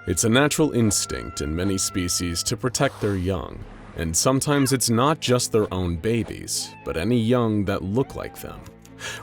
It's a natural instinct in many species to protect their young, and sometimes it's not just their own babies, but any young that look like them.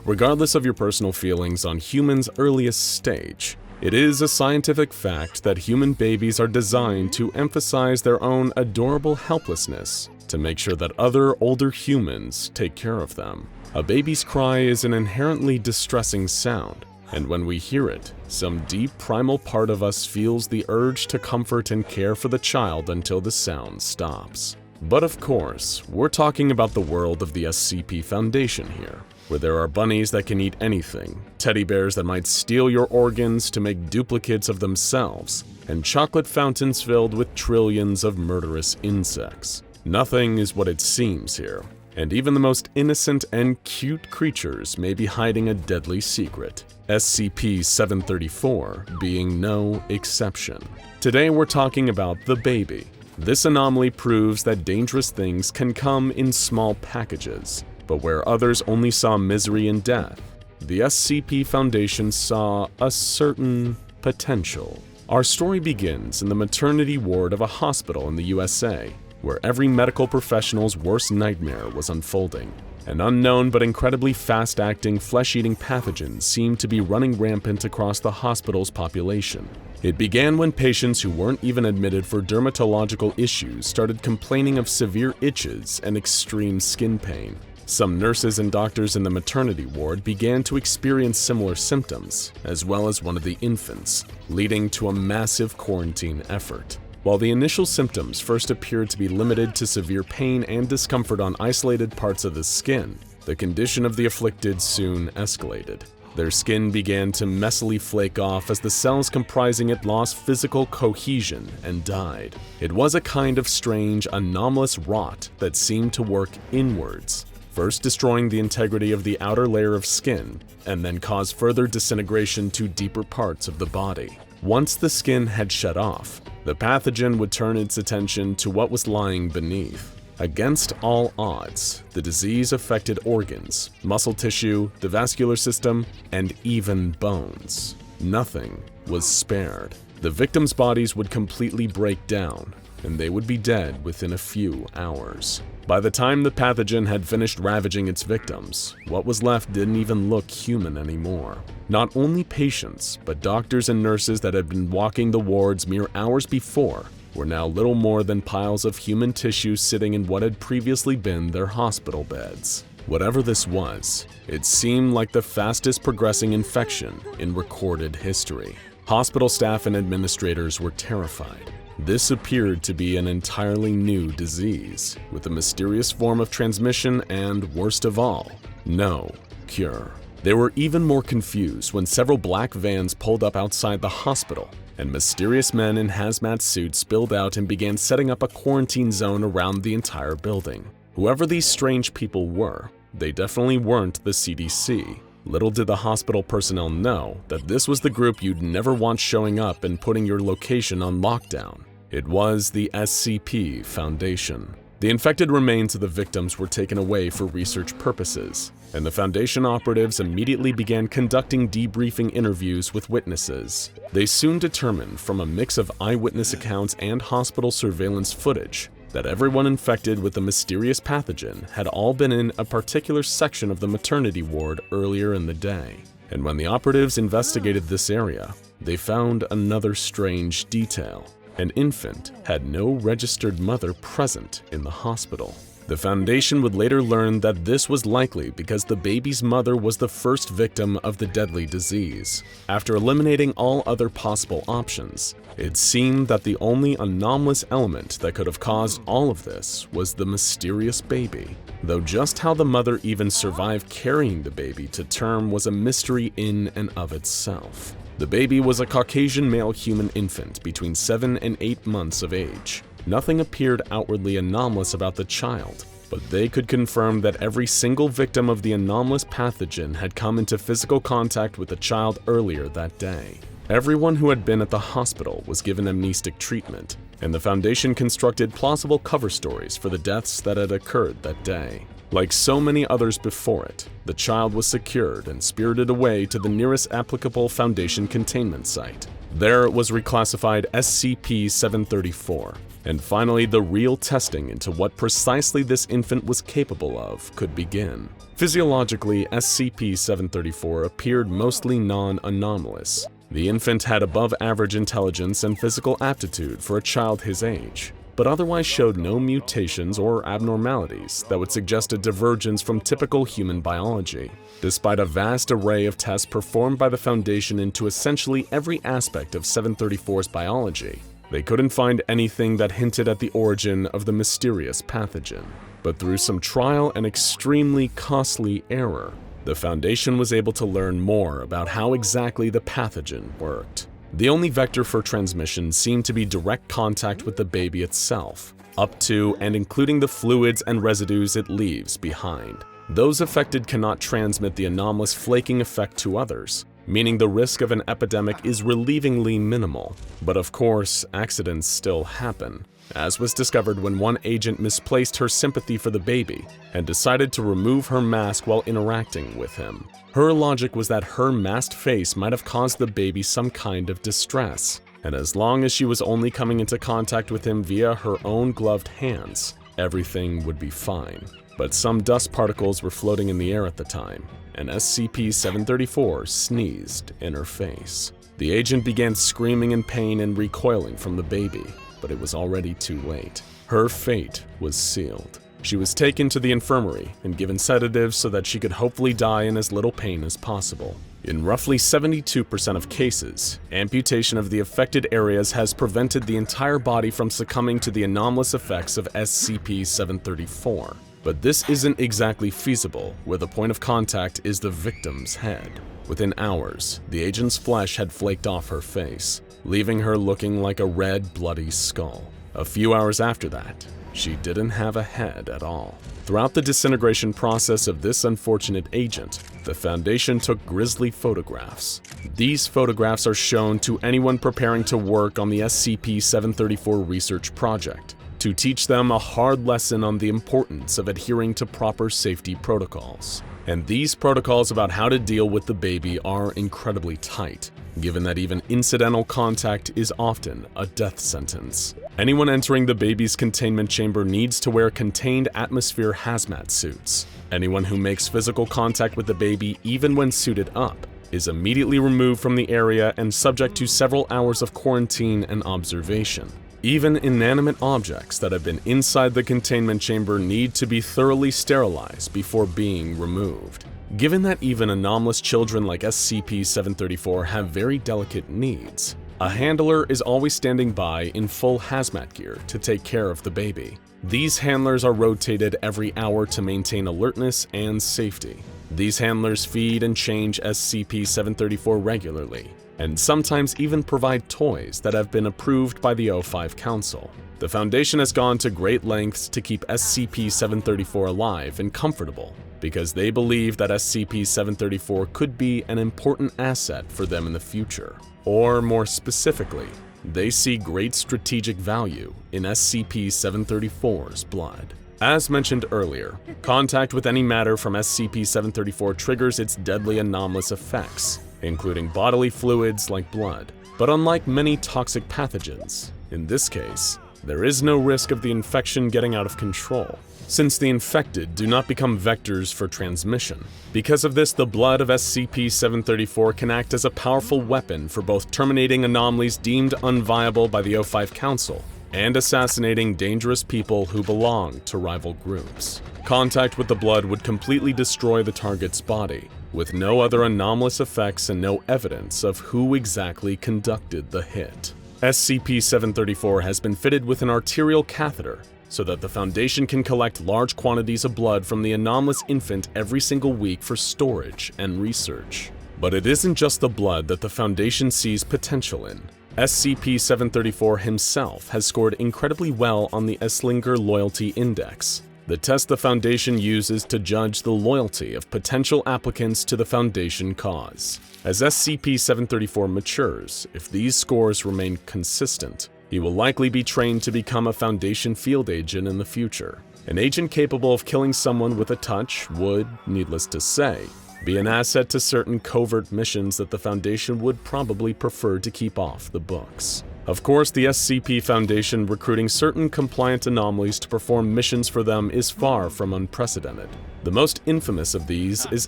Regardless of your personal feelings on humans' earliest stage, it is a scientific fact that human babies are designed to emphasize their own adorable helplessness to make sure that other older humans take care of them. A baby's cry is an inherently distressing sound, and when we hear it, some deep primal part of us feels the urge to comfort and care for the child until the sound stops. But of course, we're talking about the world of the SCP Foundation here, where there are bunnies that can eat anything, teddy bears that might steal your organs to make duplicates of themselves, and chocolate fountains filled with trillions of murderous insects. Nothing is what it seems here, and even the most innocent and cute creatures may be hiding a deadly secret. SCP-734 being no exception. Today we're talking about the Baby. This anomaly proves that dangerous things can come in small packages, but where others only saw misery and death, the SCP Foundation saw a certain potential. Our story begins in the maternity ward of a hospital in the USA, where every medical professional's worst nightmare was unfolding. An unknown but incredibly fast-acting, flesh-eating pathogen seemed to be running rampant across the hospital's population. It began when patients who weren't even admitted for dermatological issues started complaining of severe itches and extreme skin pain. Some nurses and doctors in the maternity ward began to experience similar symptoms, as well as one of the infants, leading to a massive quarantine effort. While the initial symptoms first appeared to be limited to severe pain and discomfort on isolated parts of the skin, the condition of the afflicted soon escalated. Their skin began to messily flake off as the cells comprising it lost physical cohesion and died. It was a kind of strange, anomalous rot that seemed to work inwards, first destroying the integrity of the outer layer of skin, and then cause further disintegration to deeper parts of the body. Once the skin had shut off, the pathogen would turn its attention to what was lying beneath. Against all odds, the disease affected organs, muscle tissue, the vascular system, and even bones. Nothing was spared. The victims' bodies would completely break down, and they would be dead within a few hours. By the time the pathogen had finished ravaging its victims, what was left didn't even look human anymore. Not only patients, but doctors and nurses that had been walking the wards mere hours before were now little more than piles of human tissue sitting in what had previously been their hospital beds. Whatever this was, it seemed like the fastest progressing infection in recorded history. Hospital staff and administrators were terrified. This appeared to be an entirely new disease, with a mysterious form of transmission and, worst of all, no cure. They were even more confused when several black vans pulled up outside the hospital, and mysterious men in hazmat suits spilled out and began setting up a quarantine zone around the entire building. Whoever these strange people were, they definitely weren't the CDC. Little did the hospital personnel know that this was the group you'd never want showing up and putting your location on lockdown. It was the SCP Foundation. The infected remains of the victims were taken away for research purposes, and the Foundation operatives immediately began conducting debriefing interviews with witnesses. They soon determined from a mix of eyewitness accounts and hospital surveillance footage that everyone infected with the mysterious pathogen had all been in a particular section of the maternity ward earlier in the day. And when the operatives investigated this area, they found another strange detail. An infant had no registered mother present in the hospital. The Foundation would later learn that this was likely because the baby's mother was the first victim of the deadly disease. After eliminating all other possible options, it seemed that the only anomalous element that could have caused all of this was the mysterious baby. Though just how the mother even survived carrying the baby to term was a mystery in and of itself. The baby was a Caucasian male human infant between 7 and 8 months of age. Nothing appeared outwardly anomalous about the child, but they could confirm that every single victim of the anomalous pathogen had come into physical contact with the child earlier that day. Everyone who had been at the hospital was given amnestic treatment, and the Foundation constructed plausible cover stories for the deaths that had occurred that day. Like so many others before it, the child was secured and spirited away to the nearest applicable Foundation containment site. There it was reclassified SCP-734, and finally the real testing into what precisely this infant was capable of could begin. Physiologically, SCP-734 appeared mostly non-anomalous. The infant had above-average intelligence and physical aptitude for a child his age, but otherwise showed no mutations or abnormalities that would suggest a divergence from typical human biology. Despite a vast array of tests performed by the Foundation into essentially every aspect of 734's biology, they couldn't find anything that hinted at the origin of the mysterious pathogen. But through some trial and extremely costly error, the Foundation was able to learn more about how exactly the pathogen worked. The only vector for transmission seemed to be direct contact with the baby itself, up to and including the fluids and residues it leaves behind. Those affected cannot transmit the anomalous flaking effect to others, meaning the risk of an epidemic is relievingly minimal. But of course, accidents still happen, as was discovered when one agent misplaced her sympathy for the baby and decided to remove her mask while interacting with him. Her logic was that her masked face might have caused the baby some kind of distress, and as long as she was only coming into contact with him via her own gloved hands, everything would be fine. But some dust particles were floating in the air at the time, and SCP-734 sneezed in her face. The agent began screaming in pain and recoiling from the baby, but it was already too late. Her fate was sealed. She was taken to the infirmary and given sedatives so that she could hopefully die in as little pain as possible. In roughly 72% of cases, amputation of the affected areas has prevented the entire body from succumbing to the anomalous effects of SCP-734. But this isn't exactly feasible, where the point of contact is the victim's head. Within hours, the agent's flesh had flaked off her face, leaving her looking like a red, bloody skull. A few hours after that, she didn't have a head at all. Throughout the disintegration process of this unfortunate agent, the Foundation took grisly photographs. These photographs are shown to anyone preparing to work on the SCP-734 research project, to teach them a hard lesson on the importance of adhering to proper safety protocols. And these protocols about how to deal with the baby are incredibly tight, given that even incidental contact is often a death sentence. Anyone entering the baby's containment chamber needs to wear contained atmosphere hazmat suits. Anyone who makes physical contact with the baby, even when suited up, is immediately removed from the area and subject to several hours of quarantine and observation. Even inanimate objects that have been inside the containment chamber need to be thoroughly sterilized before being removed. Given that even anomalous children like SCP-734 have very delicate needs, a handler is always standing by in full hazmat gear to take care of the baby. These handlers are rotated every hour to maintain alertness and safety. These handlers feed and change SCP-734 regularly, and sometimes even provide toys that have been approved by the O5 Council. The Foundation has gone to great lengths to keep SCP-734 alive and comfortable, because they believe that SCP-734 could be an important asset for them in the future. Or more specifically, they see great strategic value in SCP-734's blood. As mentioned earlier, contact with any matter from SCP-734 triggers its deadly anomalous effects, including bodily fluids like blood. But unlike many toxic pathogens, in this case, there is no risk of the infection getting out of control, since the infected do not become vectors for transmission. Because of this, the blood of SCP-734 can act as a powerful weapon for both terminating anomalies deemed unviable by the O5 Council and assassinating dangerous people who belong to rival groups. Contact with the blood would completely destroy the target's body, with no other anomalous effects and no evidence of who exactly conducted the hit. SCP-734 has been fitted with an arterial catheter so that the Foundation can collect large quantities of blood from the anomalous infant every single week for storage and research. But it isn't just the blood that the Foundation sees potential in. SCP-734 himself has scored incredibly well on the Esslinger Loyalty Index, the test the Foundation uses to judge the loyalty of potential applicants to the Foundation cause. As SCP-734 matures, if these scores remain consistent, he will likely be trained to become a Foundation field agent in the future. An agent capable of killing someone with a touch would, needless to say, be an asset to certain covert missions that the Foundation would probably prefer to keep off the books. Of course, the SCP Foundation recruiting certain compliant anomalies to perform missions for them is far from unprecedented. The most infamous of these is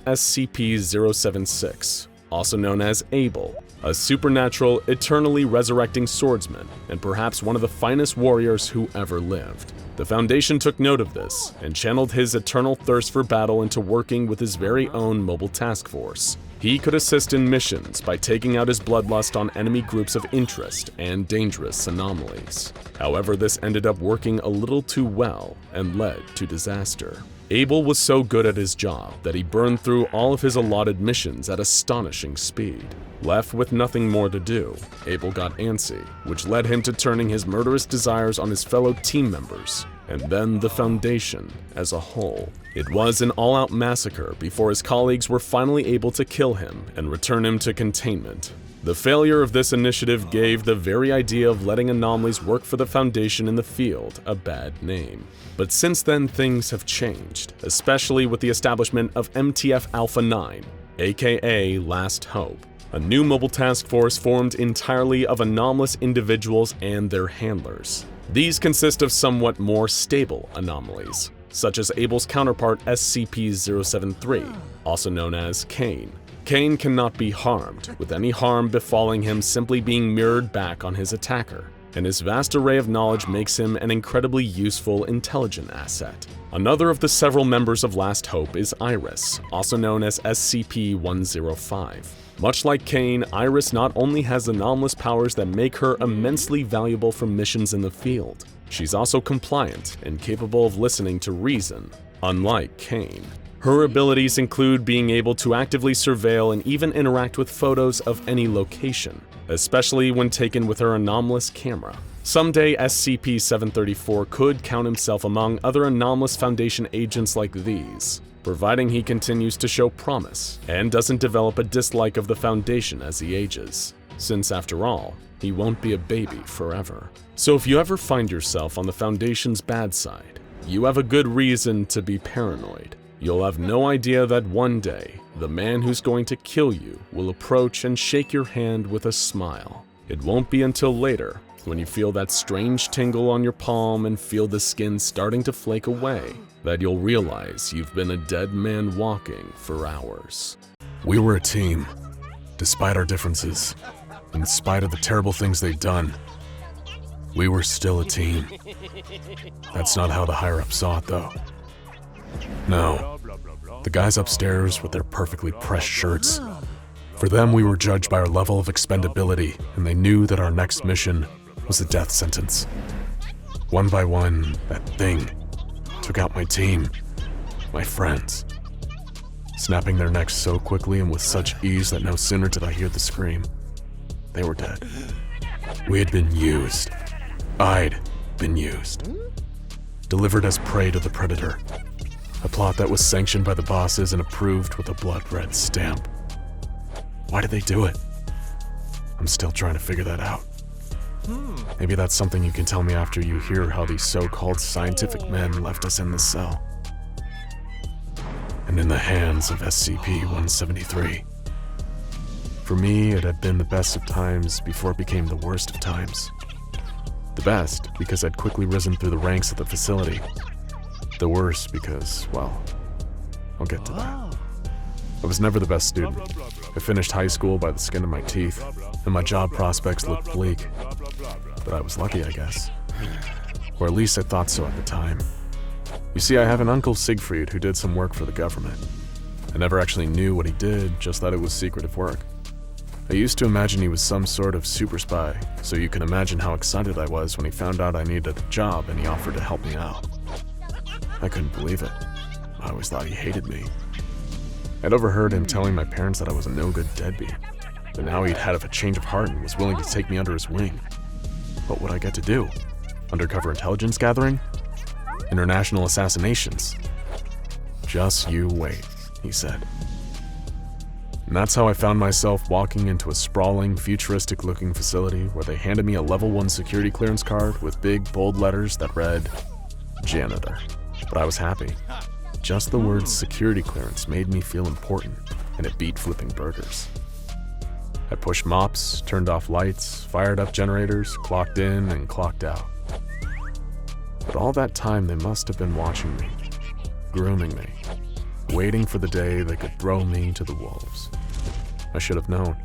SCP-076, also known as Abel, a supernatural, eternally resurrecting swordsman, and perhaps one of the finest warriors who ever lived. The Foundation took note of this, and channeled his eternal thirst for battle into working with his very own mobile task force. He could assist in missions by taking out his bloodlust on enemy groups of interest and dangerous anomalies. However, this ended up working a little too well and led to disaster. Abel was so good at his job that he burned through all of his allotted missions at astonishing speed. Left with nothing more to do, Abel got antsy, which led him to turning his murderous desires on his fellow team members, and then the Foundation as a whole. It was an all-out massacre before his colleagues were finally able to kill him and return him to containment. The failure of this initiative gave the very idea of letting anomalies work for the Foundation in the field a bad name. But since then, things have changed, especially with the establishment of MTF Alpha 9, aka Last Hope, a new mobile task force formed entirely of anomalous individuals and their handlers. These consist of somewhat more stable anomalies, such as Abel's counterpart SCP-073, also known as Cain. Cain cannot be harmed, with any harm befalling him simply being mirrored back on his attacker, and his vast array of knowledge makes him an incredibly useful, intelligent asset. Another of the several members of Last Hope is Iris, also known as SCP-105. Much like Cain, Iris not only has anomalous powers that make her immensely valuable for missions in the field, she's also compliant and capable of listening to reason, unlike Cain. Her abilities include being able to actively surveil and even interact with photos of any location, especially when taken with her anomalous camera. Someday, SCP-734 could count himself among other anomalous Foundation agents like these, providing he continues to show promise and doesn't develop a dislike of the Foundation as he ages, since after all, he won't be a baby forever. So if you ever find yourself on the Foundation's bad side, you have a good reason to be paranoid. You'll have no idea that one day, the man who's going to kill you will approach and shake your hand with a smile. It won't be until later, when you feel that strange tingle on your palm and feel the skin starting to flake away, that you'll realize you've been a dead man walking for hours. We were a team, despite our differences, in spite of the terrible things they'd done. We were still a team. That's not how the higher-ups saw it, though. No, the guys upstairs with their perfectly pressed shirts. For them, we were judged by our level of expendability, and they knew that our next mission was a death sentence. One by one, that thing took out my team, my friends, snapping their necks so quickly and with such ease that no sooner did I hear the scream, they were dead. We had been used. I'd been used. Delivered as prey to the predator. A plot that was sanctioned by the bosses and approved with a blood-red stamp. Why did they do it? I'm still trying to figure that out. Maybe that's something you can tell me after you hear how these so-called scientific men left us in this cell. And in the hands of SCP-173. For me, it had been the best of times before it became the worst of times. The best, because I'd quickly risen through the ranks of the facility. The worst because, well, I'll get to that. I was never the best student. I finished high school by the skin of my teeth, and my job prospects looked bleak. But I was lucky, I guess. Or at least I thought so at the time. You see, I have an uncle Siegfried who did some work for the government. I never actually knew what he did, just that it was secretive work. I used to imagine he was some sort of super spy, so you can imagine how excited I was when he found out I needed a job and he offered to help me out. I couldn't believe it. I always thought he hated me. I'd overheard him telling my parents that I was a no-good deadbeat, but now he'd had a change of heart and was willing to take me under his wing. What would I get to do? Undercover intelligence gathering? International assassinations? Just you wait, he said. And that's how I found myself walking into a sprawling, futuristic-looking facility where they handed me a level 1 security clearance card with big, bold letters that read, Janitor. But I was happy. Just the words security clearance made me feel important. and it beat flipping burgers. I pushed mops, turned off lights, fired up generators, clocked in and clocked out. But all that time they must have been watching me, grooming me, waiting for the day they could throw me to the wolves. I should have known.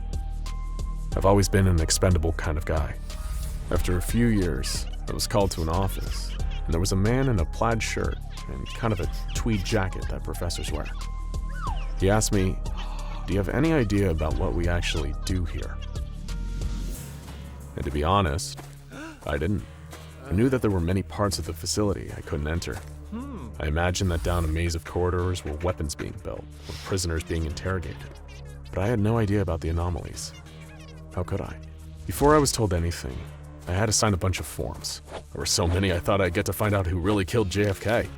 I've always been an expendable kind of guy. After a few years, I was called to an office, and there was a man in a plaid shirt and kind of a tweed jacket that professors wear. He asked me, "Do you have any idea about what we actually do here?" And to be honest, I didn't. I knew that there were many parts of the facility I couldn't enter. I imagined that down a maze of corridors were weapons being built, or prisoners being interrogated. But I had no idea about the anomalies. How could I? Before I was told anything, I had to sign a bunch of forms. There were so many I thought I'd get to find out who really killed JFK.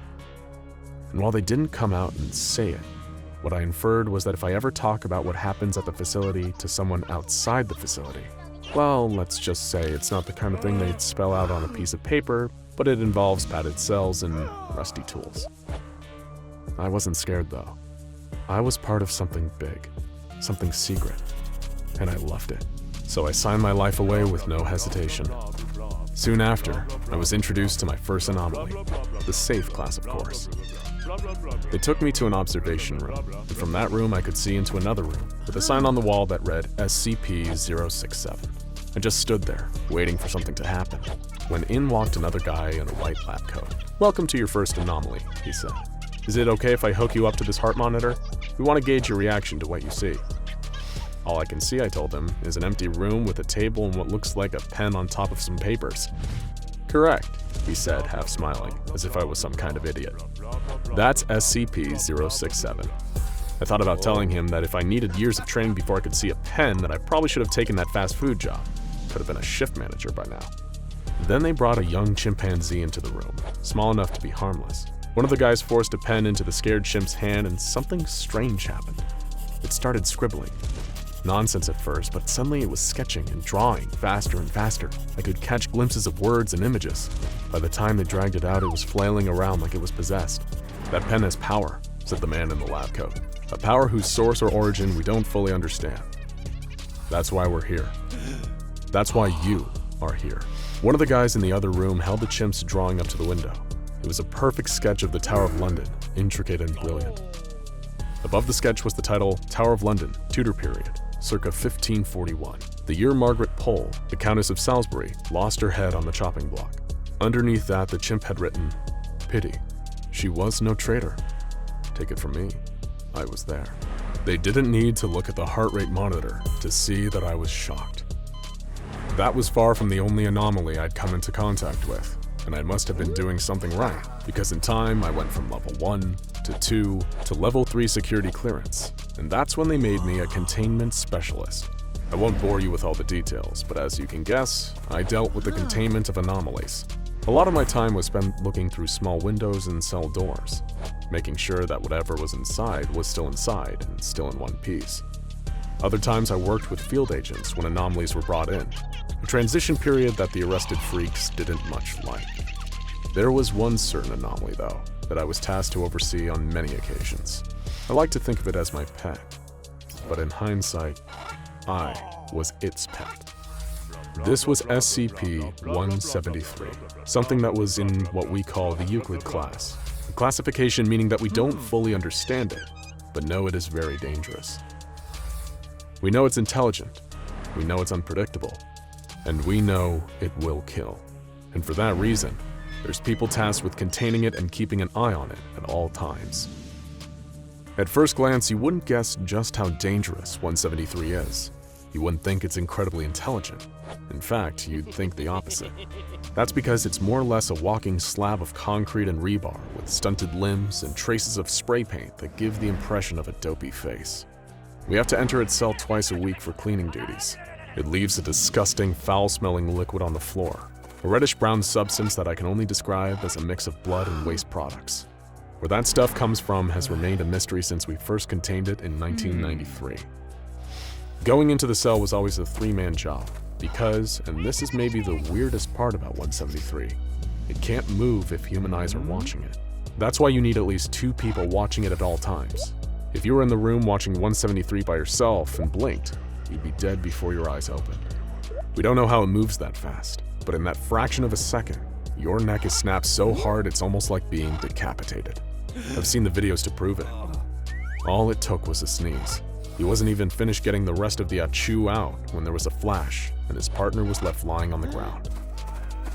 And while they didn't come out and say it, what I inferred was that if I ever talk about what happens at the facility to someone outside the facility, well, let's just say it's not the kind of thing they'd spell out on a piece of paper, but it involves padded cells and rusty tools. I wasn't scared though. I was part of something big, something secret, and I loved it. So I signed my life away with no hesitation. Soon after, I was introduced to my first anomaly, the safe class, of course. They took me to an observation room, and from that room I could see into another room with a sign on the wall that read SCP-067. I just stood there, waiting for something to happen, when in walked another guy in a white lab coat. "Welcome to your first anomaly," he said. "Is it okay if I hook you up to this heart monitor? We want to gauge your reaction to what you see." "All I can see," I told him, "is an empty room with a table and what looks like a pen on top of some papers." "Correct," he said, half smiling, as if I was some kind of idiot. "That's SCP-067. I thought about telling him that if I needed years of training before I could see a pen, that I probably should have taken that fast food job. Could have been a shift manager by now. Then they brought a young chimpanzee into the room, small enough to be harmless. One of the guys forced a pen into the scared chimp's hand and something strange happened. It started scribbling. Nonsense at first, but suddenly it was sketching and drawing faster and faster. I could catch glimpses of words and images. By the time they dragged it out, it was flailing around like it was possessed. "That pen has power," said the man in the lab coat. "A power whose source or origin we don't fully understand. That's why we're here. That's why you are here." One of the guys in the other room held the chimp's drawing up to the window. It was a perfect sketch of the Tower of London, intricate and brilliant. Above the sketch was the title, "Tower of London, Tudor Period, circa 1541. The year Margaret Pole, the Countess of Salisbury, lost her head on the chopping block." Underneath that, the chimp had written, "Pity, she was no traitor. Take it from me, I was there." They didn't need to look at the heart rate monitor to see that I was shocked. That was far from the only anomaly I'd come into contact with, and I must have been doing something right, because in time I went from level 1 to 2 to level 3 security clearance, and that's when they made me a containment specialist. I won't bore you with all the details, but as you can guess, I dealt with the containment of anomalies. A lot of my time was spent looking through small windows and cell doors, making sure that whatever was inside was still inside and still in one piece. Other times I worked with field agents when anomalies were brought in, a transition period that the arrested freaks didn't much like. There was one certain anomaly, though, that I was tasked to oversee on many occasions. I like to think of it as my pet, but in hindsight, I was its pet. This was SCP-173, something that was in what we call the Euclid class, a classification meaning that we don't fully understand it, but know it is very dangerous. We know it's intelligent, we know it's unpredictable, and we know it will kill. And for that reason, there's people tasked with containing it and keeping an eye on it at all times. At first glance, you wouldn't guess just how dangerous 173 is. You wouldn't think it's incredibly intelligent. In fact, you'd think the opposite. That's because it's more or less a walking slab of concrete and rebar with stunted limbs and traces of spray paint that give the impression of a dopey face. We have to enter its cell twice a week for cleaning duties. It leaves a disgusting, foul-smelling liquid on the floor, a reddish-brown substance that I can only describe as a mix of blood and waste products. Where that stuff comes from has remained a mystery since we first contained it in 1993. Going into the cell was always a three-man job, because, and this is maybe the weirdest part about 173, it can't move if human eyes are watching it. That's why you need at least 2 people watching it at all times. If you were in the room watching 173 by yourself and blinked, you'd be dead before your eyes opened. We don't know how it moves that fast, but in that fraction of a second, your neck is snapped so hard it's almost like being decapitated. I've seen the videos to prove it. All it took was a sneeze. He wasn't even finished getting the rest of the achoo out when there was a flash and his partner was left lying on the ground.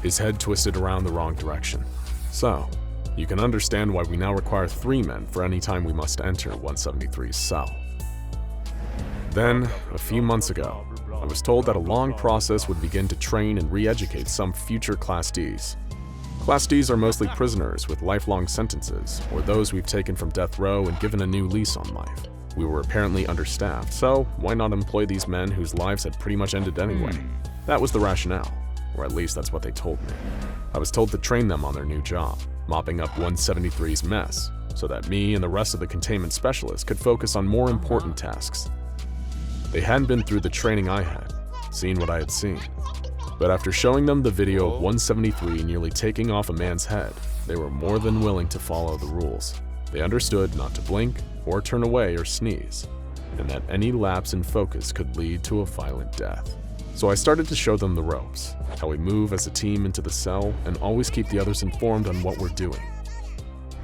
His head twisted around the wrong direction. So, you can understand why we now require 3 men for any time we must enter 173's cell. Then, a few months ago, I was told that a long process would begin to train and re-educate some future Class Ds. Class Ds are mostly prisoners with lifelong sentences, or those we've taken from death row and given a new lease on life. We were apparently understaffed, so why not employ these men whose lives had pretty much ended anyway? That was the rationale, or at least that's what they told me. I was told to train them on their new job, mopping up 173's mess, so that me and the rest of the containment specialists could focus on more important tasks. They hadn't been through the training I had, seen what I had seen. But after showing them the video of 173 nearly taking off a man's head, they were more than willing to follow the rules. They understood not to blink or turn away or sneeze, and that any lapse in focus could lead to a violent death. So I started to show them the ropes, how we move as a team into the cell and always keep the others informed on what we're doing.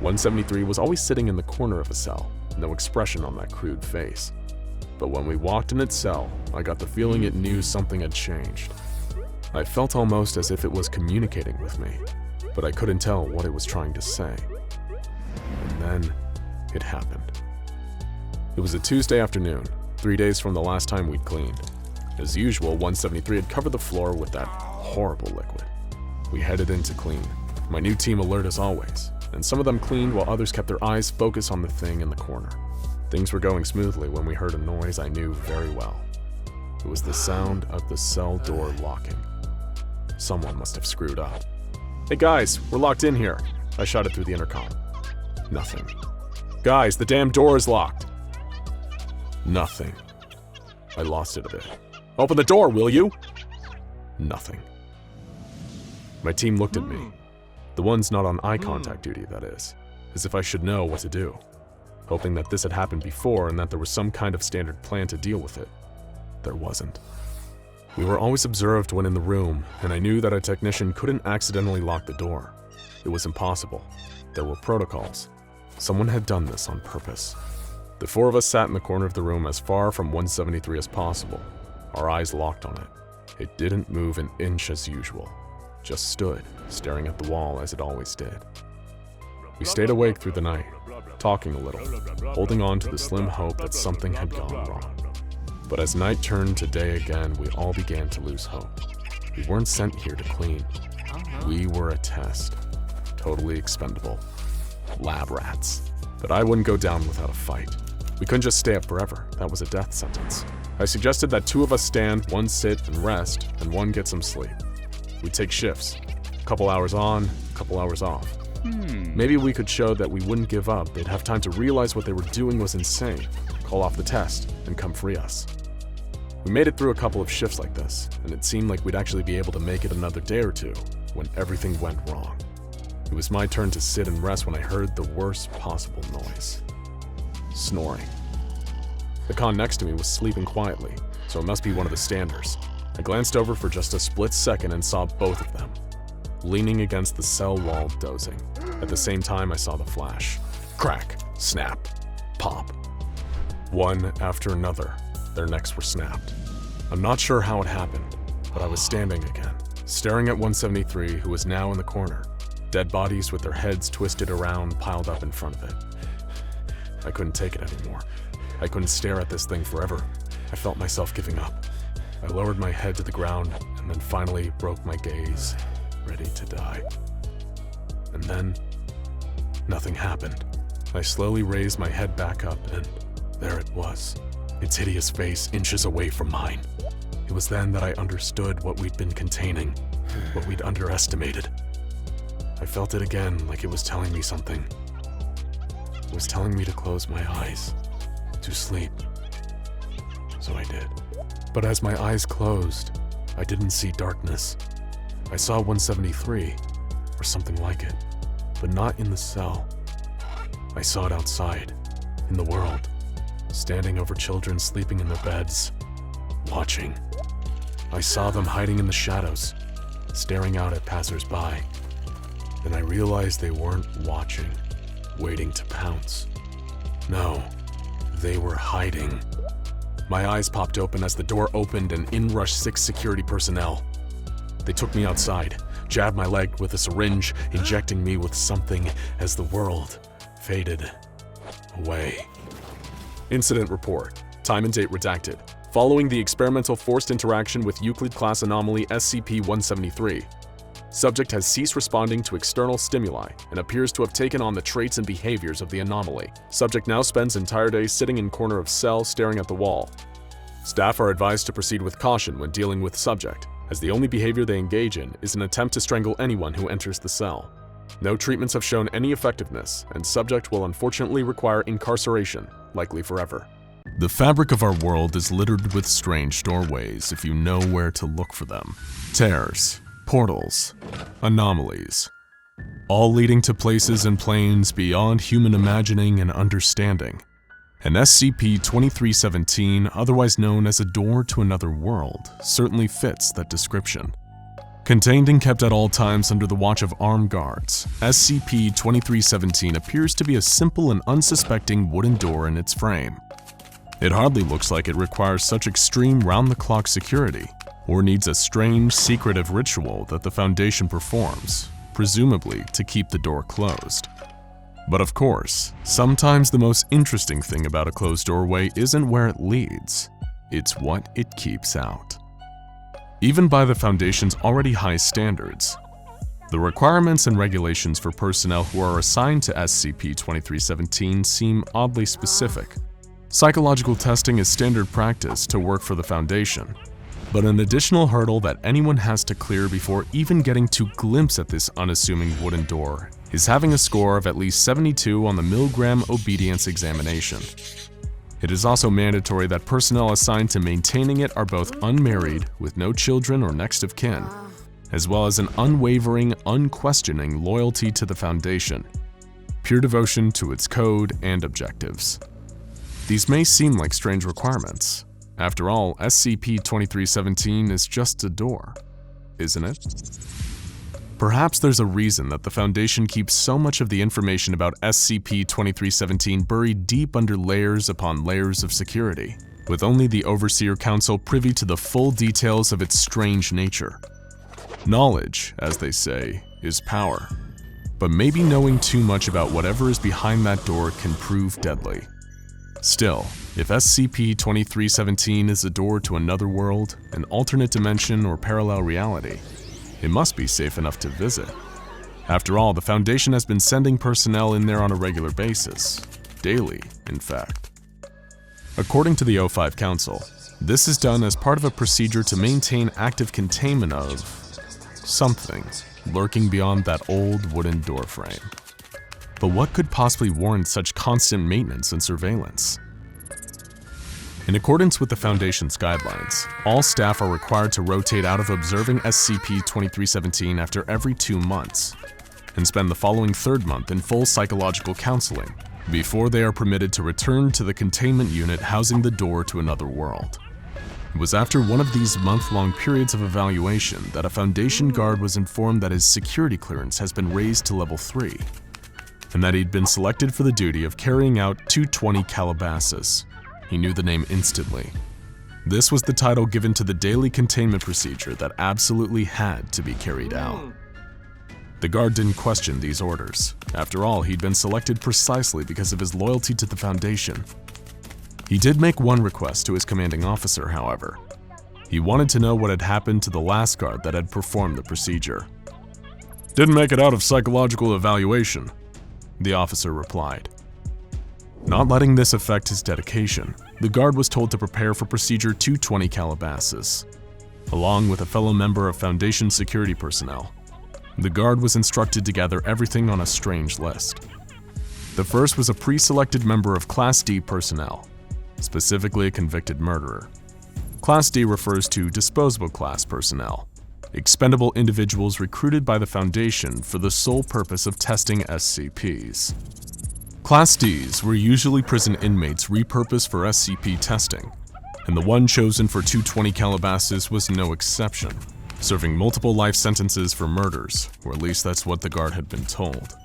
173 was always sitting in the corner of a cell, no expression on that crude face. But when we walked in its cell, I got the feeling it knew something had changed. I felt almost as if it was communicating with me, but I couldn't tell what it was trying to say. And then, it happened. It was a Tuesday afternoon, 3 days from the last time we'd cleaned. As usual, 173 had covered the floor with that horrible liquid. We headed in to clean, my new team alert as always, and some of them cleaned while others kept their eyes focused on the thing in the corner. Things were going smoothly when we heard a noise I knew very well. It was the sound of the cell door locking. Someone must have screwed up. "Hey guys, we're locked in here," I shouted through the intercom. Nothing. "Guys, the damn door is locked." Nothing. I lost it a bit. "Open the door, will you?" Nothing. My team looked at me. The ones not on eye contact duty, that is, as if I should know what to do, hoping that this had happened before and that there was some kind of standard plan to deal with it. There wasn't. We were always observed when in the room, and I knew that a technician couldn't accidentally lock the door. It was impossible. There were protocols. Someone had done this on purpose. The 4 of us sat in the corner of the room as far from 173 as possible, our eyes locked on it. It didn't move an inch as usual, just stood, staring at the wall as it always did. We stayed awake through the night, talking a little, holding on to the slim hope that something had gone wrong. But as night turned to day again, we all began to lose hope. We weren't sent here to clean. We were a test. Totally expendable. Lab rats. But I wouldn't go down without a fight. We couldn't just stay up forever. That was a death sentence. I suggested that 2 of us stand, 1 sit and rest, and 1 get some sleep. We'd take shifts. A couple hours on, a couple hours off. Maybe we could show that we wouldn't give up. They'd have time to realize what they were doing was insane, call off the test, and come free us. We made it through a couple of shifts like this, and it seemed like we'd actually be able to make it another day or 2 when everything went wrong. It was my turn to sit and rest when I heard the worst possible noise. Snoring. The con next to me was sleeping quietly, so it must be one of the standers. I glanced over for just a split second and saw both of them, leaning against the cell wall dozing. At the same time, I saw the flash. Crack, snap, pop. One after another, their necks were snapped. I'm not sure how it happened, but I was standing again, staring at 173, who was now in the corner. Dead bodies with their heads twisted around piled up in front of it. I couldn't take it anymore. I couldn't stare at this thing forever. I felt myself giving up. I lowered my head to the ground and then finally broke my gaze, ready to die. And then, nothing happened. I slowly raised my head back up and there it was, its hideous face inches away from mine. It was then that I understood what we'd been containing, what we'd underestimated. I felt it again, like it was telling me something. It was telling me to close my eyes, to sleep. So I did. But as my eyes closed, I didn't see darkness. I saw 173, or something like it, but not in the cell. I saw it outside, in the world, standing over children sleeping in their beds, watching. I saw them hiding in the shadows, staring out at passers-by. Then I realized they weren't watching, waiting to pounce. No, they were hiding. My eyes popped open as the door opened and in rushed 6 security personnel. They took me outside, jabbed my leg with a syringe, injecting me with something as the world faded away. Incident report. Time and date redacted. Following the experimental forced interaction with Euclid-class anomaly SCP-173, subject has ceased responding to external stimuli and appears to have taken on the traits and behaviors of the anomaly. Subject now spends entire day sitting in corner of cell staring at the wall. Staff are advised to proceed with caution when dealing with subject, as the only behavior they engage in is an attempt to strangle anyone who enters the cell. No treatments have shown any effectiveness, and subject will unfortunately require incarceration, likely forever. The fabric of our world is littered with strange doorways if you know where to look for them. Tears, portals, anomalies, all leading to places and planes beyond human imagining and understanding. And SCP-2317, otherwise known as a door to another world, certainly fits that description. Contained and kept at all times under the watch of armed guards, SCP-2317 appears to be a simple and unsuspecting wooden door in its frame. It hardly looks like it requires such extreme round-the-clock security, or needs a strange, secretive ritual that the Foundation performs, presumably to keep the door closed. But of course, sometimes the most interesting thing about a closed doorway isn't where it leads, it's what it keeps out. Even by the Foundation's already high standards, the requirements and regulations for personnel who are assigned to SCP-2317 seem oddly specific. Psychological testing is standard practice to work for the Foundation, but an additional hurdle that anyone has to clear before even getting to glimpse at this unassuming wooden door is having a score of at least 72 on the Milgram Obedience Examination. It is also mandatory that personnel assigned to maintaining it are both unmarried, with no children or next of kin, as well as an unwavering, unquestioning loyalty to the Foundation, pure devotion to its code and objectives. These may seem like strange requirements. After all, SCP-2317 is just a door, isn't it? Perhaps there's a reason that the Foundation keeps so much of the information about SCP-2317 buried deep under layers upon layers of security, with only the Overseer Council privy to the full details of its strange nature. Knowledge, as they say, is power. But maybe knowing too much about whatever is behind that door can prove deadly. Still, if SCP-2317 is a door to another world, an alternate dimension, or parallel reality, it must be safe enough to visit. After all, the Foundation has been sending personnel in there on a regular basis. Daily, in fact. According to the O5 Council, this is done as part of a procedure to maintain active containment of something lurking beyond that old wooden doorframe. But what could possibly warrant such constant maintenance and surveillance? In accordance with the Foundation's guidelines, all staff are required to rotate out of observing SCP-2317 after every 2 months, and spend the following 3rd month in full psychological counseling, before they are permitted to return to the containment unit housing the door to another world. It was after one of these month-long periods of evaluation that a Foundation guard was informed that his security clearance has been raised to level 3, and that he'd been selected for the duty of carrying out 220 Calabasas. He knew the name instantly. This was the title given to the daily containment procedure that absolutely had to be carried out. The guard didn't question these orders. After all, he'd been selected precisely because of his loyalty to the Foundation. He did make one request to his commanding officer, however. He wanted to know what had happened to the last guard that had performed the procedure. "Didn't make it out of psychological evaluation," the officer replied. Not letting this affect his dedication, the guard was told to prepare for Procedure 220 Calabasas. Along with a fellow member of Foundation security personnel, the guard was instructed to gather everything on a strange list. The first was a pre-selected member of Class D personnel, specifically a convicted murderer. Class D refers to disposable class personnel, expendable individuals recruited by the Foundation for the sole purpose of testing SCPs. Class Ds were usually prison inmates repurposed for SCP testing, and the one chosen for 220 Calabasas was no exception, serving multiple life sentences for murders, or at least that's what the guard had been told.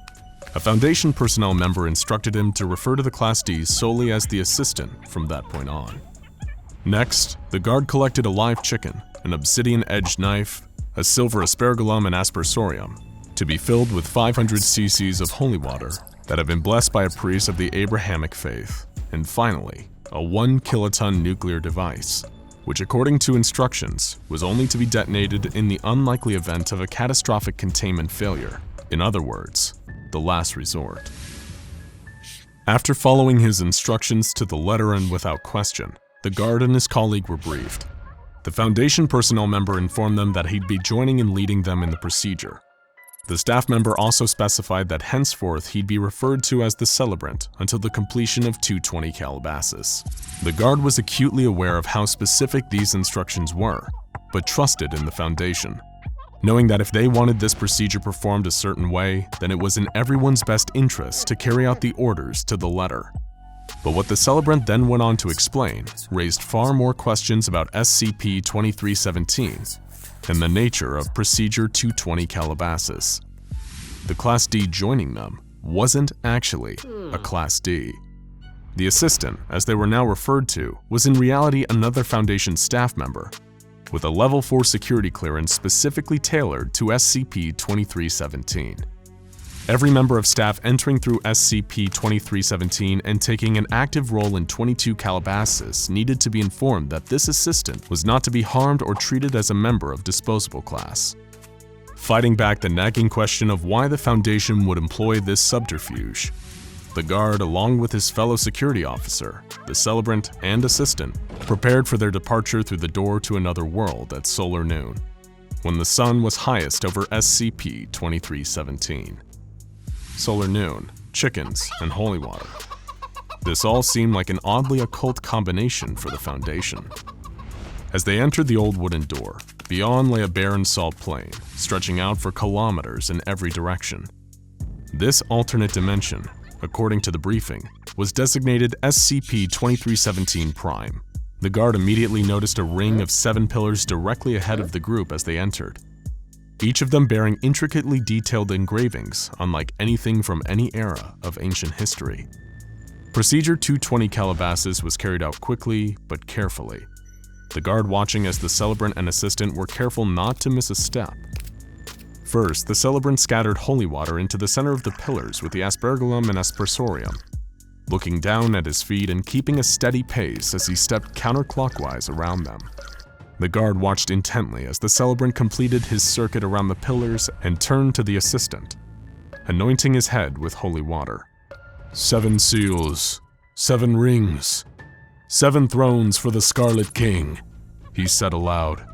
A Foundation personnel member instructed him to refer to the Class Ds solely as the assistant from that point on. Next, the guard collected a live chicken, an obsidian-edged knife, a silver aspergillum and aspersorium, to be filled with 500 cc's of holy water that had been blessed by a priest of the Abrahamic faith, and finally, a 1 kiloton nuclear device, which according to instructions was only to be detonated in the unlikely event of a catastrophic containment failure. In other words, the last resort. After following his instructions to the letter and without question, the guard and his colleague were briefed. The Foundation personnel member informed them that he'd be joining and leading them in the procedure. The staff member also specified that henceforth he'd be referred to as the celebrant until the completion of 220 Calabasas. The guard was acutely aware of how specific these instructions were, but trusted in the Foundation, knowing that if they wanted this procedure performed a certain way, then it was in everyone's best interest to carry out the orders to the letter. But what the celebrant then went on to explain raised far more questions about SCP-2317 and the nature of Procedure 220 Calabasas. The Class D joining them wasn't actually a Class D. The assistant, as they were now referred to, was in reality another Foundation staff member, with a Level 4 security clearance specifically tailored to SCP-2317. Every member of staff entering through SCP-2317 and taking an active role in 22 Calabasas needed to be informed that this assistant was not to be harmed or treated as a member of disposable class. Fighting back the nagging question of why the Foundation would employ this subterfuge, the guard, along with his fellow security officer, the celebrant, and assistant, prepared for their departure through the door to another world at solar noon, when the sun was highest over SCP-2317. Solar noon, chickens, and holy water. This all seemed like an oddly occult combination for the Foundation. As they entered the old wooden door, beyond lay a barren salt plain, stretching out for kilometers in every direction. This alternate dimension, according to the briefing, was designated SCP-2317 Prime. The guard immediately noticed a ring of 7 pillars directly ahead of the group as they entered, each of them bearing intricately detailed engravings unlike anything from any era of ancient history. Procedure 220 Calabasas was carried out quickly but carefully, the guard watching as the celebrant and assistant were careful not to miss a step. First, the celebrant scattered holy water into the center of the pillars with the aspergillum and aspersorium, looking down at his feet and keeping a steady pace as he stepped counterclockwise around them. The guard watched intently as the celebrant completed his circuit around the pillars and turned to the assistant, anointing his head with holy water. 7 seals, 7 rings, 7 thrones for the Scarlet King, he said aloud.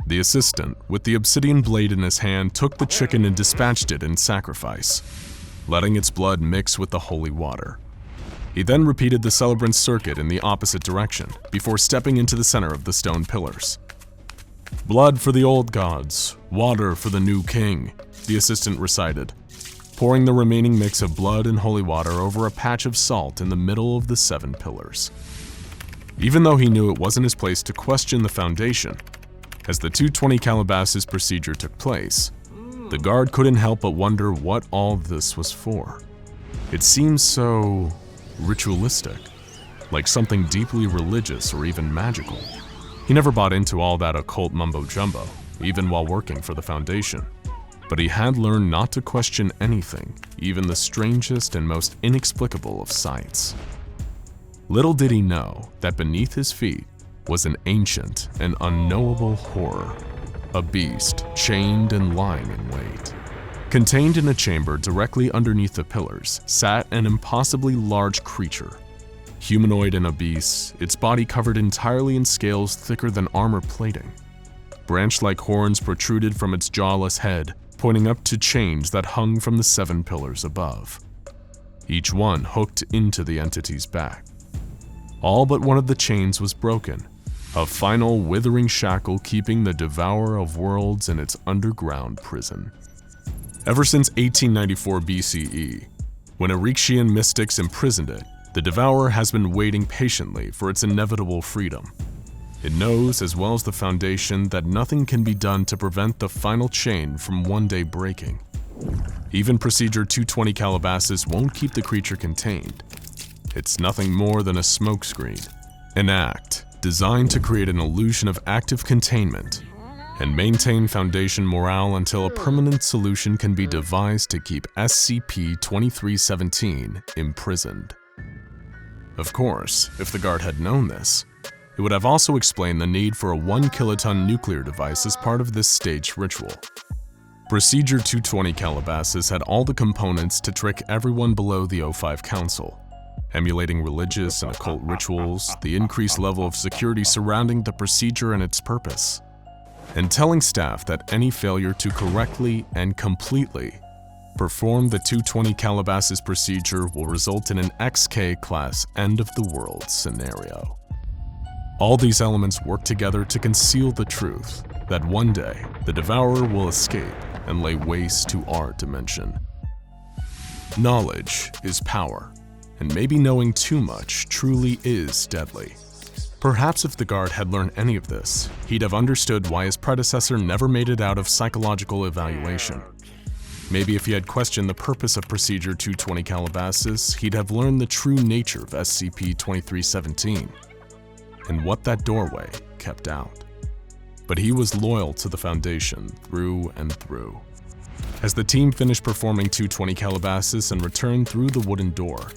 The assistant, with the obsidian blade in his hand, took the chicken and dispatched it in sacrifice, letting its blood mix with the holy water. He then repeated the celebrant's circuit in the opposite direction before stepping into the center of the stone pillars. Blood for the old gods, water for the new king, the assistant recited, pouring the remaining mix of blood and holy water over a patch of salt in the middle of the 7 pillars. Even though he knew it wasn't his place to question the Foundation, as the 220 Calabasas procedure took place, the guard couldn't help but wonder what all this was for. It seems so ritualistic, like something deeply religious or even magical. He never bought into all that occult mumbo-jumbo, even while working for the Foundation. But he had learned not to question anything, even the strangest and most inexplicable of sights. Little did he know that beneath his feet was an ancient and unknowable horror, a beast chained and lying in wait. Contained in a chamber directly underneath the pillars sat an impossibly large creature. Humanoid and obese, its body covered entirely in scales thicker than armor plating. Branch-like horns protruded from its jawless head, pointing up to chains that hung from the 7 pillars above, each one hooked into the entity's back. All but one of the chains was broken, a final withering shackle keeping the Devourer of worlds in its underground prison. Ever since 1894 BCE, When Erekshian mystics imprisoned it, the Devourer has been waiting patiently for its inevitable freedom. It knows, as well as the Foundation, that nothing can be done to prevent the final chain from one day breaking. Even Procedure 220 Calabasas won't keep the creature contained. It's nothing more than a smokescreen, an act designed to create an illusion of active containment and maintain Foundation morale until a permanent solution can be devised to keep SCP-2317 imprisoned. Of course, if the guard had known this, it would have also explained the need for a 1-kiloton nuclear device as part of this staged ritual. Procedure 220 Calabasas had all the components to trick everyone below the O5 Council, emulating religious and occult rituals, the increased level of security surrounding the procedure and its purpose, and telling staff that any failure to correctly and completely perform the 220 Calabasas procedure will result in an XK-class end-of-the-world scenario. All these elements work together to conceal the truth that one day the Devourer will escape and lay waste to our dimension. Knowledge is power, and maybe knowing too much truly is deadly. Perhaps if the guard had learned any of this, he'd have understood why his predecessor never made it out of psychological evaluation. Maybe if he had questioned the purpose of Procedure 220 Calabasas, he'd have learned the true nature of SCP-2317 and what that doorway kept out. But he was loyal to the Foundation through and through. As the team finished performing 220 Calabasas and returned through the wooden door,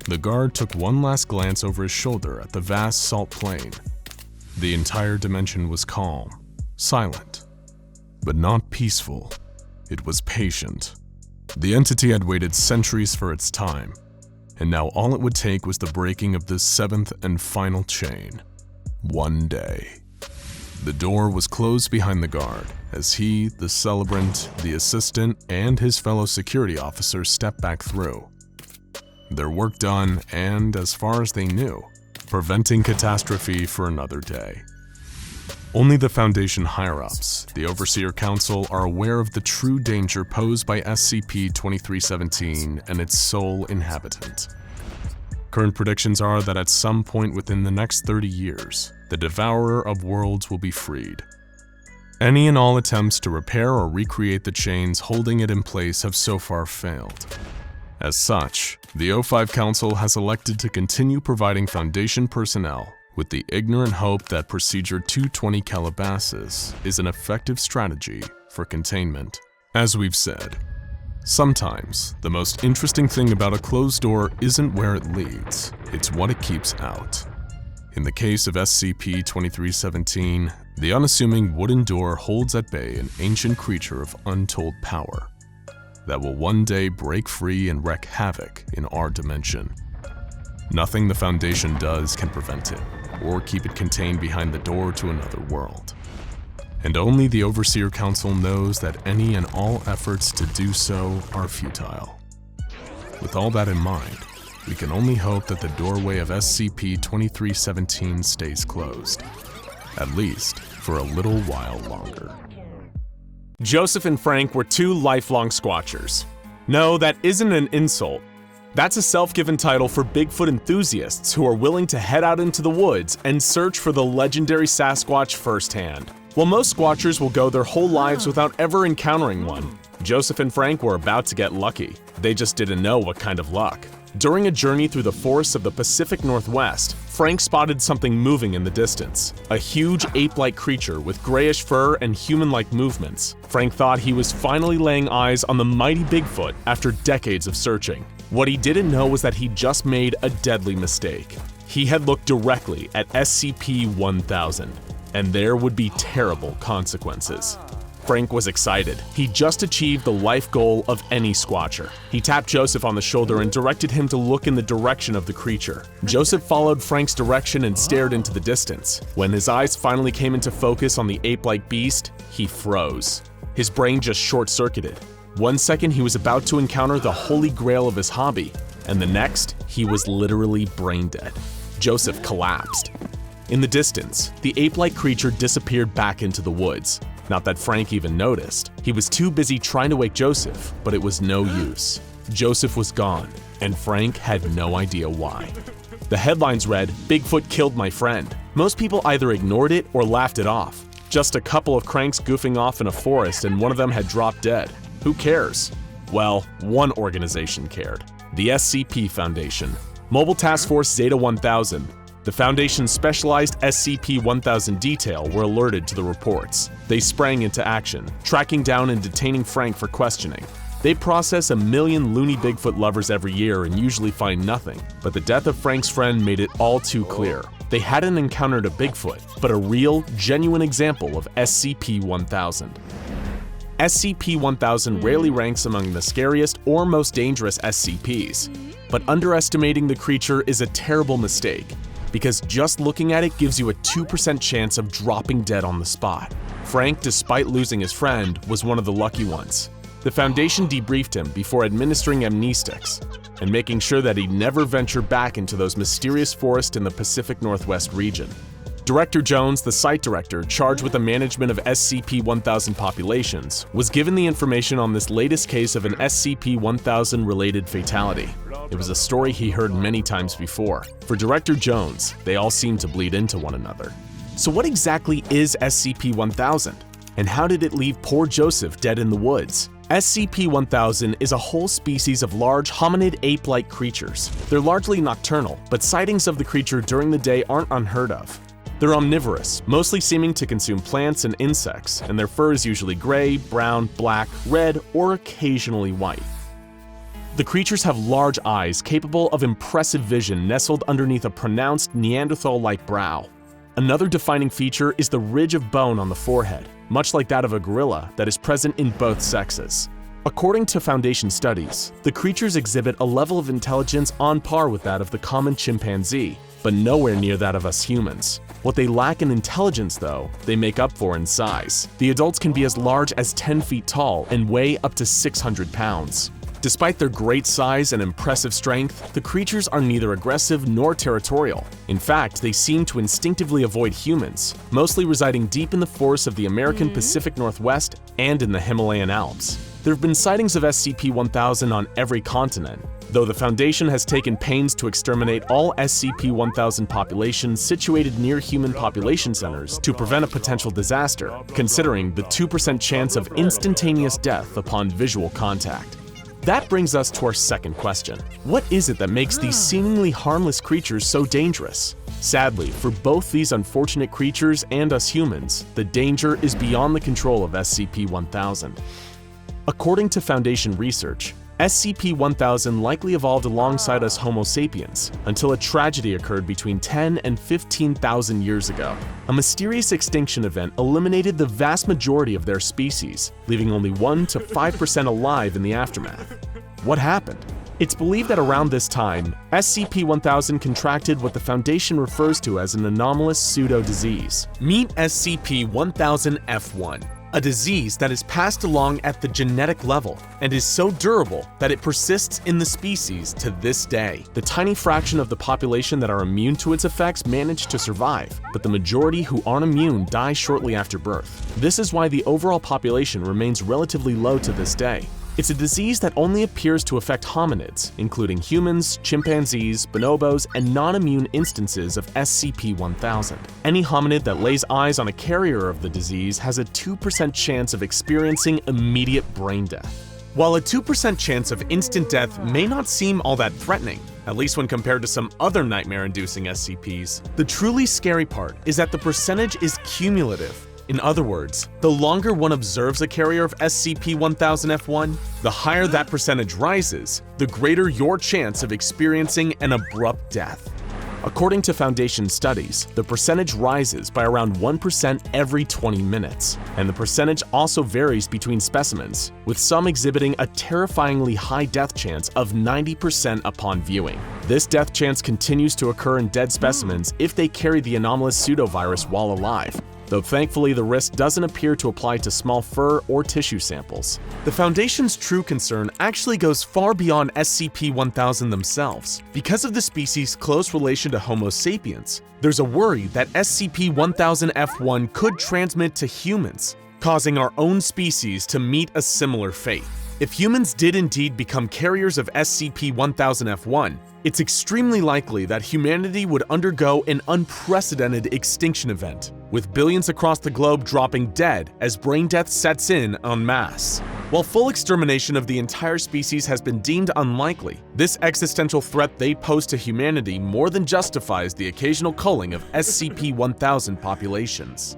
the guard took one last glance over his shoulder at the vast salt plain. The entire dimension was calm, silent, but not peaceful. It was patient. The entity had waited centuries for its time, and now all it would take was the breaking of the 7th and final chain. One day. The door was closed behind the guard as he, the celebrant, the assistant, and his fellow security officers stepped back through. Their work done and, as far as they knew, preventing catastrophe for another day. Only the Foundation higher-ups, the Overseer Council, are aware of the true danger posed by SCP-2317 and its sole inhabitant. Current predictions are that at some point within the next 30 years, the Devourer of Worlds will be freed. Any and all attempts to repair or recreate the chains holding it in place have so far failed. As such, the O5 Council has elected to continue providing Foundation personnel with the ignorant hope that Procedure 220 Calabasas is an effective strategy for containment. As we've said, sometimes the most interesting thing about a closed door isn't where it leads, it's what it keeps out. In the case of SCP-2317, the unassuming wooden door holds at bay an ancient creature of untold power that will one day break free and wreak havoc in our dimension. Nothing the Foundation does can prevent it, or keep it contained behind the door to another world. And only the Overseer Council knows that any and all efforts to do so are futile. With all that in mind, we can only hope that the doorway of SCP-2317 stays closed, at least for a little while longer. Joseph and Frank were two lifelong squatchers. No, that isn't an insult. That's a self-given title for Bigfoot enthusiasts who are willing to head out into the woods and search for the legendary Sasquatch firsthand. While most squatchers will go their whole lives without ever encountering one, Joseph and Frank were about to get lucky. They just didn't know what kind of luck. During a journey through the forests of the Pacific Northwest, Frank spotted something moving in the distance. A huge ape-like creature with grayish fur and human-like movements. Frank thought he was finally laying eyes on the mighty Bigfoot after decades of searching. What he didn't know was that he'd just made a deadly mistake. He had looked directly at SCP-1000, and there would be terrible consequences. Frank was excited. He just achieved the life goal of any squatcher. He tapped Joseph on the shoulder and directed him to look in the direction of the creature. Joseph followed Frank's direction and stared into the distance. When his eyes finally came into focus on the ape-like beast, he froze. His brain just short-circuited. 1 second he was about to encounter the holy grail of his hobby, and the next, he was literally brain dead. Joseph collapsed. In the distance, the ape-like creature disappeared back into the woods. Not that Frank even noticed. He was too busy trying to wake Joseph, but it was no use. Joseph was gone, and Frank had no idea why. The headlines read, "Bigfoot killed my friend." Most people either ignored it or laughed it off. Just a couple of cranks goofing off in a forest and one of them had dropped dead. Who cares? Well, one organization cared. The SCP Foundation. Mobile Task Force Zeta 1000. The Foundation's specialized SCP-1000 detail were alerted to the reports. They sprang into action, tracking down and detaining Frank for questioning. They process 1 million loony Bigfoot lovers every year and usually find nothing, but the death of Frank's friend made it all too clear. They hadn't encountered a Bigfoot, but a real, genuine example of SCP-1000. SCP-1000 rarely ranks among the scariest or most dangerous SCPs, but underestimating the creature is a terrible mistake, because just looking at it gives you a 2% chance of dropping dead on the spot. Frank, despite losing his friend, was one of the lucky ones. The Foundation debriefed him before administering amnestics and making sure that he'd never venture back into those mysterious forests in the Pacific Northwest region. Director Jones, the site director charged with the management of SCP-1000 populations, was given the information on this latest case of an SCP-1000 related fatality. It was a story he heard many times before. For Director Jones, they all seemed to bleed into one another. So what exactly is SCP-1000? And how did it leave poor Joseph dead in the woods? SCP-1000 is a whole species of large hominid ape-like creatures. They're largely nocturnal, but sightings of the creature during the day aren't unheard of. They're omnivorous, mostly seeming to consume plants and insects, and their fur is usually gray, brown, black, red, or occasionally white. The creatures have large eyes capable of impressive vision nestled underneath a pronounced Neanderthal-like brow. Another defining feature is the ridge of bone on the forehead, much like that of a gorilla, that is present in both sexes. According to Foundation studies, the creatures exhibit a level of intelligence on par with that of the common chimpanzee, but nowhere near that of us humans. What they lack in intelligence, though, they make up for in size. The adults can be as large as 10 feet tall and weigh up to 600 pounds. Despite their great size and impressive strength, the creatures are neither aggressive nor territorial. In fact, they seem to instinctively avoid humans, mostly residing deep in the forests of the American Pacific Northwest and in the Himalayan Alps. There have been sightings of SCP-1000 on every continent, though the Foundation has taken pains to exterminate all SCP-1000 populations situated near human population centers to prevent a potential disaster, considering the 2% chance of instantaneous death upon visual contact. That brings us to our second question. What is it that makes these seemingly harmless creatures so dangerous? Sadly, for both these unfortunate creatures and us humans, the danger is beyond the control of SCP-1000. According to Foundation research, SCP-1000 likely evolved alongside us Homo sapiens until a tragedy occurred between 10 and 15,000 years ago. A mysterious extinction event eliminated the vast majority of their species, leaving only 1 to 5% alive in the aftermath. What happened? It's believed that around this time, SCP-1000 contracted what the Foundation refers to as an anomalous pseudo-disease. Meet SCP-1000-F1. A disease that is passed along at the genetic level and is so durable that it persists in the species to this day. The tiny fraction of the population that are immune to its effects manage to survive, but the majority who aren't immune die shortly after birth. This is why the overall population remains relatively low to this day. It's a disease that only appears to affect hominids, including humans, chimpanzees, bonobos, and non-immune instances of SCP-1000. Any hominid that lays eyes on a carrier of the disease has a 2% chance of experiencing immediate brain death. While a 2% chance of instant death may not seem all that threatening, at least when compared to some other nightmare-inducing SCPs, the truly scary part is that the percentage is cumulative. In other words, the longer one observes a carrier of SCP-1000-F1, the higher that percentage rises, the greater your chance of experiencing an abrupt death. According to Foundation studies, the percentage rises by around 1% every 20 minutes, and the percentage also varies between specimens, with some exhibiting a terrifyingly high death chance of 90% upon viewing. This death chance continues to occur in dead specimens if they carry the anomalous pseudovirus while alive, though thankfully the risk doesn't appear to apply to small fur or tissue samples. The Foundation's true concern actually goes far beyond SCP-1000 themselves. Because of the species' close relation to Homo sapiens, there's a worry that SCP-1000-F1 could transmit to humans, causing our own species to meet a similar fate. If humans did indeed become carriers of SCP-1000-F1, it's extremely likely that humanity would undergo an unprecedented extinction event, with billions across the globe dropping dead as brain death sets in en masse. While full extermination of the entire species has been deemed unlikely, this existential threat they pose to humanity more than justifies the occasional culling of SCP-1000 populations.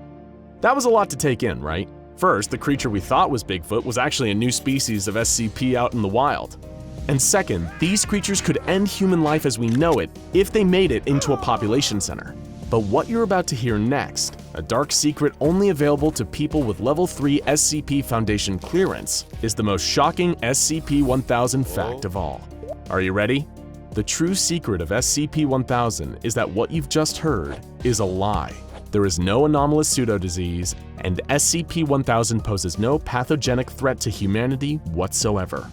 That was a lot to take in, right? First, the creature we thought was Bigfoot was actually a new species of SCP out in the wild. And second, these creatures could end human life as we know it if they made it into a population center. But what you're about to hear next, a dark secret only available to people with Level 3 SCP Foundation clearance, is the most shocking SCP-1000 fact of all. Are you ready? The true secret of SCP-1000 is that what you've just heard is a lie. There is no anomalous pseudo-disease, and SCP-1000 poses no pathogenic threat to humanity whatsoever.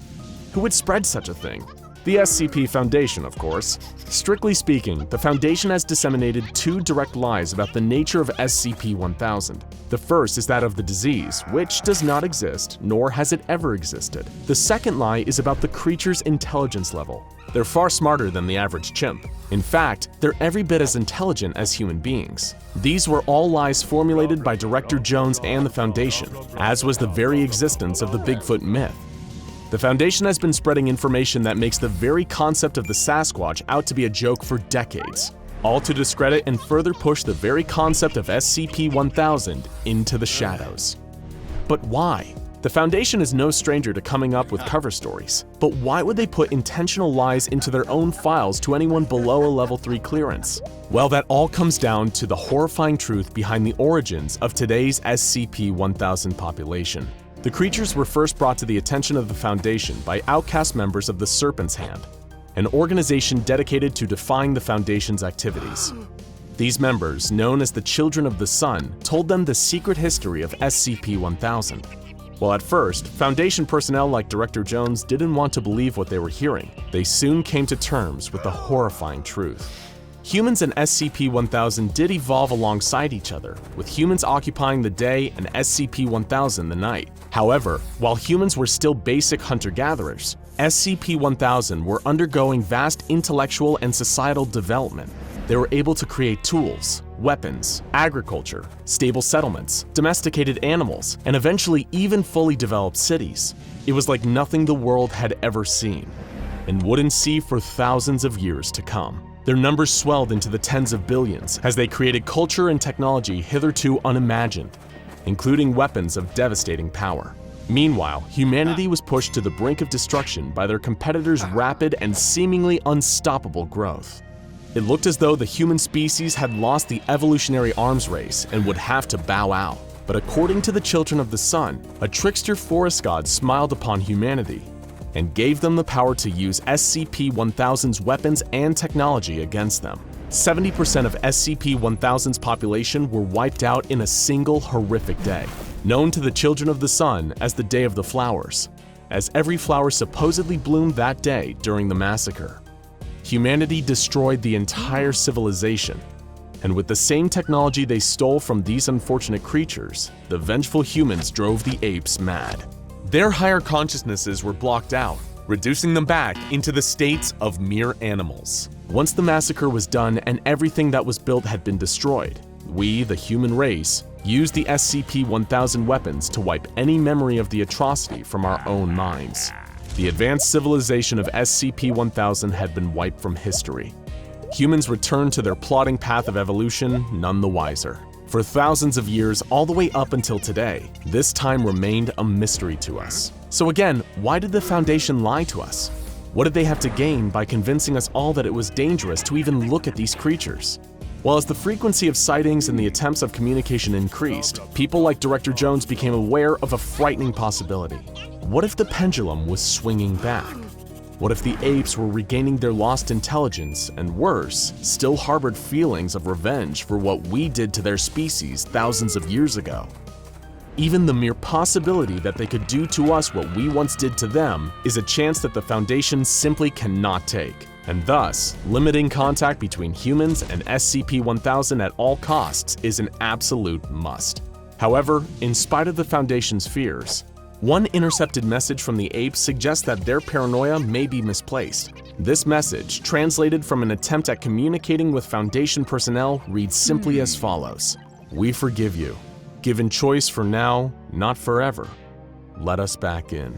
Who would spread such a thing? The SCP Foundation, of course. Strictly speaking, the Foundation has disseminated two direct lies about the nature of SCP-1000. The first is that of the disease, which does not exist, nor has it ever existed. The second lie is about the creature's intelligence level. They're far smarter than the average chimp. In fact, they're every bit as intelligent as human beings. These were all lies formulated by Director Jones and the Foundation, as was the very existence of the Bigfoot myth. The Foundation has been spreading information that makes the very concept of the Sasquatch out to be a joke for decades, all to discredit and further push the very concept of SCP-1000 into the shadows. But why? The Foundation is no stranger to coming up with cover stories, but why would they put intentional lies into their own files to anyone below a Level 3 clearance? Well, that all comes down to the horrifying truth behind the origins of today's SCP-1000 population. The creatures were first brought to the attention of the Foundation by outcast members of the Serpent's Hand, an organization dedicated to defying the Foundation's activities. These members, known as the Children of the Sun, told them the secret history of SCP-1000. While at first, Foundation personnel like Director Jones didn't want to believe what they were hearing, they soon came to terms with the horrifying truth. Humans and SCP-1000 did evolve alongside each other, with humans occupying the day and SCP-1000 the night. However, while humans were still basic hunter-gatherers, SCP-1000 were undergoing vast intellectual and societal development. They were able to create tools, weapons, agriculture, stable settlements, domesticated animals, and eventually even fully developed cities. It was like nothing the world had ever seen, and wouldn't see for thousands of years to come. Their numbers swelled into the tens of billions as they created culture and technology hitherto unimagined, including weapons of devastating power. Meanwhile, humanity was pushed to the brink of destruction by their competitors' rapid and seemingly unstoppable growth. It looked as though the human species had lost the evolutionary arms race and would have to bow out. But according to the Children of the Sun, a trickster forest god smiled upon humanity and gave them the power to use SCP-1000's weapons and technology against them. 70% of SCP-1000's population were wiped out in a single horrific day, known to the Children of the Sun as the Day of the Flowers, as every flower supposedly bloomed that day during the massacre. Humanity destroyed the entire civilization, and with the same technology they stole from these unfortunate creatures, the vengeful humans drove the apes mad. Their higher consciousnesses were blocked out, reducing them back into the states of mere animals. Once the massacre was done and everything that was built had been destroyed, we, the human race, used the SCP-1000 weapons to wipe any memory of the atrocity from our own minds. The advanced civilization of SCP-1000 had been wiped from history. Humans returned to their plodding path of evolution, none the wiser. For thousands of years, all the way up until today, this time remained a mystery to us. So again, why did the Foundation lie to us? What did they have to gain by convincing us all that it was dangerous to even look at these creatures? Well, as the frequency of sightings and the attempts of communication increased, people like Director Jones became aware of a frightening possibility. What if the pendulum was swinging back? What if the apes were regaining their lost intelligence and worse, still harbored feelings of revenge for what we did to their species thousands of years ago? Even the mere possibility that they could do to us what we once did to them is a chance that the Foundation simply cannot take, and thus, limiting contact between humans and SCP-1000 at all costs is an absolute must. However, in spite of the Foundation's fears, One intercepted message from the apes suggests that their paranoia may be misplaced. This message, translated from an attempt at communicating with Foundation personnel, reads simply as follows: "We forgive you. Given choice for now, not forever. Let us back in."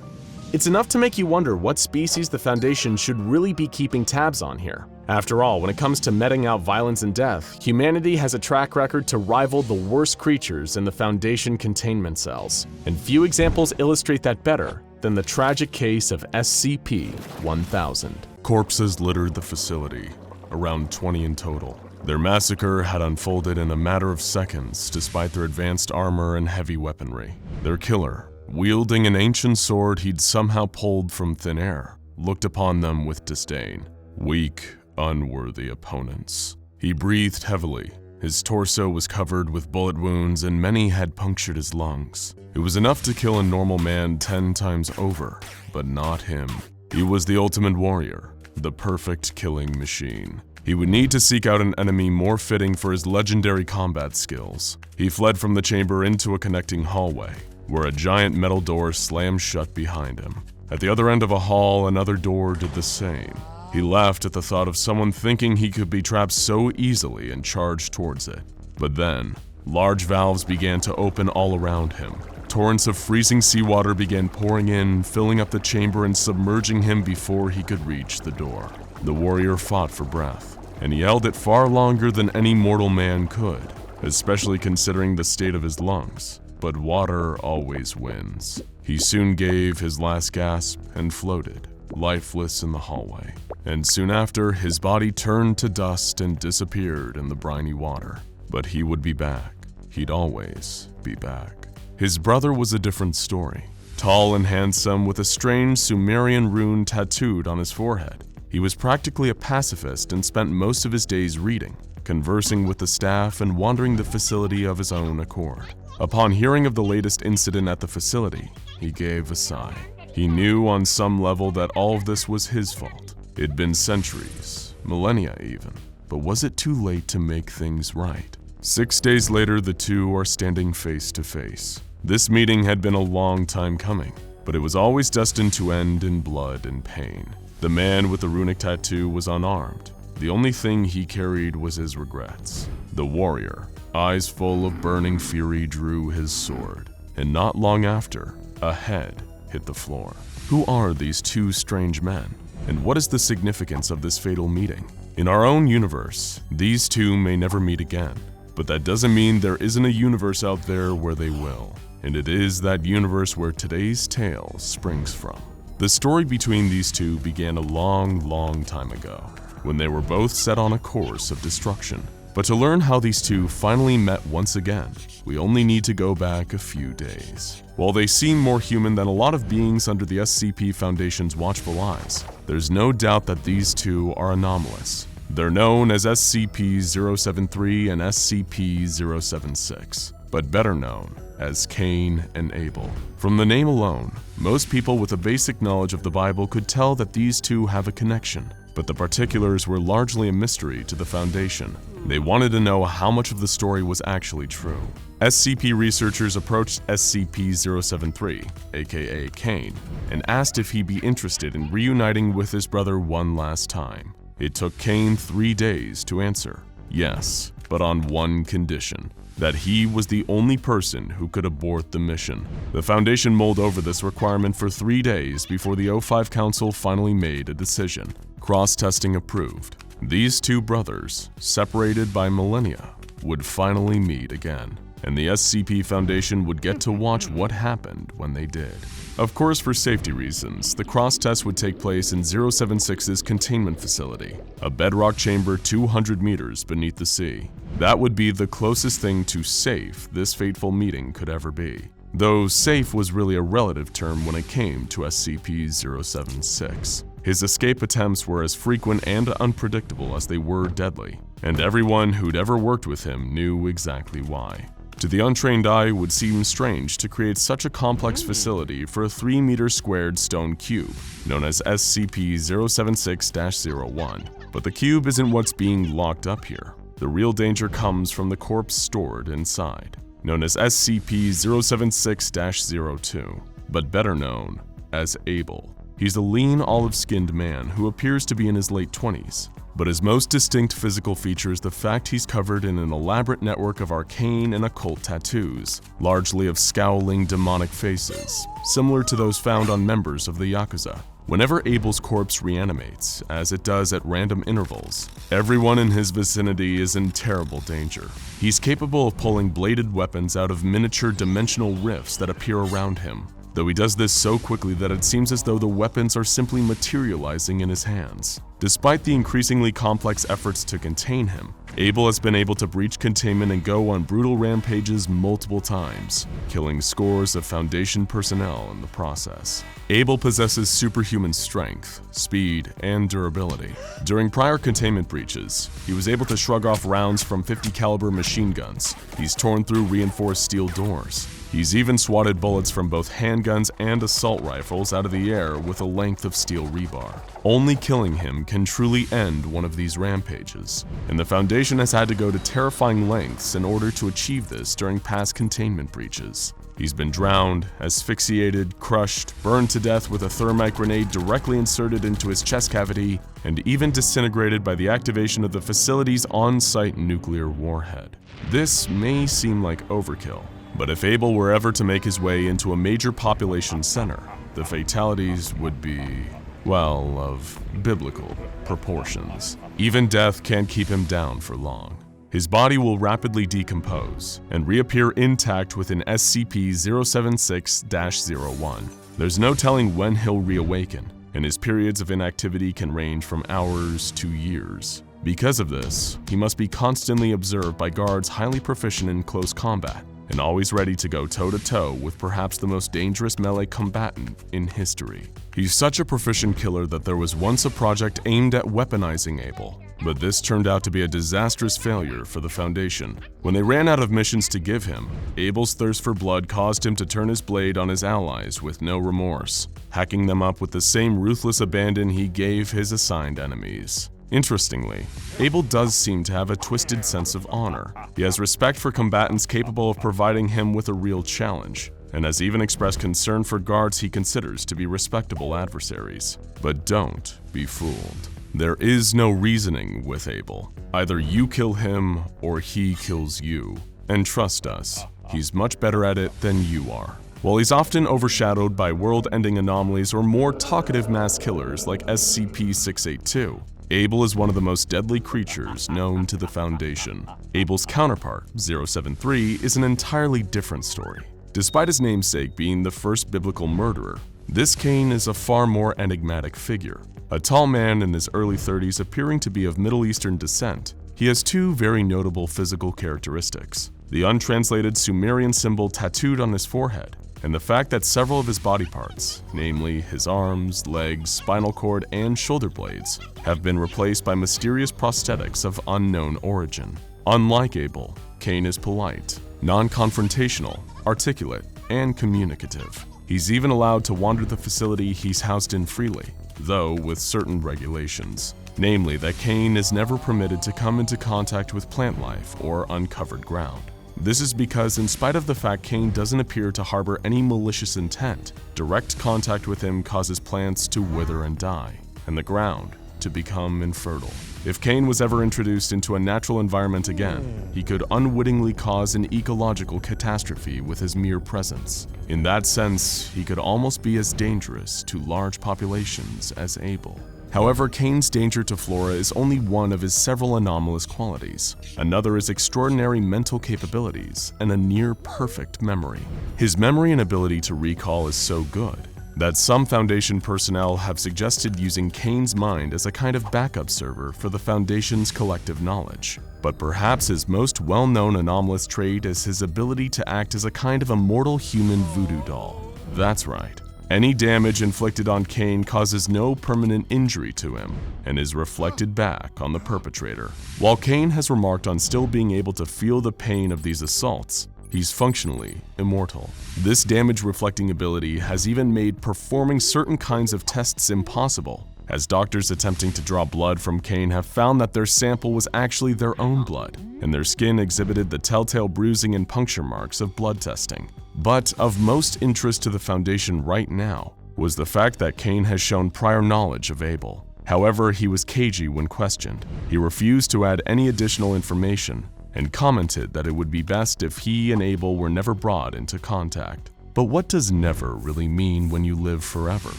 It's enough to make you wonder what species the Foundation should really be keeping tabs on here. After all, when it comes to meting out violence and death, humanity has a track record to rival the worst creatures in the Foundation containment cells, and few examples illustrate that better than the tragic case of SCP-1000. Corpses littered the facility, around 20 in total. Their massacre had unfolded in a matter of seconds despite their advanced armor and heavy weaponry. Their killer, wielding an ancient sword he'd somehow pulled from thin air, looked upon them with disdain. Weak, unworthy opponents. He breathed heavily. His torso was covered with bullet wounds and many had punctured his lungs. It was enough to kill a normal man 10 times over, but not him. He was the ultimate warrior, the perfect killing machine. He would need to seek out an enemy more fitting for his legendary combat skills. He fled from the chamber into a connecting hallway, where a giant metal door slammed shut behind him. At the other end of a hall, another door did the same. He laughed at the thought of someone thinking he could be trapped so easily and charged towards it. But then, large valves began to open all around him. Torrents of freezing seawater began pouring in, filling up the chamber and submerging him before he could reach the door. The warrior fought for breath, and he held it far longer than any mortal man could, especially considering the state of his lungs. But water always wins. He soon gave his last gasp and floated, lifeless in the hallway. And soon after, his body turned to dust and disappeared in the briny water. But he would be back. He'd always be back. His brother was a different story. Tall and handsome, with a strange Sumerian rune tattooed on his forehead. He was practically a pacifist and spent most of his days reading, conversing with the staff, and wandering the facility of his own accord. Upon hearing of the latest incident at the facility, he gave a sigh. He knew on some level that all of this was his fault. It'd been centuries, millennia even, but was it too late to make things right? 6 days later, the two are standing face to face. This meeting had been a long time coming, but it was always destined to end in blood and pain. The man with the runic tattoo was unarmed. The only thing he carried was his regrets. The warrior, eyes full of burning fury, drew his sword, and not long after, a head hit the floor. Who are these two strange men, and what is the significance of this fatal meeting? In our own universe, these two may never meet again, but that doesn't mean there isn't a universe out there where they will, and it is that universe where today's tale springs from. The story between these two began a long time ago, when they were both set on a course of destruction. But to learn how these two finally met once again, we only need to go back a few days. While they seem more human than a lot of beings under the SCP Foundation's watchful eyes, there's no doubt that these two are anomalous. They're known as SCP-073 and SCP-076, but better known as Cain and Abel. From the name alone, most people with a basic knowledge of the Bible could tell that these two have a connection, but the particulars were largely a mystery to the Foundation. They wanted to know how much of the story was actually true. SCP researchers approached SCP-073, aka Cain, and asked if he'd be interested in reuniting with his brother one last time. It took Cain 3 days to answer yes, but on one condition: that he was the only person who could abort the mission. The Foundation mulled over this requirement for 3 days before the O5 Council finally made a decision. Cross-testing approved. These two brothers, separated by millennia, would finally meet again, and the SCP Foundation would get to watch what happened when they did. Of course, for safety reasons, the cross-test would take place in 076's containment facility, a bedrock chamber 200 meters beneath the sea. That would be the closest thing to safe this fateful meeting could ever be. Though safe was really a relative term when it came to SCP-076. His escape attempts were as frequent and unpredictable as they were deadly, and everyone who'd ever worked with him knew exactly why. To the untrained eye, it would seem strange to create such a complex facility for a 3-meter squared stone cube, known as SCP-076-01. But the cube isn't what's being locked up here. The real danger comes from the corpse stored inside, known as SCP-076-02. but better known as Abel. He's a lean, olive-skinned man who appears to be in his late 20s, but his most distinct physical feature is the fact he's covered in an elaborate network of arcane and occult tattoos, largely of scowling, demonic faces, similar to those found on members of the Yakuza. Whenever Abel's corpse reanimates, as it does at random intervals, everyone in his vicinity is in terrible danger. He's capable of pulling bladed weapons out of miniature dimensional rifts that appear around him, though he does this so quickly that it seems as though the weapons are simply materializing in his hands. Despite the increasingly complex efforts to contain him, Abel has been able to breach containment and go on brutal rampages multiple times, killing scores of Foundation personnel in the process. Abel possesses superhuman strength, speed, and durability. During prior containment breaches, he was able to shrug off rounds from 50 caliber machine guns. He's torn through reinforced steel doors. He's even swatted bullets from both handguns and assault rifles out of the air with a length of steel rebar. Only killing him can truly end one of these rampages, and the Foundation has had to go to terrifying lengths in order to achieve this during past containment breaches. He's been drowned, asphyxiated, crushed, burned to death with a thermite grenade directly inserted into his chest cavity, and even disintegrated by the activation of the facility's on-site nuclear warhead. This may seem like overkill, but if Abel were ever to make his way into a major population center, the fatalities would be, well, of biblical proportions. Even death can't keep him down for long. His body will rapidly decompose and reappear intact within SCP-076-01. There's no telling when he'll reawaken, and his periods of inactivity can range from hours to years. Because of this, he must be constantly observed by guards highly proficient in close combat, and always ready to go toe-to-toe with perhaps the most dangerous melee combatant in history. He's such a proficient killer that there was once a project aimed at weaponizing Abel, but this turned out to be a disastrous failure for the Foundation. When they ran out of missions to give him, Abel's thirst for blood caused him to turn his blade on his allies with no remorse, hacking them up with the same ruthless abandon he gave his assigned enemies. Interestingly, Abel does seem to have a twisted sense of honor. He has respect for combatants capable of providing him with a real challenge, and has even expressed concern for guards he considers to be respectable adversaries. But don't be fooled. There is no reasoning with Abel. Either you kill him or he kills you. And trust us, he's much better at it than you are. While he's often overshadowed by world-ending anomalies or more talkative mass killers like SCP-682, Abel is one of the most deadly creatures known to the Foundation. Abel's counterpart, 073, is an entirely different story. Despite his namesake being the first biblical murderer, this Cain is a far more enigmatic figure. A tall man in his early 30s appearing to be of Middle Eastern descent, he has two very notable physical characteristics: the untranslated Sumerian symbol tattooed on his forehead, and the fact that several of his body parts, namely his arms, legs, spinal cord, and shoulder blades, have been replaced by mysterious prosthetics of unknown origin. Unlike Abel, Cain is polite, non-confrontational, articulate, and communicative. He's even allowed to wander the facility he's housed in freely, though with certain regulations, namely that Cain is never permitted to come into contact with plant life or uncovered ground. This is because, in spite of the fact Cain doesn't appear to harbor any malicious intent, direct contact with him causes plants to wither and die, and the ground to become infertile. If Cain was ever introduced into a natural environment again, he could unwittingly cause an ecological catastrophe with his mere presence. In that sense, he could almost be as dangerous to large populations as Abel. However, Cain's danger to flora is only one of his several anomalous qualities. Another is extraordinary mental capabilities and a near-perfect memory. His memory and ability to recall is so good that some Foundation personnel have suggested using Cain's mind as a kind of backup server for the Foundation's collective knowledge. But perhaps his most well-known anomalous trait is his ability to act as a kind of immortal human voodoo doll. That's right. Any damage inflicted on Cain causes no permanent injury to him and is reflected back on the perpetrator. While Cain has remarked on still being able to feel the pain of these assaults, he's functionally immortal. This damage-reflecting ability has even made performing certain kinds of tests impossible, as doctors attempting to draw blood from Cain have found that their sample was actually their own blood, and their skin exhibited the telltale bruising and puncture marks of blood testing. But of most interest to the Foundation right now was the fact that Cain has shown prior knowledge of Abel. However, he was cagey when questioned. He refused to add any additional information and commented that it would be best if he and Abel were never brought into contact. But what does never really mean when you live forever?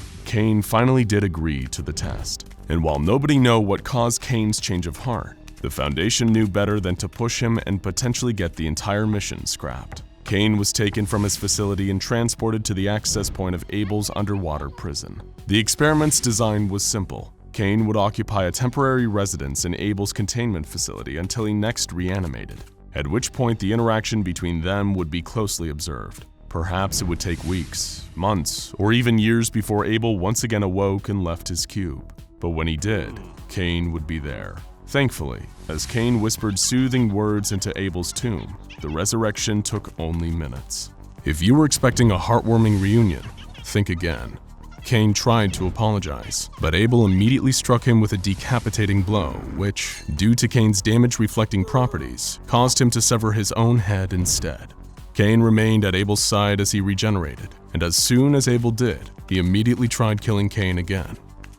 Cain finally did agree to the test. And while nobody knew what caused Cain's change of heart, the Foundation knew better than to push him and potentially get the entire mission scrapped. Cain was taken from his facility and transported to the access point of Abel's underwater prison. The experiment's design was simple. Cain would occupy a temporary residence in Abel's containment facility until he next reanimated, at which point the interaction between them would be closely observed. Perhaps it would take weeks, months, or even years before Abel once again awoke and left his cube. But when he did, Cain would be there. Thankfully, as Cain whispered soothing words into Abel's tomb, the resurrection took only minutes. If you were expecting a heartwarming reunion, think again. Cain tried to apologize, but Abel immediately struck him with a decapitating blow, which, due to Cain's damage-reflecting properties, caused him to sever his own head instead. Cain remained at Abel's side as he regenerated, and as soon as Abel did, he immediately tried killing Cain again.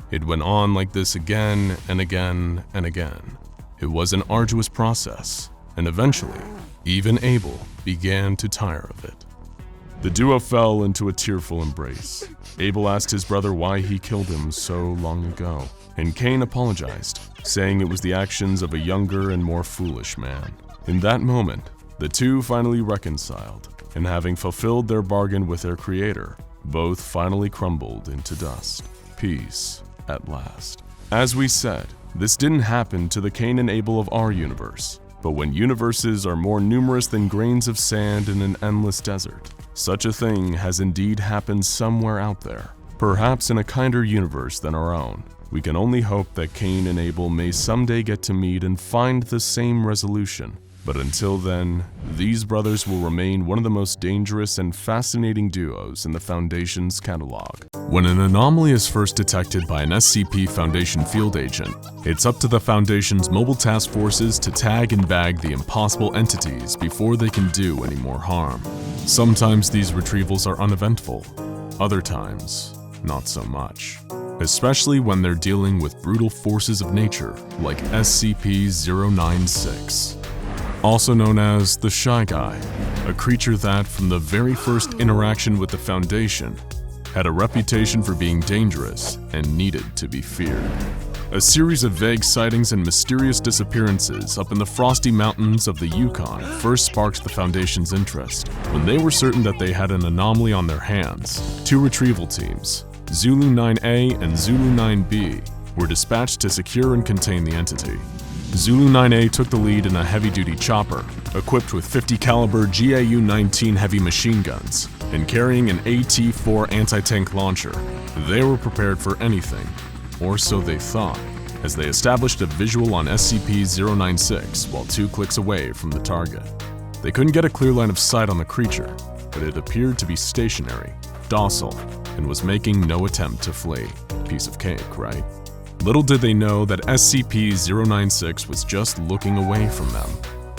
It went on like this again and again and again. It was an arduous process, and eventually, even Abel began to tire of it. The duo fell into a tearful embrace. Abel asked his brother why he killed him so long ago, and Cain apologized, saying it was the actions of a younger and more foolish man. In that moment, the two finally reconciled, and having fulfilled their bargain with their creator, both finally crumbled into dust. Peace at last. As we said, this didn't happen to the Cain and Abel of our universe, but when universes are more numerous than grains of sand in an endless desert, such a thing has indeed happened somewhere out there, perhaps in a kinder universe than our own. We can only hope that Cain and Abel may someday get to meet and find the same resolution. But until then, these brothers will remain one of the most dangerous and fascinating duos in the Foundation's catalog. When an anomaly is first detected by an SCP Foundation field agent, it's up to the Foundation's mobile task forces to tag and bag the impossible entities before they can do any more harm. Sometimes these retrievals are uneventful, other times, not so much. Especially when they're dealing with brutal forces of nature like SCP-096. Also known as the Shy Guy, a creature that, from the very first interaction with the Foundation, had a reputation for being dangerous and needed to be feared. A series of vague sightings and mysterious disappearances up in the frosty mountains of the Yukon first sparked the Foundation's interest. When they were certain that they had an anomaly on their hands, two retrieval teams, Zulu 9A and Zulu 9B, were dispatched to secure and contain the entity. Zulu 9A took the lead in a heavy-duty chopper, equipped with 50 caliber GAU-19 heavy machine guns, and carrying an AT-4 anti-tank launcher. They were prepared for anything, or so they thought, as they established a visual on SCP-096 while 2 clicks away from the target. They couldn't get a clear line of sight on the creature, but it appeared to be stationary, docile, and was making no attempt to flee. Piece of cake, right? Little did they know that SCP-096 was just looking away from them.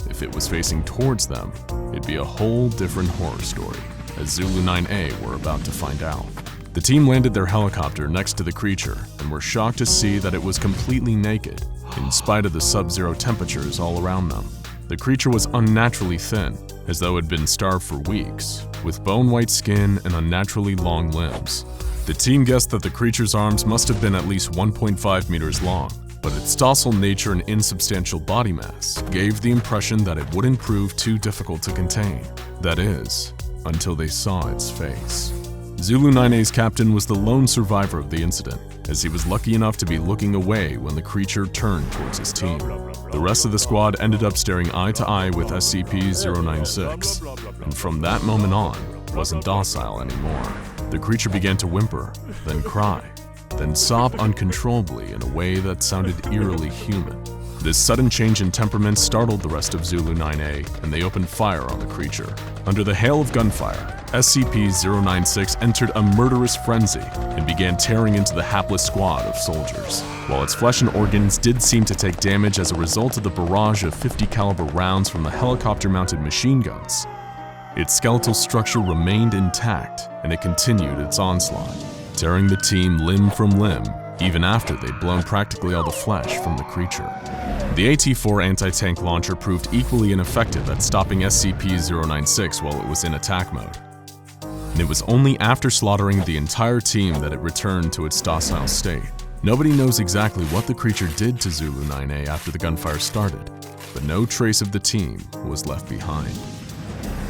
If it was facing towards them, it'd be a whole different horror story, as Zulu 9A were about to find out. The team landed their helicopter next to the creature and were shocked to see that it was completely naked, in spite of the sub-zero temperatures all around them. The creature was unnaturally thin, as though it had been starved for weeks, with bone-white skin and unnaturally long limbs. The team guessed that the creature's arms must have been at least 1.5 meters long, but its docile nature and insubstantial body mass gave the impression that it wouldn't prove too difficult to contain. That is, until they saw its face. Zulu 9A's captain was the lone survivor of the incident, as he was lucky enough to be looking away when the creature turned towards his team. The rest of the squad ended up staring eye to eye with SCP-096, and from that moment on, wasn't docile anymore. The creature began to whimper, then cry, then sob uncontrollably in a way that sounded eerily human. This sudden change in temperament startled the rest of Zulu 9A, and they opened fire on the creature. Under the hail of gunfire, SCP-096 entered a murderous frenzy and began tearing into the hapless squad of soldiers. While its flesh and organs did seem to take damage as a result of the barrage of 50 caliber rounds from the helicopter-mounted machine guns, its skeletal structure remained intact, and it continued its onslaught, tearing the team limb from limb, even after they'd blown practically all the flesh from the creature. The AT-4 anti-tank launcher proved equally ineffective at stopping SCP-096 while it was in attack mode. And it was only after slaughtering the entire team that it returned to its docile state. Nobody knows exactly what the creature did to Zulu 9A after the gunfire started, but no trace of the team was left behind.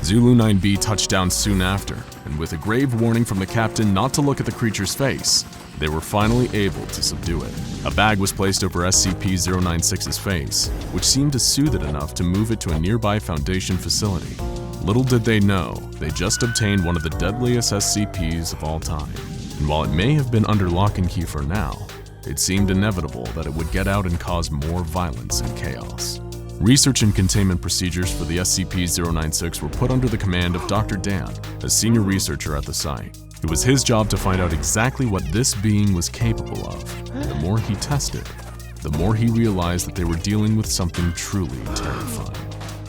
Zulu 9B touched down soon after, and with a grave warning from the captain not to look at the creature's face, they were finally able to subdue it. A bag was placed over SCP-096's face, which seemed to soothe it enough to move it to a nearby Foundation facility. Little did they know, they just obtained one of the deadliest SCPs of all time. And while it may have been under lock and key for now, it seemed inevitable that it would get out and cause more violence and chaos. Research and containment procedures for the SCP-096 were put under the command of Dr. Dan, a senior researcher at the site. It was his job to find out exactly what this being was capable of. And the more he tested, the more he realized that they were dealing with something truly terrifying.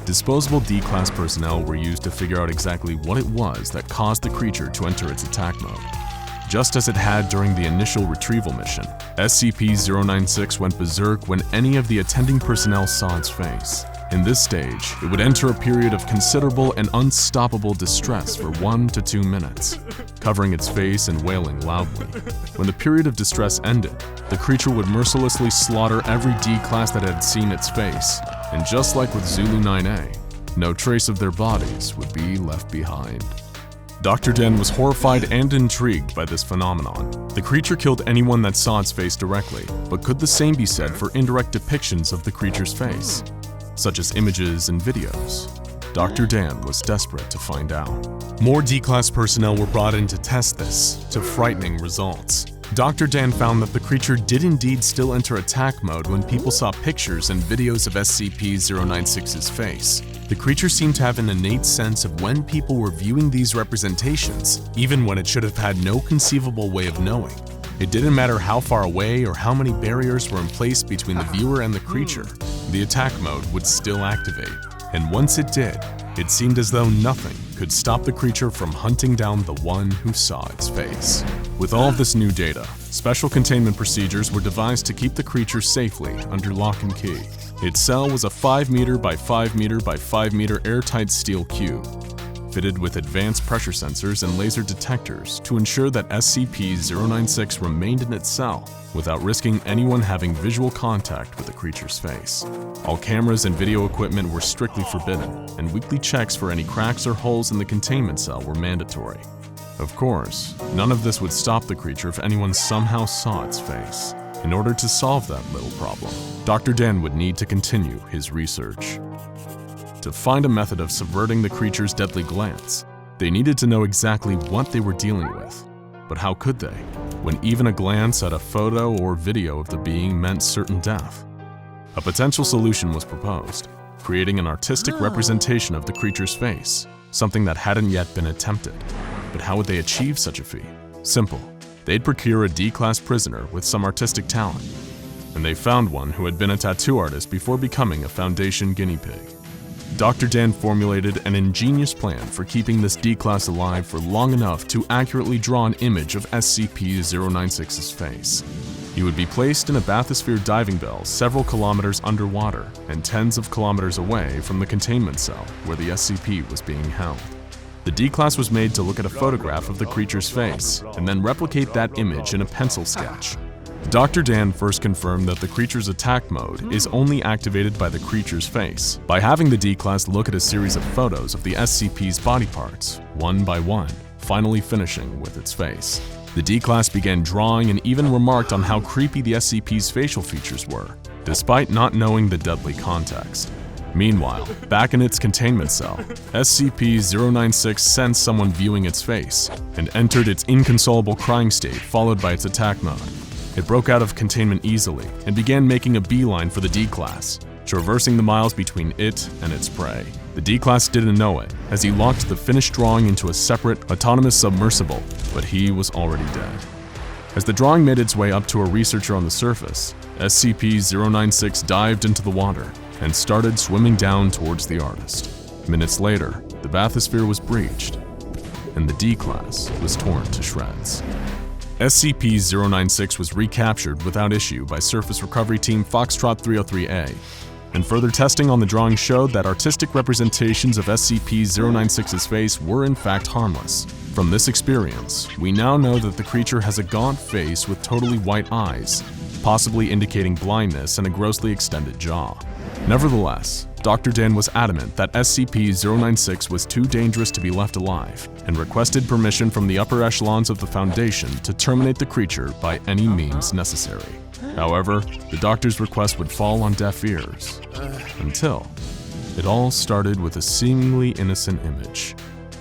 Disposable D-Class personnel were used to figure out exactly what it was that caused the creature to enter its attack mode. Just as it had during the initial retrieval mission, SCP-096 went berserk when any of the attending personnel saw its face. In this stage, it would enter a period of considerable and unstoppable distress for 1 to 2 minutes, covering its face and wailing loudly. When the period of distress ended, the creature would mercilessly slaughter every D-Class that had seen its face, and just like with Zulu 9A, no trace of their bodies would be left behind. Dr. Dan was horrified and intrigued by this phenomenon. The creature killed anyone that saw its face directly, but could the same be said for indirect depictions of the creature's face, such as images and videos? Dr. Dan was desperate to find out. More D-Class personnel were brought in to test this, to frightening results. Dr. Dan found that the creature did indeed still enter attack mode when people saw pictures and videos of SCP-096's face. The creature seemed to have an innate sense of when people were viewing these representations, even when it should have had no conceivable way of knowing. It didn't matter how far away or how many barriers were in place between the viewer and the creature, the attack mode would still activate. And once it did, it seemed as though nothing could stop the creature from hunting down the one who saw its face. With all of this new data, special containment procedures were devised to keep the creature safely under lock and key. Its cell was a 5 meter by 5 meter by 5 meter airtight steel cube, fitted with advanced pressure sensors and laser detectors to ensure that SCP-096 remained in its cell without risking anyone having visual contact with the creature's face. All cameras and video equipment were strictly forbidden, and weekly checks for any cracks or holes in the containment cell were mandatory. Of course, none of this would stop the creature if anyone somehow saw its face. In order to solve that little problem, Dr. Dan would need to continue his research. To find a method of subverting the creature's deadly glance, they needed to know exactly what they were dealing with. But how could they, when even a glance at a photo or video of the being meant certain death? A potential solution was proposed, creating an artistic representation of the creature's face, something that hadn't yet been attempted. But how would they achieve such a feat? Simple. They'd procure a D-Class prisoner with some artistic talent, and they found one who had been a tattoo artist before becoming a Foundation guinea pig. Dr. Dan formulated an ingenious plan for keeping this D-Class alive for long enough to accurately draw an image of SCP-096's face. He would be placed in a bathysphere diving bell several kilometers underwater and tens of kilometers away from the containment cell where the SCP was being held. The D-Class was made to look at a photograph of the creature's face and then replicate that image in a pencil sketch. Dr. Dan first confirmed that the creature's attack mode is only activated by the creature's face, by having the D-Class look at a series of photos of the SCP's body parts, one by one, finally finishing with its face. The D-Class began drawing and even remarked on how creepy the SCP's facial features were, despite not knowing the deadly context. Meanwhile, back in its containment cell, SCP-096 sensed someone viewing its face and entered its inconsolable crying state followed by its attack mode. It broke out of containment easily and began making a beeline for the D-Class, traversing the miles between it and its prey. The D-Class didn't know it, as he locked the finished drawing into a separate, autonomous submersible, but he was already dead. As the drawing made its way up to a researcher on the surface, SCP-096 dived into the water and started swimming down towards the artist. Minutes later, the bathysphere was breached, and the D-Class was torn to shreds. SCP-096 was recaptured without issue by Surface Recovery Team Foxtrot 303A, and further testing on the drawing showed that artistic representations of SCP-096's face were in fact harmless. From this experience, we now know that the creature has a gaunt face with totally white eyes, possibly indicating blindness and a grossly extended jaw. Nevertheless, Dr. Dan was adamant that SCP-096 was too dangerous to be left alive, and requested permission from the upper echelons of the Foundation to terminate the creature by any means necessary. However, the doctor's request would fall on deaf ears, until it all started with a seemingly innocent image.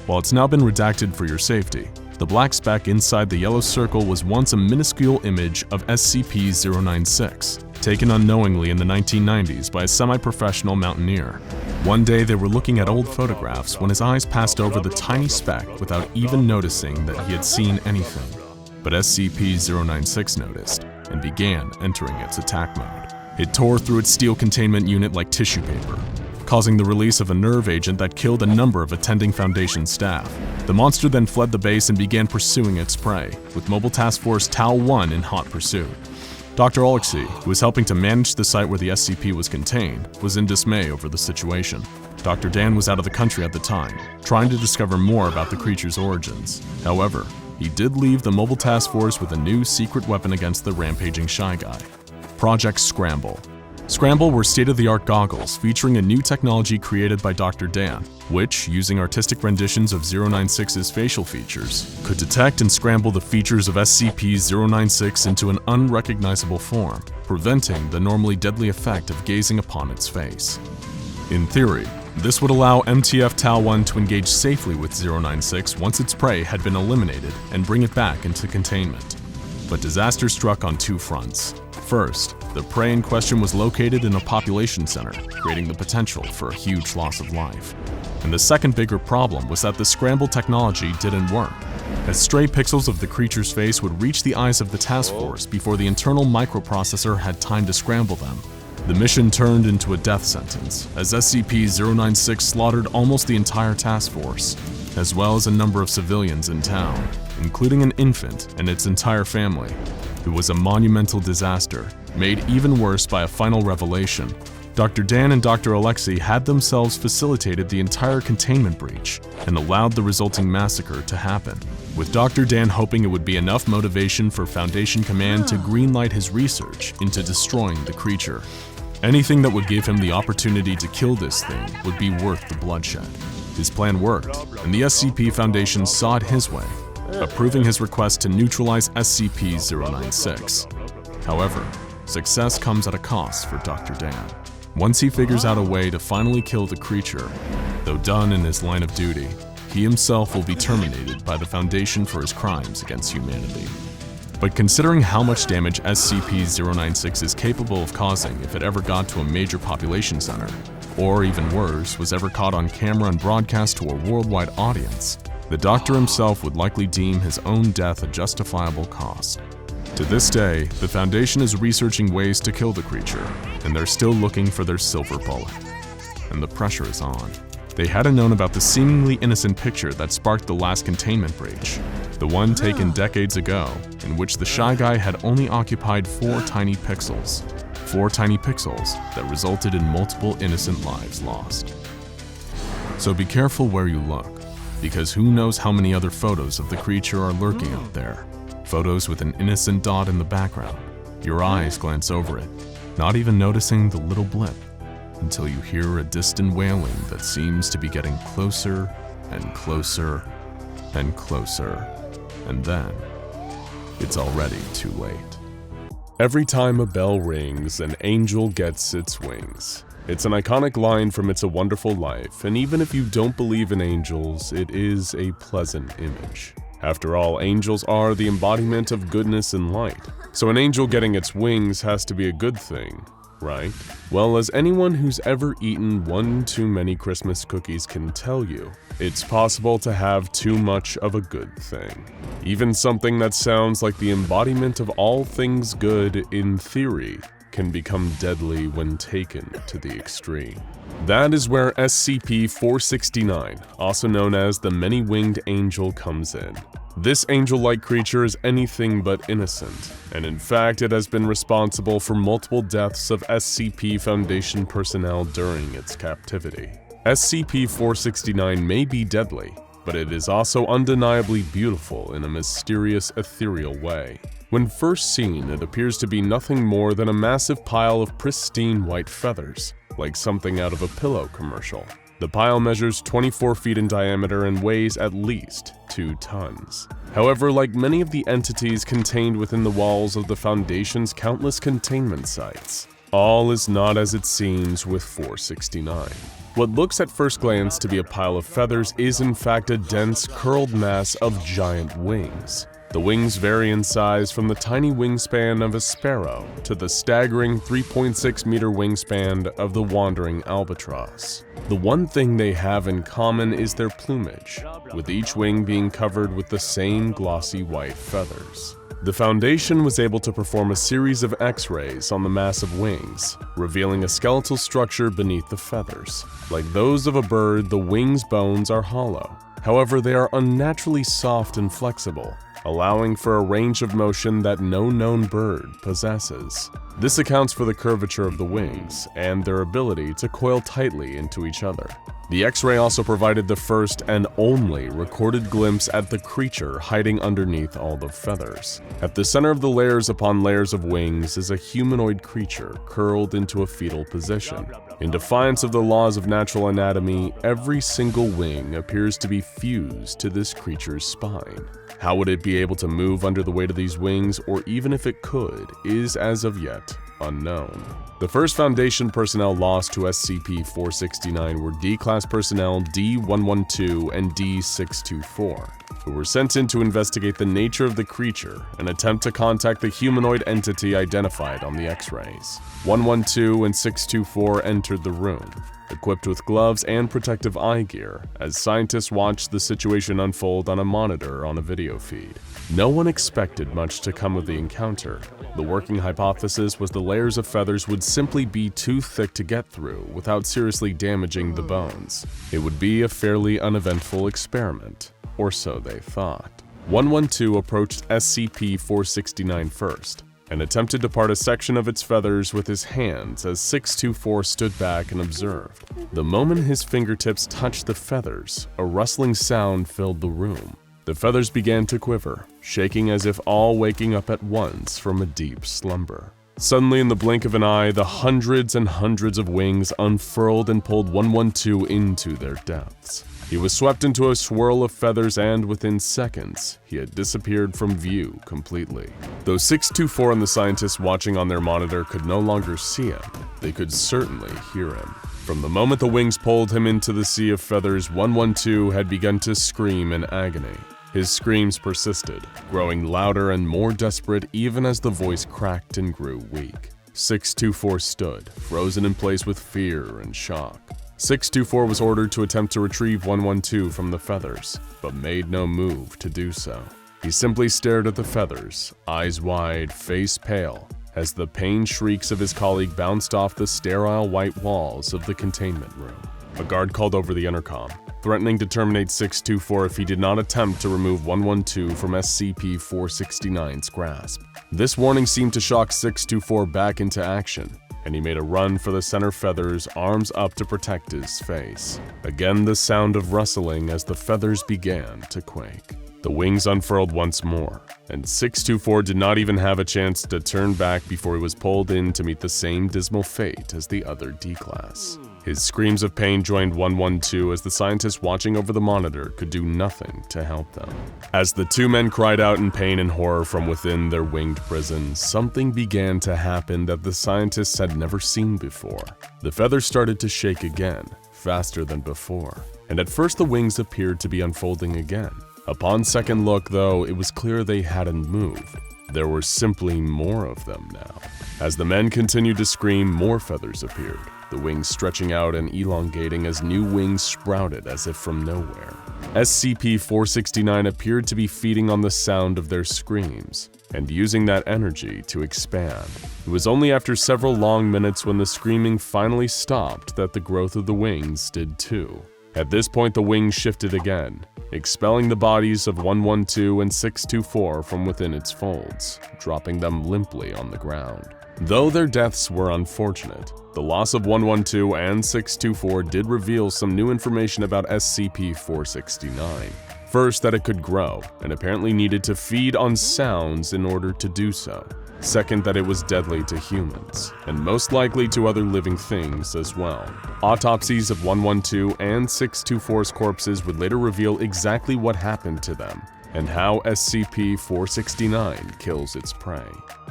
While it's now been redacted for your safety, the black speck inside the yellow circle was once a minuscule image of SCP-096, taken unknowingly in the 1990s by a semi-professional mountaineer. One day they were looking at old photographs when his eyes passed over the tiny speck without even noticing that he had seen anything. But SCP-096 noticed and began entering its attack mode. It tore through its steel containment unit like tissue paper, causing the release of a nerve agent that killed a number of attending Foundation staff. The monster then fled the base and began pursuing its prey, with Mobile Task Force Tau-1 in hot pursuit. Dr. Alexei, who was helping to manage the site where the SCP was contained, was in dismay over the situation. Dr. Dan was out of the country at the time, trying to discover more about the creature's origins. However, he did leave the Mobile Task Force with a new secret weapon against the rampaging Shy Guy: Project Scramble. Scramble were state-of-the-art goggles featuring a new technology created by Dr. Dan, which, using artistic renditions of 096's facial features, could detect and scramble the features of SCP-096 into an unrecognizable form, preventing the normally deadly effect of gazing upon its face. In theory, this would allow MTF Tau-1 to engage safely with 096 once its prey had been eliminated and bring it back into containment. But disaster struck on two fronts. First, the prey in question was located in a population center, creating the potential for a huge loss of life. And the second bigger problem was that the scramble technology didn't work, as stray pixels of the creature's face would reach the eyes of the task force before the internal microprocessor had time to scramble them. The mission turned into a death sentence, as SCP-096 slaughtered almost the entire task force, as well as a number of civilians in town, including an infant and its entire family. It was a monumental disaster, made even worse by a final revelation. Dr. Dan and Dr. Alexei had themselves facilitated the entire containment breach and allowed the resulting massacre to happen, with Dr. Dan hoping it would be enough motivation for Foundation Command to greenlight his research into destroying the creature. Anything that would give him the opportunity to kill this thing would be worth the bloodshed. His plan worked, and the SCP Foundation saw it his way, approving his request to neutralize SCP-096. However, success comes at a cost for Dr. Dan. Once he figures out a way to finally kill the creature, though done in his line of duty, he himself will be terminated by the Foundation for his crimes against humanity. But considering how much damage SCP-096 is capable of causing if it ever got to a major population center, or even worse, was ever caught on camera and broadcast to a worldwide audience, the Doctor himself would likely deem his own death a justifiable cost. To this day, the Foundation is researching ways to kill the creature, and they're still looking for their silver bullet. And the pressure is on. They hadn't known about the seemingly innocent picture that sparked the last containment breach, the one taken decades ago, in which the Shy Guy had only occupied 4 tiny pixels. 4 tiny pixels that resulted in multiple innocent lives lost. So be careful where you look, because who knows how many other photos of the creature are lurking out there. Photos with an innocent dot in the background. Your eyes glance over it, not even noticing the little blip, until you hear a distant wailing that seems to be getting closer and closer and closer, and then it's already too late. Every time a bell rings, an angel gets its wings. It's an iconic line from It's a Wonderful Life, and even if you don't believe in angels, it is a pleasant image. After all, angels are the embodiment of goodness and light, so an angel getting its wings has to be a good thing, right? Well, as anyone who's ever eaten one too many Christmas cookies can tell you, it's possible to have too much of a good thing. Even something that sounds like the embodiment of all things good in theory can become deadly when taken to the extreme. That is where SCP-469, also known as the Many-Winged Angel, comes in. This angel-like creature is anything but innocent, and in fact it has been responsible for multiple deaths of SCP Foundation personnel during its captivity. SCP-469 may be deadly, but it is also undeniably beautiful in a mysterious, ethereal way. When first seen, it appears to be nothing more than a massive pile of pristine white feathers, like something out of a pillow commercial. The pile measures 24 feet in diameter and weighs at least 2 tons. However, like many of the entities contained within the walls of the Foundation's countless containment sites, all is not as it seems with 469. What looks at first glance to be a pile of feathers is in fact a dense, curled mass of giant wings. The wings vary in size from the tiny wingspan of a sparrow to the staggering 3.6-meter wingspan of the wandering albatross. The one thing they have in common is their plumage, with each wing being covered with the same glossy white feathers. The Foundation was able to perform a series of X-rays on the massive wings, revealing a skeletal structure beneath the feathers. Like those of a bird, the wings' bones are hollow. However, they are unnaturally soft and flexible, allowing for a range of motion that no known bird possesses. This accounts for the curvature of the wings and their ability to coil tightly into each other. The X-ray also provided the first and only recorded glimpse at the creature hiding underneath all the feathers. At the center of the layers upon layers of wings is a humanoid creature curled into a fetal position. In defiance of the laws of natural anatomy, every single wing appears to be fused to this creature's spine. How would it be able to move under the weight of these wings, or even if it could, is as of yet unknown. The first Foundation personnel lost to SCP-469 were D-Class personnel D-112 and D-624, who were sent in to investigate the nature of the creature and attempt to contact the humanoid entity identified on the X-rays. 112 and 624 entered the room, equipped with gloves and protective eye gear, as scientists watched the situation unfold on a monitor on a video feed. No one expected much to come of the encounter. The working hypothesis was the layers of feathers would simply be too thick to get through without seriously damaging the bones. It would be a fairly uneventful experiment, or so they thought. 112 approached SCP-469 first, and attempted to part a section of its feathers with his hands as 624 stood back and observed. The moment his fingertips touched the feathers, a rustling sound filled the room. The feathers began to quiver, shaking as if all waking up at once from a deep slumber. Suddenly, in the blink of an eye, the hundreds and hundreds of wings unfurled and pulled 112 into their depths. He was swept into a swirl of feathers, and within seconds, he had disappeared from view completely. Though 624 and the scientists watching on their monitor could no longer see him, they could certainly hear him. From the moment the wings pulled him into the sea of feathers, 112 had begun to scream in agony. His screams persisted, growing louder and more desperate even as the voice cracked and grew weak. 624 stood, frozen in place with fear and shock. 624 was ordered to attempt to retrieve 112 from the feathers, but made no move to do so. He simply stared at the feathers, eyes wide, face pale, as the pained shrieks of his colleague bounced off the sterile white walls of the containment room. A guard called over the intercom, threatening to terminate 624 if he did not attempt to remove 112 from SCP-469's grasp. This warning seemed to shock 624 back into action, and he made a run for the center feathers, arms up to protect his face. Again, the sound of rustling as the feathers began to quake. The wings unfurled once more, and 624 did not even have a chance to turn back before he was pulled in to meet the same dismal fate as the other D-Class. His screams of pain joined 112 as the scientists watching over the monitor could do nothing to help them. As the two men cried out in pain and horror from within their winged prison, something began to happen that the scientists had never seen before. The feathers started to shake again, faster than before, and at first the wings appeared to be unfolding again. Upon second look, though, it was clear they hadn't moved. There were simply more of them now. As the men continued to scream, more feathers appeared, the wings stretching out and elongating as new wings sprouted as if from nowhere. SCP-469 appeared to be feeding on the sound of their screams and using that energy to expand. It was only after several long minutes when the screaming finally stopped that the growth of the wings did too. At this point, the wings shifted again, expelling the bodies of 112 and 624 from within its folds, dropping them limply on the ground. Though their deaths were unfortunate, the loss of 112 and 624 did reveal some new information about SCP-469. First, that it could grow, and apparently needed to feed on sounds in order to do so. Second, that it was deadly to humans, and most likely to other living things as well. Autopsies of 112 and 624's corpses would later reveal exactly what happened to them, and how SCP-469 kills its prey.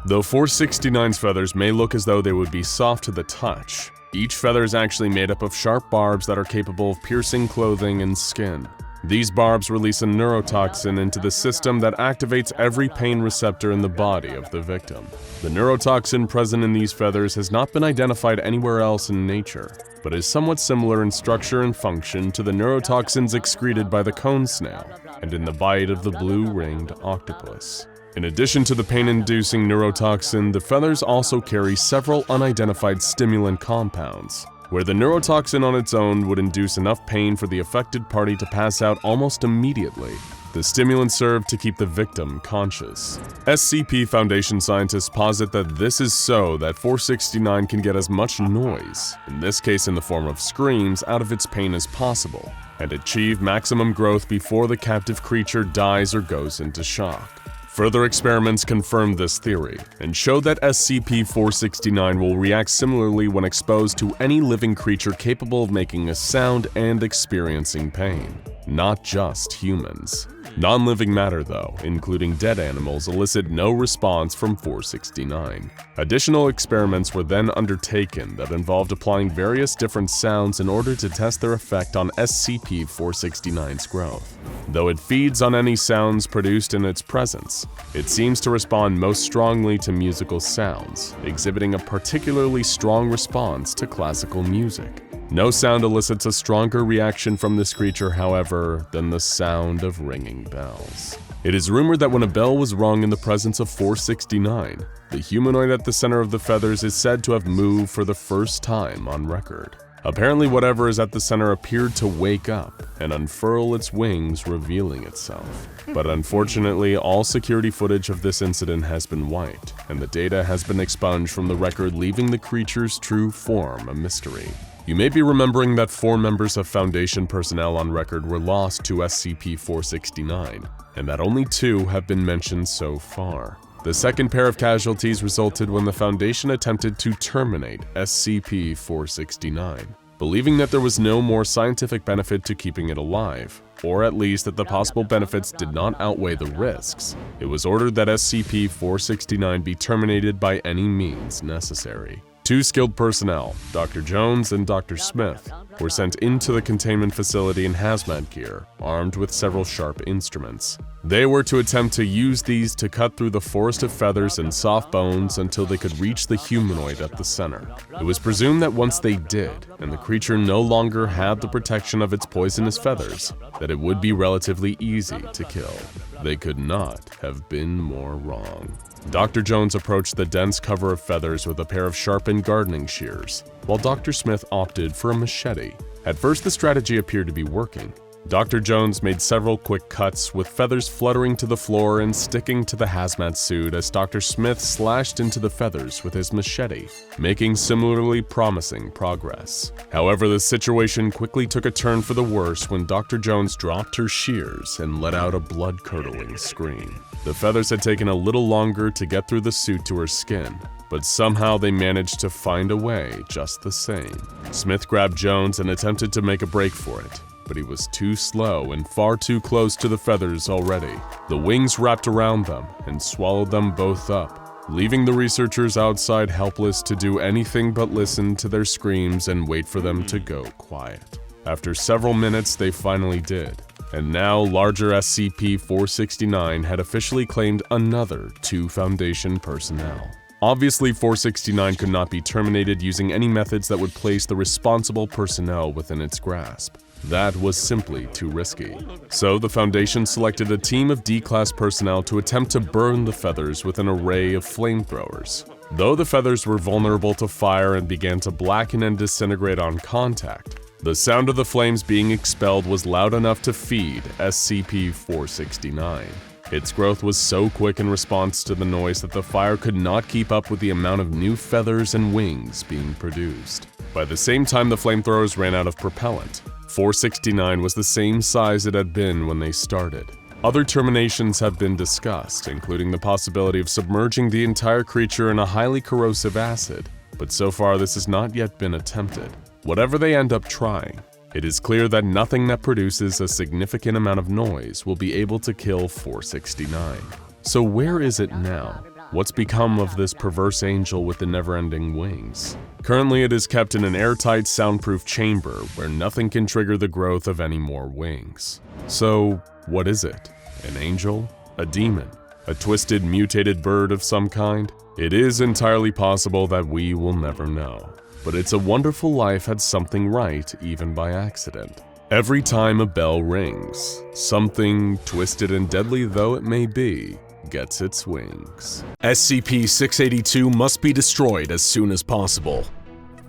Though 469's feathers may look as though they would be soft to the touch, each feather is actually made up of sharp barbs that are capable of piercing clothing and skin. These barbs release a neurotoxin into the system that activates every pain receptor in the body of the victim. The neurotoxin present in these feathers has not been identified anywhere else in nature, but is somewhat similar in structure and function to the neurotoxins excreted by the cone snail and in the bite of the blue-ringed octopus. In addition to the pain-inducing neurotoxin, the feathers also carry several unidentified stimulant compounds, where the neurotoxin on its own would induce enough pain for the affected party to pass out almost immediately. The stimulants serve to keep the victim conscious. SCP Foundation scientists posit that this is so that 469 can get as much noise, in this case in the form of screams, out of its pain as possible, and achieve maximum growth before the captive creature dies or goes into shock. Further experiments confirmed this theory and showed that SCP-469 will react similarly when exposed to any living creature capable of making a sound and experiencing pain, not just humans. Non-living matter, though, including dead animals, elicit no response from 469. Additional experiments were then undertaken that involved applying various different sounds in order to test their effect on SCP-469's growth. Though it feeds on any sounds produced in its presence, it seems to respond most strongly to musical sounds, exhibiting a particularly strong response to classical music. No sound elicits a stronger reaction from this creature, however, than the sound of ringing bells. It is rumored that when a bell was rung in the presence of 469, the humanoid at the center of the feathers is said to have moved for the first time on record. Apparently, whatever is at the center appeared to wake up and unfurl its wings, revealing itself. But unfortunately, all security footage of this incident has been wiped, and the data has been expunged from the record, leaving the creature's true form a mystery. You may be remembering that 4 members of Foundation personnel on record were lost to SCP-469, and that only 2 have been mentioned so far. The second pair of casualties resulted when the Foundation attempted to terminate SCP-469, believing that there was no more scientific benefit to keeping it alive, or at least that the possible benefits did not outweigh the risks. It was ordered that SCP-469 be terminated by any means necessary. 2 skilled personnel, Dr. Jones and Dr. Smith, were sent into the containment facility in hazmat gear, armed with several sharp instruments. They were to attempt to use these to cut through the forest of feathers and soft bones until they could reach the humanoid at the center. It was presumed that once they did, and the creature no longer had the protection of its poisonous feathers, that it would be relatively easy to kill. They could not have been more wrong. Dr. Jones approached the dense cover of feathers with a pair of sharpened gardening shears, while Dr. Smith opted for a machete. At first, the strategy appeared to be working. Dr. Jones made several quick cuts, with feathers fluttering to the floor and sticking to the hazmat suit as Dr. Smith slashed into the feathers with his machete, making similarly promising progress. However, the situation quickly took a turn for the worse when Dr. Jones dropped her shears and let out a blood-curdling scream. The feathers had taken a little longer to get through the suit to her skin, but somehow they managed to find a way just the same. Smith grabbed Jones and attempted to make a break for it, but he was too slow and far too close to the feathers already. The wings wrapped around them and swallowed them both up, leaving the researchers outside helpless to do anything but listen to their screams and wait for them to go quiet. After several minutes, they finally did, And now larger SCP-469 had officially claimed another 2 Foundation personnel. Obviously, 469 could not be terminated using any methods that would place the responsible personnel within its grasp. That was simply too risky. So the Foundation selected a team of D-Class personnel to attempt to burn the feathers with an array of flamethrowers. Though the feathers were vulnerable to fire and began to blacken and disintegrate on contact, the sound of the flames being expelled was loud enough to feed SCP-469. Its growth was so quick in response to the noise that the fire could not keep up with the amount of new feathers and wings being produced. By the same time the flamethrowers ran out of propellant, 469 was the same size it had been when they started. Other terminations have been discussed, including the possibility of submerging the entire creature in a highly corrosive acid, but so far this has not yet been attempted. Whatever they end up trying, it is clear that nothing that produces a significant amount of noise will be able to kill 469. So where is it now? What's become of this perverse angel with the never-ending wings? Currently it is kept in an airtight, soundproof chamber where nothing can trigger the growth of any more wings. So what is it? An angel? A demon? A twisted, mutated bird of some kind? It is entirely possible that we will never know. But It's a Wonderful Life had something right even by accident. Every time a bell rings, something, twisted and deadly though it may be, gets its wings. SCP-682 must be destroyed as soon as possible.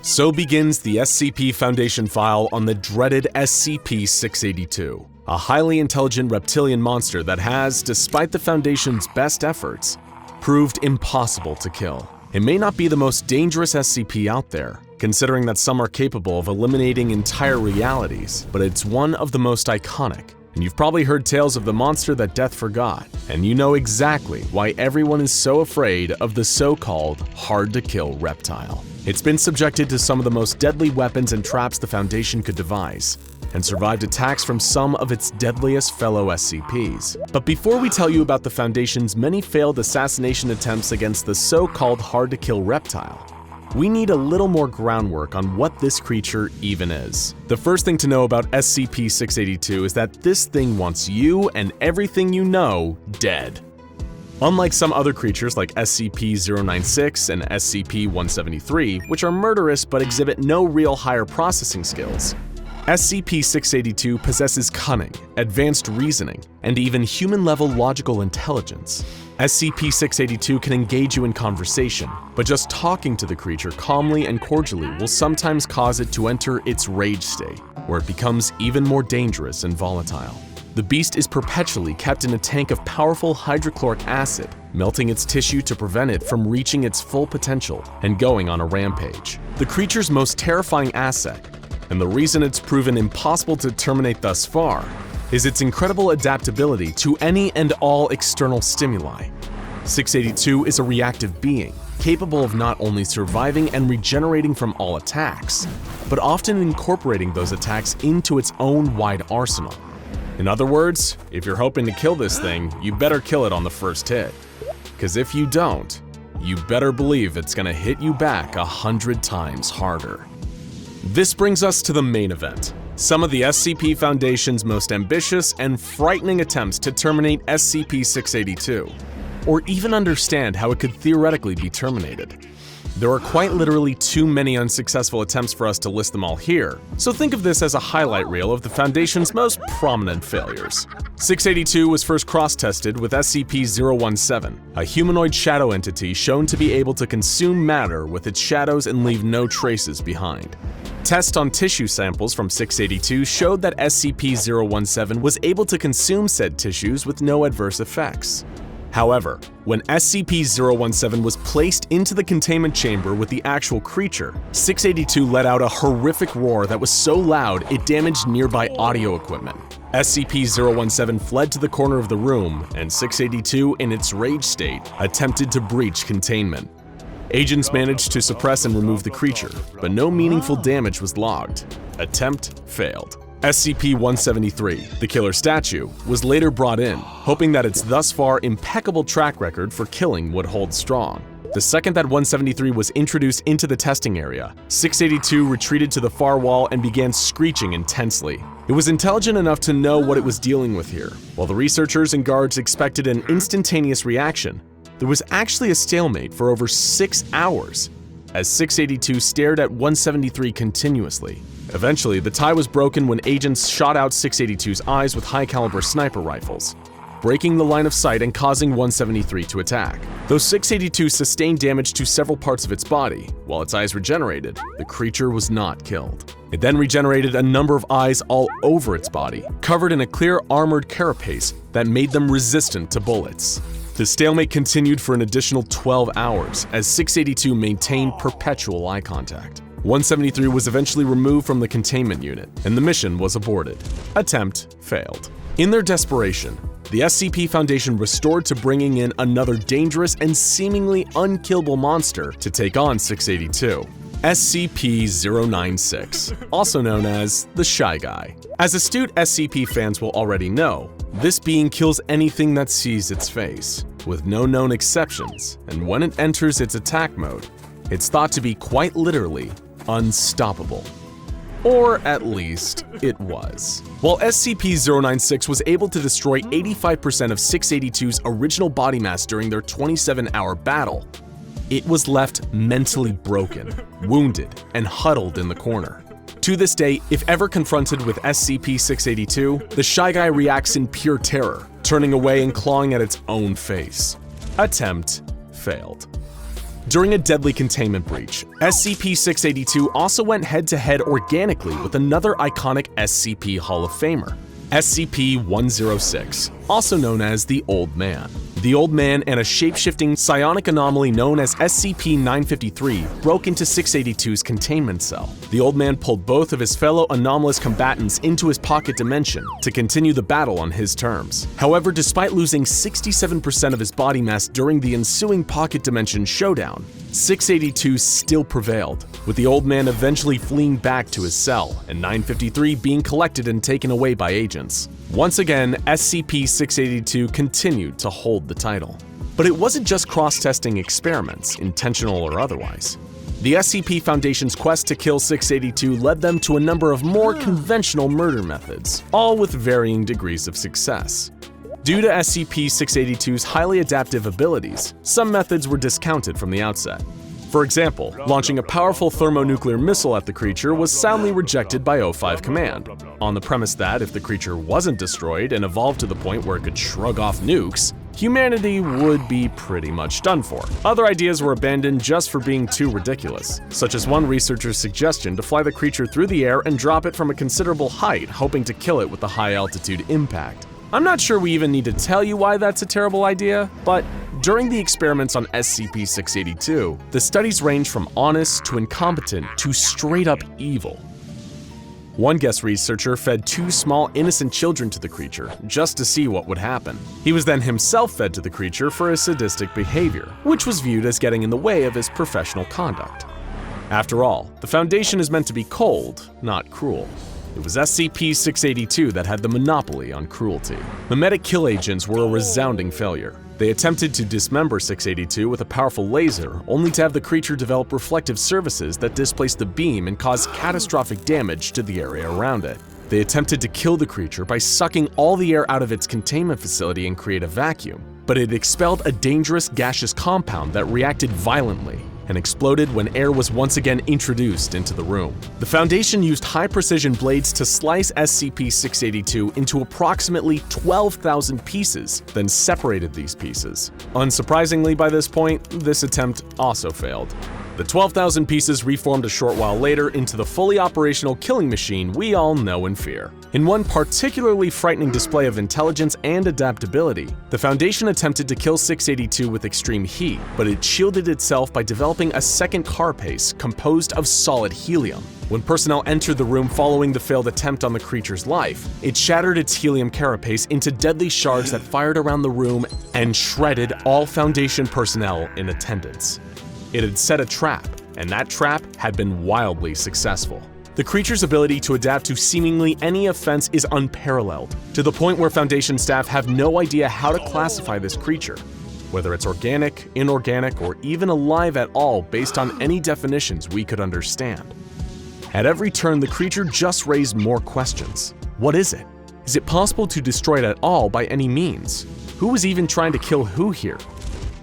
So begins the SCP Foundation file on the dreaded SCP-682, a highly intelligent reptilian monster that has, despite the Foundation's best efforts, proved impossible to kill. It may not be the most dangerous SCP out there, considering that some are capable of eliminating entire realities, but it's one of the most iconic. And you've probably heard tales of the monster that death forgot, and you know exactly why everyone is so afraid of the so-called hard-to-kill reptile. It's been subjected to some of the most deadly weapons and traps the Foundation could devise, and survived attacks from some of its deadliest fellow SCPs. But before we tell you about the Foundation's many failed assassination attempts against the so-called hard-to-kill reptile, we need a little more groundwork on what this creature even is. The first thing to know about SCP-682 is that this thing wants you and everything you know dead. Unlike some other creatures like SCP-096 and SCP-173, which are murderous but exhibit no real higher processing skills, SCP-682 possesses cunning, advanced reasoning, and even human-level logical intelligence. SCP-682 can engage you in conversation, but just talking to the creature calmly and cordially will sometimes cause it to enter its rage state, where it becomes even more dangerous and volatile. The beast is perpetually kept in a tank of powerful hydrochloric acid, melting its tissue to prevent it from reaching its full potential and going on a rampage. The creature's most terrifying asset, and the reason it's proven impossible to terminate thus far, is its incredible adaptability to any and all external stimuli. 682 is a reactive being, capable of not only surviving and regenerating from all attacks, but often incorporating those attacks into its own wide arsenal. In other words, if you're hoping to kill this thing, you better kill it on the first hit. Because if you don't, you better believe it's gonna hit you back 100 times harder. This brings us to the main event. Some of the SCP Foundation's most ambitious and frightening attempts to terminate SCP-682, or even understand how it could theoretically be terminated. There are quite literally too many unsuccessful attempts for us to list them all here, so think of this as a highlight reel of the Foundation's most prominent failures. 682 was first cross-tested with SCP-017, a humanoid shadow entity shown to be able to consume matter with its shadows and leave no traces behind. Tests on tissue samples from 682 showed that SCP-017 was able to consume said tissues with no adverse effects. However, when SCP-017 was placed into the containment chamber with the actual creature, 682 let out a horrific roar that was so loud it damaged nearby audio equipment. SCP-017 fled to the corner of the room, and 682, in its rage state, attempted to breach containment. Agents managed to suppress and remove the creature, but no meaningful damage was logged. Attempt failed. SCP-173, the killer statue, was later brought in, hoping that its thus far impeccable track record for killing would hold strong. The second that 173 was introduced into the testing area, 682 retreated to the far wall and began screeching intensely. It was intelligent enough to know what it was dealing with here. While the researchers and guards expected an instantaneous reaction, there was actually a stalemate for over 6 hours, as 682 stared at 173 continuously. Eventually, the tie was broken when agents shot out 682's eyes with high-caliber sniper rifles, breaking the line of sight and causing 173 to attack. Though 682 sustained damage to several parts of its body, while its eyes regenerated, the creature was not killed. It then regenerated a number of eyes all over its body, covered in a clear armored carapace that made them resistant to bullets. The stalemate continued for an additional 12 hours as 682 maintained perpetual eye contact. 173 was eventually removed from the containment unit, and the mission was aborted. Attempt failed. In their desperation, the SCP Foundation restored to bringing in another dangerous and seemingly unkillable monster to take on 682. SCP-096, also known as the Shy Guy. As astute SCP fans will already know, this being kills anything that sees its face, with no known exceptions, and when it enters its attack mode, it's thought to be quite literally unstoppable. Or at least, it was. While SCP-096 was able to destroy 85% of 682's original body mass during their 27-hour battle, it was left mentally broken, wounded, and huddled in the corner. To this day, if ever confronted with SCP-682, the Shy Guy reacts in pure terror, turning away and clawing at its own face. Attempt failed. During a deadly containment breach, SCP-682 also went head-to-head organically with another iconic SCP Hall of Famer, SCP-106, also known as the Old Man. The Old Man and a shape-shifting psionic anomaly known as SCP-953 broke into 682's containment cell. The Old Man pulled both of his fellow anomalous combatants into his pocket dimension to continue the battle on his terms. However, despite losing 67% of his body mass during the ensuing pocket dimension showdown, 682 still prevailed, with the Old Man eventually fleeing back to his cell and 953 being collected and taken away by agents. Once again, SCP-682 continued to hold the title. But it wasn't just cross-testing experiments, intentional or otherwise. The SCP Foundation's quest to kill 682 led them to a number of more conventional murder methods, all with varying degrees of success. Due to SCP-682's highly adaptive abilities, some methods were discounted from the outset. For example, launching a powerful thermonuclear missile at the creature was soundly rejected by O5 Command, on the premise that if the creature wasn't destroyed and evolved to the point where it could shrug off nukes, humanity would be pretty much done for. Other ideas were abandoned just for being too ridiculous, such as one researcher's suggestion to fly the creature through the air and drop it from a considerable height, hoping to kill it with the high-altitude impact. I'm not sure we even need to tell you why that's a terrible idea, but during the experiments on SCP-682, the studies ranged from honest to incompetent to straight-up evil. One guest researcher fed 2 small innocent children to the creature just to see what would happen. He was then himself fed to the creature for his sadistic behavior, which was viewed as getting in the way of his professional conduct. After all, the Foundation is meant to be cold, not cruel. It was SCP-682 that had the monopoly on cruelty. Memetic kill agents were a resounding failure. They attempted to dismember 682 with a powerful laser, only to have the creature develop reflective surfaces that displaced the beam and caused catastrophic damage to the area around it. They attempted to kill the creature by sucking all the air out of its containment facility and create a vacuum, but it expelled a dangerous gaseous compound that reacted violently and exploded when air was once again introduced into the room. The Foundation used high-precision blades to slice SCP-682 into approximately 12,000 pieces, then separated these pieces. Unsurprisingly, by this point, this attempt also failed. The 12,000 pieces reformed a short while later into the fully operational killing machine we all know and fear. In one particularly frightening display of intelligence and adaptability, the Foundation attempted to kill 682 with extreme heat, but it shielded itself by developing a second carapace composed of solid helium. When personnel entered the room following the failed attempt on the creature's life, it shattered its helium carapace into deadly shards that fired around the room and shredded all Foundation personnel in attendance. It had set a trap, and that trap had been wildly successful. The creature's ability to adapt to seemingly any offense is unparalleled, to the point where Foundation staff have no idea how to classify this creature. whether it's organic, inorganic, or even alive at all based on any definitions we could understand. At every turn, the creature just raised more questions. What is it? Is it possible to destroy it at all by any means? Who was even trying to kill who here?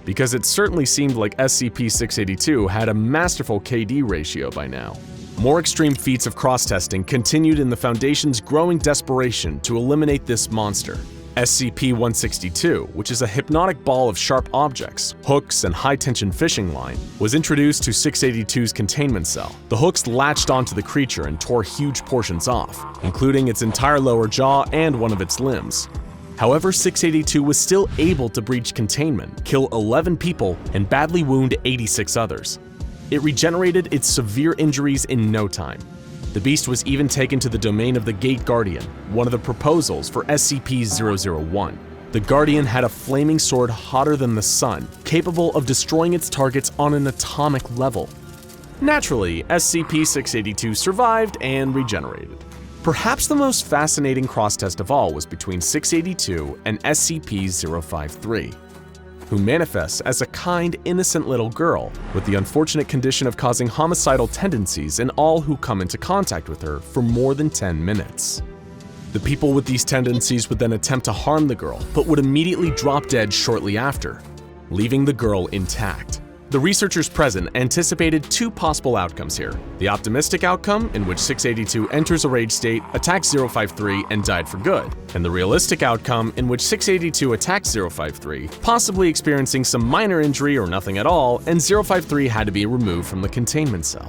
Because it certainly seemed like SCP-682 had a masterful KD ratio by now. More extreme feats of cross-testing continued in the Foundation's growing desperation to eliminate this monster. SCP-162, which is a hypnotic ball of sharp objects, hooks, and high-tension fishing line, was introduced to 682's containment cell. The hooks latched onto the creature and tore huge portions off, including its entire lower jaw and one of its limbs. However, 682 was still able to breach containment, kill 11 people, and badly wound 86 others. It regenerated its severe injuries in no time. The beast was even taken to the domain of the Gate Guardian, one of the proposals for SCP-001. The Guardian had a flaming sword hotter than the sun, capable of destroying its targets on an atomic level. Naturally, SCP-682 survived and regenerated. Perhaps the most fascinating cross-test of all was between 682 and SCP-053, who manifests as a kind, innocent little girl with the unfortunate condition of causing homicidal tendencies in all who come into contact with her for more than 10 minutes. The people with these tendencies would then attempt to harm the girl, but would immediately drop dead shortly after, leaving the girl intact. The researchers present anticipated two possible outcomes here: the optimistic outcome, in which 682 enters a rage state, attacks 053, and died for good, and the realistic outcome, in which 682 attacks 053, possibly experiencing some minor injury or nothing at all, and 053 had to be removed from the containment cell.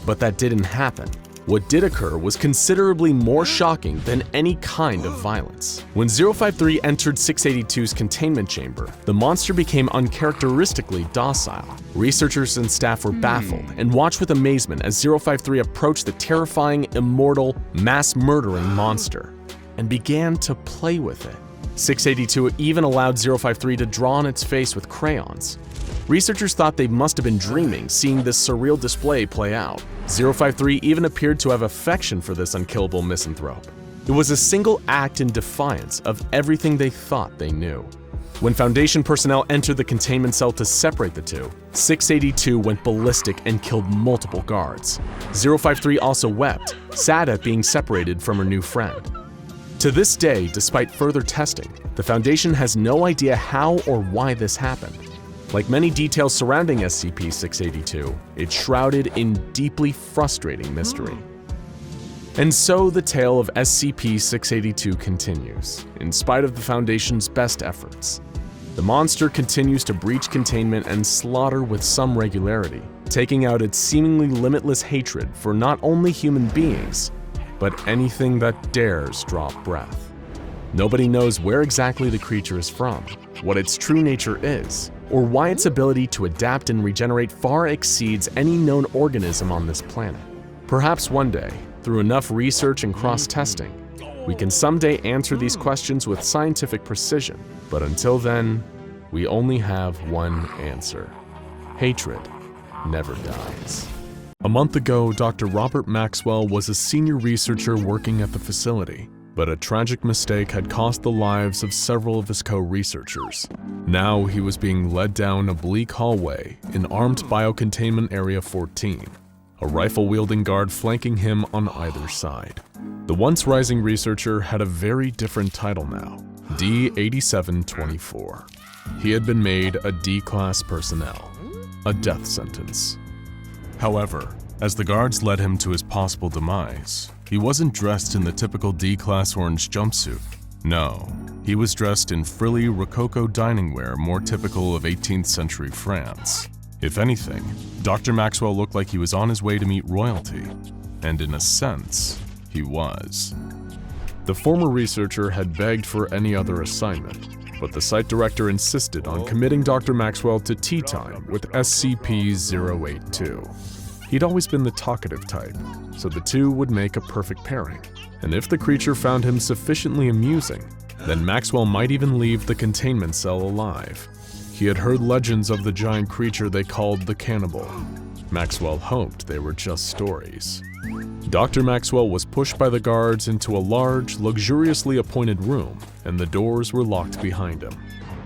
But that didn't happen. What did occur was considerably more shocking than any kind of violence. When 053 entered 682's containment chamber, the monster became uncharacteristically docile. Researchers and staff were baffled and watched with amazement as 053 approached the terrifying, immortal, mass-murdering monster and began to play with it. 682 even allowed 053 to draw on its face with crayons. Researchers thought they must have been dreaming seeing this surreal display play out. 053 even appeared to have affection for this unkillable misanthrope. It was a single act in defiance of everything they thought they knew. When Foundation personnel entered the containment cell to separate the two, 682 went ballistic and killed multiple guards. 053 also wept, sad at being separated from her new friend. To this day, despite further testing, the Foundation has no idea how or why this happened. Like many details surrounding SCP-682, it's shrouded in deeply frustrating mystery. And so the tale of SCP-682 continues, in spite of the Foundation's best efforts. The monster continues to breach containment and slaughter with some regularity, taking out its seemingly limitless hatred for not only human beings, but anything that dares draw breath. Nobody knows where exactly the creature is from, what its true nature is, or why its ability to adapt and regenerate far exceeds any known organism on this planet. Perhaps one day, through enough research and cross-testing, we can someday answer these questions with scientific precision. But until then, we only have one answer: hatred never dies. A month ago, Dr. Robert Maxwell was a senior researcher working at the facility, but a tragic mistake had cost the lives of several of his co-researchers. Now he was being led down a bleak hallway in Armed Biocontainment Area 14, a rifle-wielding guard flanking him on either side. The once rising researcher had a very different title now: D-8724. He had been made a D-class personnel, a death sentence. However, as the guards led him to his possible demise, he wasn't dressed in the typical D-class orange jumpsuit. No, he was dressed in frilly Rococo dining wear more typical of 18th century France. If anything, Dr. Maxwell looked like he was on his way to meet royalty, and in a sense, he was. The former researcher had begged for any other assignment, but the site director insisted on committing Dr. Maxwell to tea time with SCP-082. He'd always been the talkative type, so the two would make a perfect pairing. And if the creature found him sufficiently amusing, then Maxwell might even leave the containment cell alive. He had heard legends of the giant creature they called the Cannibal. Maxwell hoped they were just stories. Dr. Maxwell was pushed by the guards into a large, luxuriously appointed room, and the doors were locked behind him.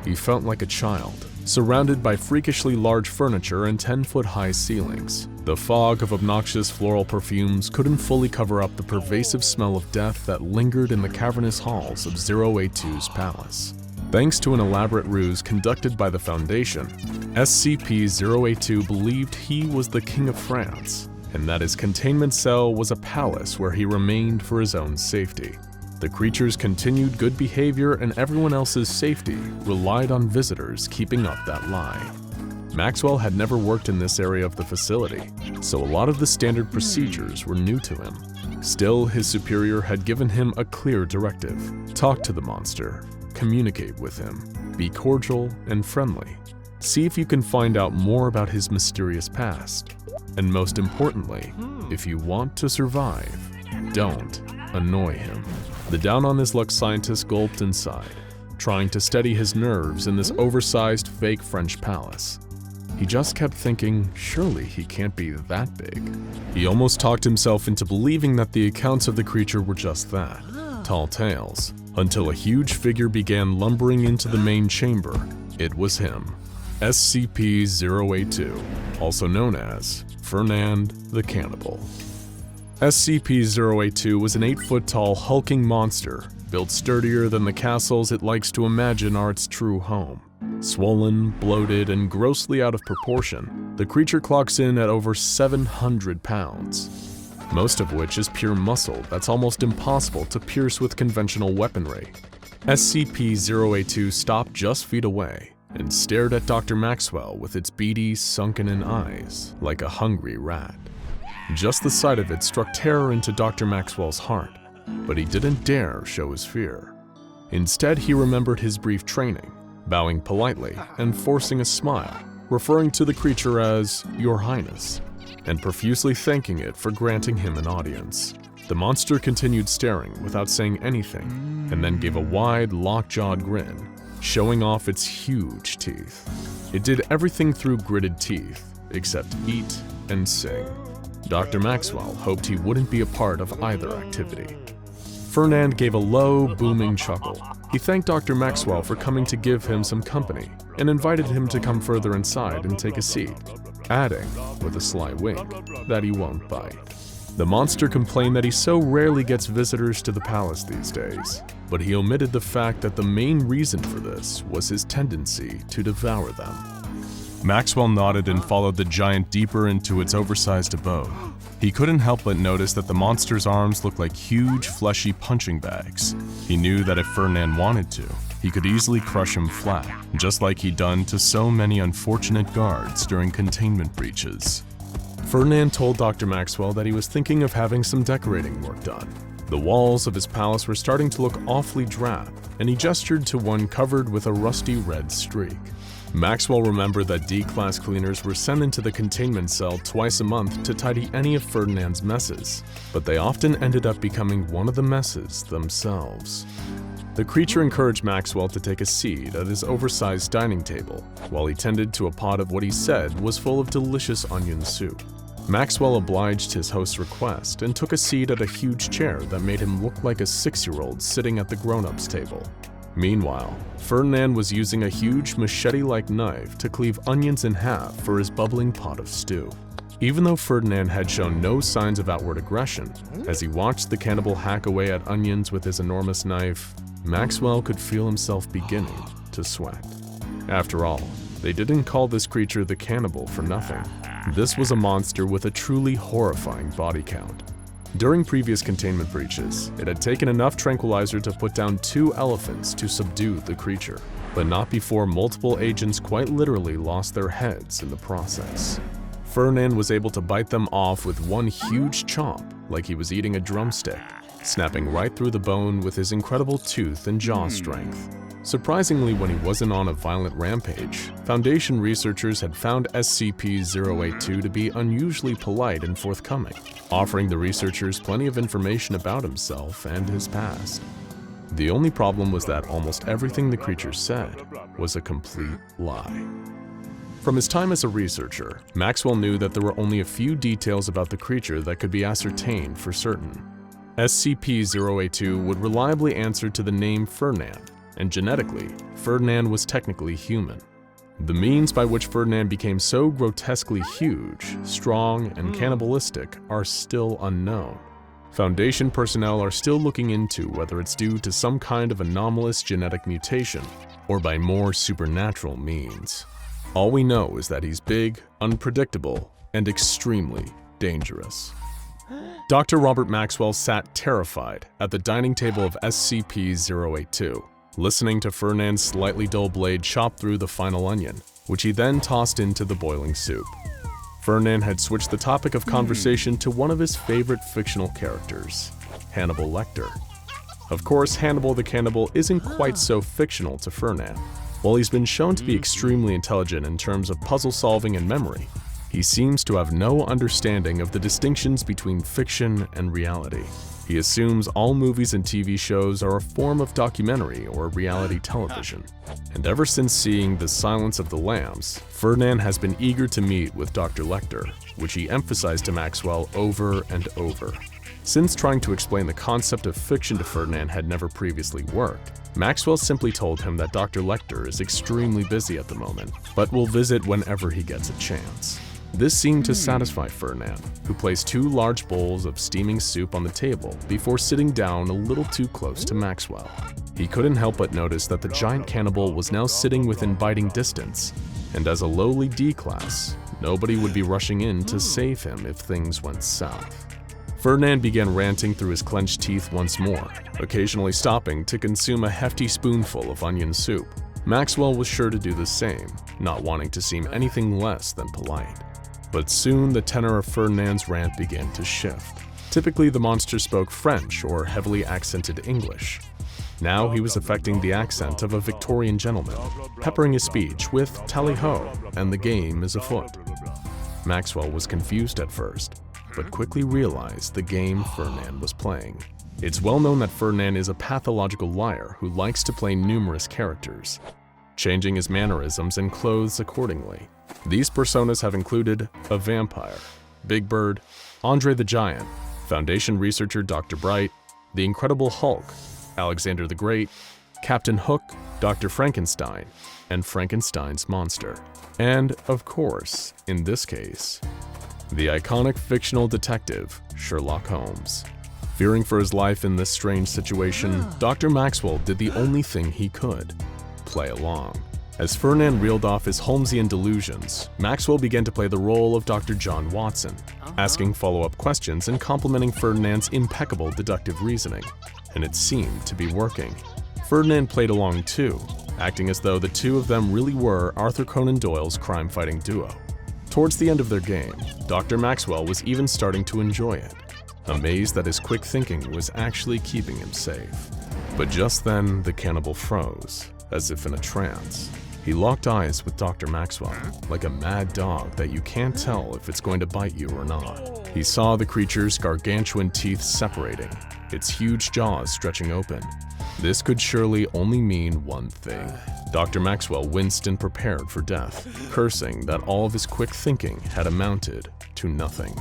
He felt like a child, surrounded by freakishly large furniture and 10-foot-high ceilings. The fog of obnoxious floral perfumes couldn't fully cover up the pervasive smell of death that lingered in the cavernous halls of 082's palace. Thanks to an elaborate ruse conducted by the Foundation, SCP-082 believed he was the King of France, and that his containment cell was a palace where he remained for his own safety. The creature's continued good behavior and everyone else's safety relied on visitors keeping up that lie. Maxwell had never worked in this area of the facility, so a lot of the standard procedures were new to him. Still, his superior had given him a clear directive: talk to the monster, communicate with him, be cordial and friendly. See if you can find out more about his mysterious past. And most importantly, if you want to survive, don't annoy him. The down-on-his-luck scientist gulped inside, trying to steady his nerves in this oversized fake French palace. He just kept thinking, surely he can't be that big. He almost talked himself into believing that the accounts of the creature were just that, tall tales, until a huge figure began lumbering into the main chamber. It was him, SCP-082, also known as Fernand the Cannibal. SCP-082 was an 8-foot-tall hulking monster, built sturdier than the castles it likes to imagine are its true home. Swollen, bloated, and grossly out of proportion, the creature clocks in at over 700 pounds, most of which is pure muscle that's almost impossible to pierce with conventional weaponry. SCP-082 stopped just feet away and stared at Dr. Maxwell with its beady, sunken-in eyes, like a hungry rat. Just the sight of it struck terror into Dr. Maxwell's heart, but he didn't dare show his fear. Instead, he remembered his brief training, bowing politely and forcing a smile, referring to the creature as Your Highness, and profusely thanking it for granting him an audience. The monster continued staring without saying anything, and then gave a wide, lockjawed grin, showing off its huge teeth. It did everything through gritted teeth, except eat and sing. Dr. Maxwell hoped he wouldn't be a part of either activity. Fernand gave a low, booming chuckle. He thanked Dr. Maxwell for coming to give him some company and invited him to come further inside and take a seat, adding, with a sly wink, that he won't bite. The monster complained that he so rarely gets visitors to the palace these days, but he omitted the fact that the main reason for this was his tendency to devour them. Maxwell nodded and followed the giant deeper into its oversized abode. He couldn't help but notice that the monster's arms looked like huge, fleshy punching bags. He knew that if Fernand wanted to, he could easily crush him flat, just like he'd done to so many unfortunate guards during containment breaches. Fernand told Dr. Maxwell that he was thinking of having some decorating work done. The walls of his palace were starting to look awfully drab, and he gestured to one covered with a rusty red streak. Maxwell remembered that D-class cleaners were sent into the containment cell twice a month to tidy any of Fernand's messes, but they often ended up becoming one of the messes themselves. The creature encouraged Maxwell to take a seat at his oversized dining table, while he tended to a pot of what he said was full of delicious onion soup. Maxwell obliged his host's request and took a seat at a huge chair that made him look like a 6-year-old sitting at the grown-ups table. Meanwhile, Fernand was using a huge machete-like knife to cleave onions in half for his bubbling pot of stew. Even though Fernand had shown no signs of outward aggression, as he watched the cannibal hack away at onions with his enormous knife, Maxwell could feel himself beginning to sweat. After all, they didn't call this creature the Cannibal for nothing. This was a monster with a truly horrifying body count. During previous containment breaches, it had taken enough tranquilizer to put down 2 elephants to subdue the creature, but not before multiple agents quite literally lost their heads in the process. Fernand was able to bite them off with one huge chomp like he was eating a drumstick, snapping right through the bone with his incredible tooth and jaw strength. Surprisingly, when he wasn't on a violent rampage, Foundation researchers had found SCP-082 to be unusually polite and forthcoming, offering the researchers plenty of information about himself and his past. The only problem was that almost everything the creature said was a complete lie. From his time as a researcher, Maxwell knew that there were only a few details about the creature that could be ascertained for certain. SCP-082 would reliably answer to the name Fernand, and genetically, Fernand was technically human. The means by which Fernand became so grotesquely huge, strong, and cannibalistic are still unknown. Foundation personnel are still looking into whether it's due to some kind of anomalous genetic mutation or by more supernatural means. All we know is that he's big, unpredictable, and extremely dangerous. Dr. Robert Maxwell sat terrified at the dining table of SCP-082, listening to Fernand's slightly dull blade chop through the final onion, which he then tossed into the boiling soup. Fernand had switched the topic of conversation to one of his favorite fictional characters, Hannibal Lecter. Of course, Hannibal the Cannibal isn't quite so fictional to Fernand. While he's been shown to be extremely intelligent in terms of puzzle solving and memory, he seems to have no understanding of the distinctions between fiction and reality. He assumes all movies and TV shows are a form of documentary or reality television. And ever since seeing The Silence of the Lambs, Fernand has been eager to meet with Dr. Lecter, which he emphasized to Maxwell over and over. Since trying to explain the concept of fiction to Fernand had never previously worked, Maxwell simply told him that Dr. Lecter is extremely busy at the moment, but will visit whenever he gets a chance. This seemed to satisfy Fernand, who placed 2 large bowls of steaming soup on the table before sitting down a little too close to Maxwell. He couldn't help but notice that the giant cannibal was now sitting within biting distance, and as a lowly D-class, nobody would be rushing in to save him if things went south. Fernand began ranting through his clenched teeth once more, occasionally stopping to consume a hefty spoonful of onion soup. Maxwell was sure to do the same, not wanting to seem anything less than polite. But soon the tenor of Fernand's rant began to shift. Typically the monster spoke French or heavily accented English. Now he was affecting the accent of a Victorian gentleman, peppering his speech with tally-ho and the game is afoot. Maxwell was confused at first, but quickly realized the game Fernand was playing. It's well known that Fernand is a pathological liar who likes to play numerous characters, changing his mannerisms and clothes accordingly. These personas have included a vampire, Big Bird, Andre the Giant, Foundation researcher Dr. Bright, the Incredible Hulk, Alexander the Great, Captain Hook, Dr. Frankenstein, and Frankenstein's monster. And, of course, in this case, the iconic fictional detective, Sherlock Holmes. Fearing for his life in this strange situation, Dr. Maxwell did the only thing he could: play along. As Fernand reeled off his Holmesian delusions, Maxwell began to play the role of Dr. John Watson, asking follow-up questions and complimenting Fernand's impeccable deductive reasoning. And it seemed to be working. Fernand played along too, acting as though the two of them really were Arthur Conan Doyle's crime-fighting duo. Towards the end of their game, Dr. Maxwell was even starting to enjoy it, amazed that his quick thinking was actually keeping him safe. But just then, the cannibal froze, as if in a trance. He locked eyes with Dr. Maxwell, like a mad dog that you can't tell if it's going to bite you or not. He saw the creature's gargantuan teeth separating, its huge jaws stretching open. This could surely only mean one thing. Dr. Maxwell winced and prepared for death, cursing that all of his quick thinking had amounted to nothing.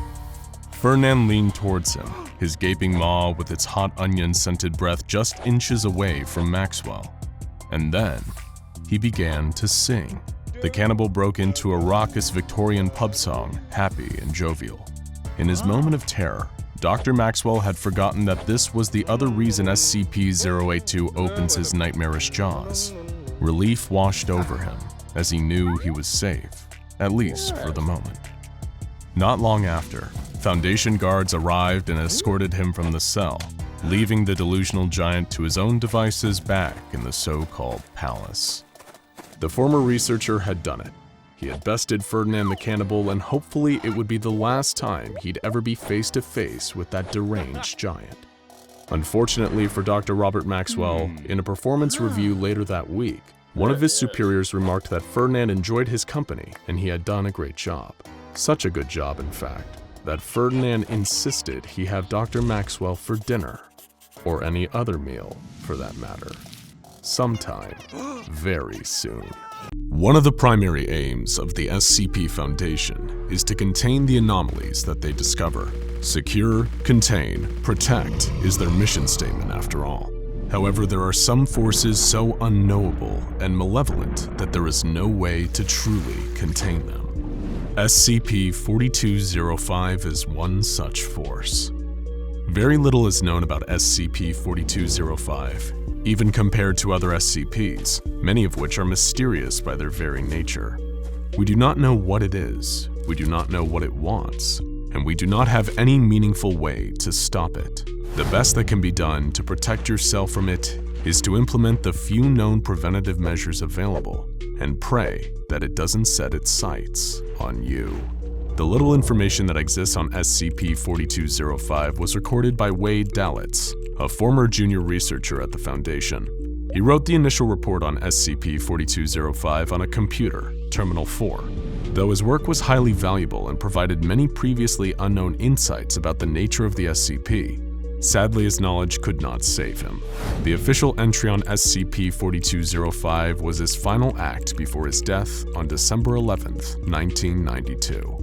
Fernand leaned towards him, his gaping maw with its hot onion-scented breath just inches away from Maxwell. And then, he began to sing. The cannibal broke into a raucous Victorian pub song, happy and jovial. In his moment of terror, Dr. Maxwell had forgotten that this was the other reason SCP-082 opens his nightmarish jaws. Relief washed over him, as he knew he was safe, at least for the moment. Not long after, Foundation guards arrived and escorted him from the cell, leaving the delusional giant to his own devices back in the so-called palace. The former researcher had done it. He had bested Fernand the Cannibal, and hopefully it would be the last time he'd ever be face to face with that deranged giant. Unfortunately for Dr. Robert Maxwell, in a performance review later that week, one of his superiors remarked that Fernand enjoyed his company and he had done a great job. Such a good job, in fact, that Fernand insisted he have Dr. Maxwell for dinner, or any other meal for that matter, sometime very soon. One of the primary aims of the SCP Foundation is to contain the anomalies that they discover. Secure, contain, protect is their mission statement after all. However, there are some forces so unknowable and malevolent that there is no way to truly contain them. SCP-4205 is one such force. Very little is known about SCP-4205, even compared to other SCPs, many of which are mysterious by their very nature. We do not know what it is, we do not know what it wants, and we do not have any meaningful way to stop it. The best that can be done to protect yourself from it is to implement the few known preventative measures available and pray that it doesn't set its sights on you. The little information that exists on SCP-4205 was recorded by Wade Dalitz, a former junior researcher at the Foundation. He wrote the initial report on SCP-4205 on a computer, Terminal 4. Though his work was highly valuable and provided many previously unknown insights about the nature of the SCP, sadly his knowledge could not save him. The official entry on SCP-4205 was his final act before his death on December 11th, 1992.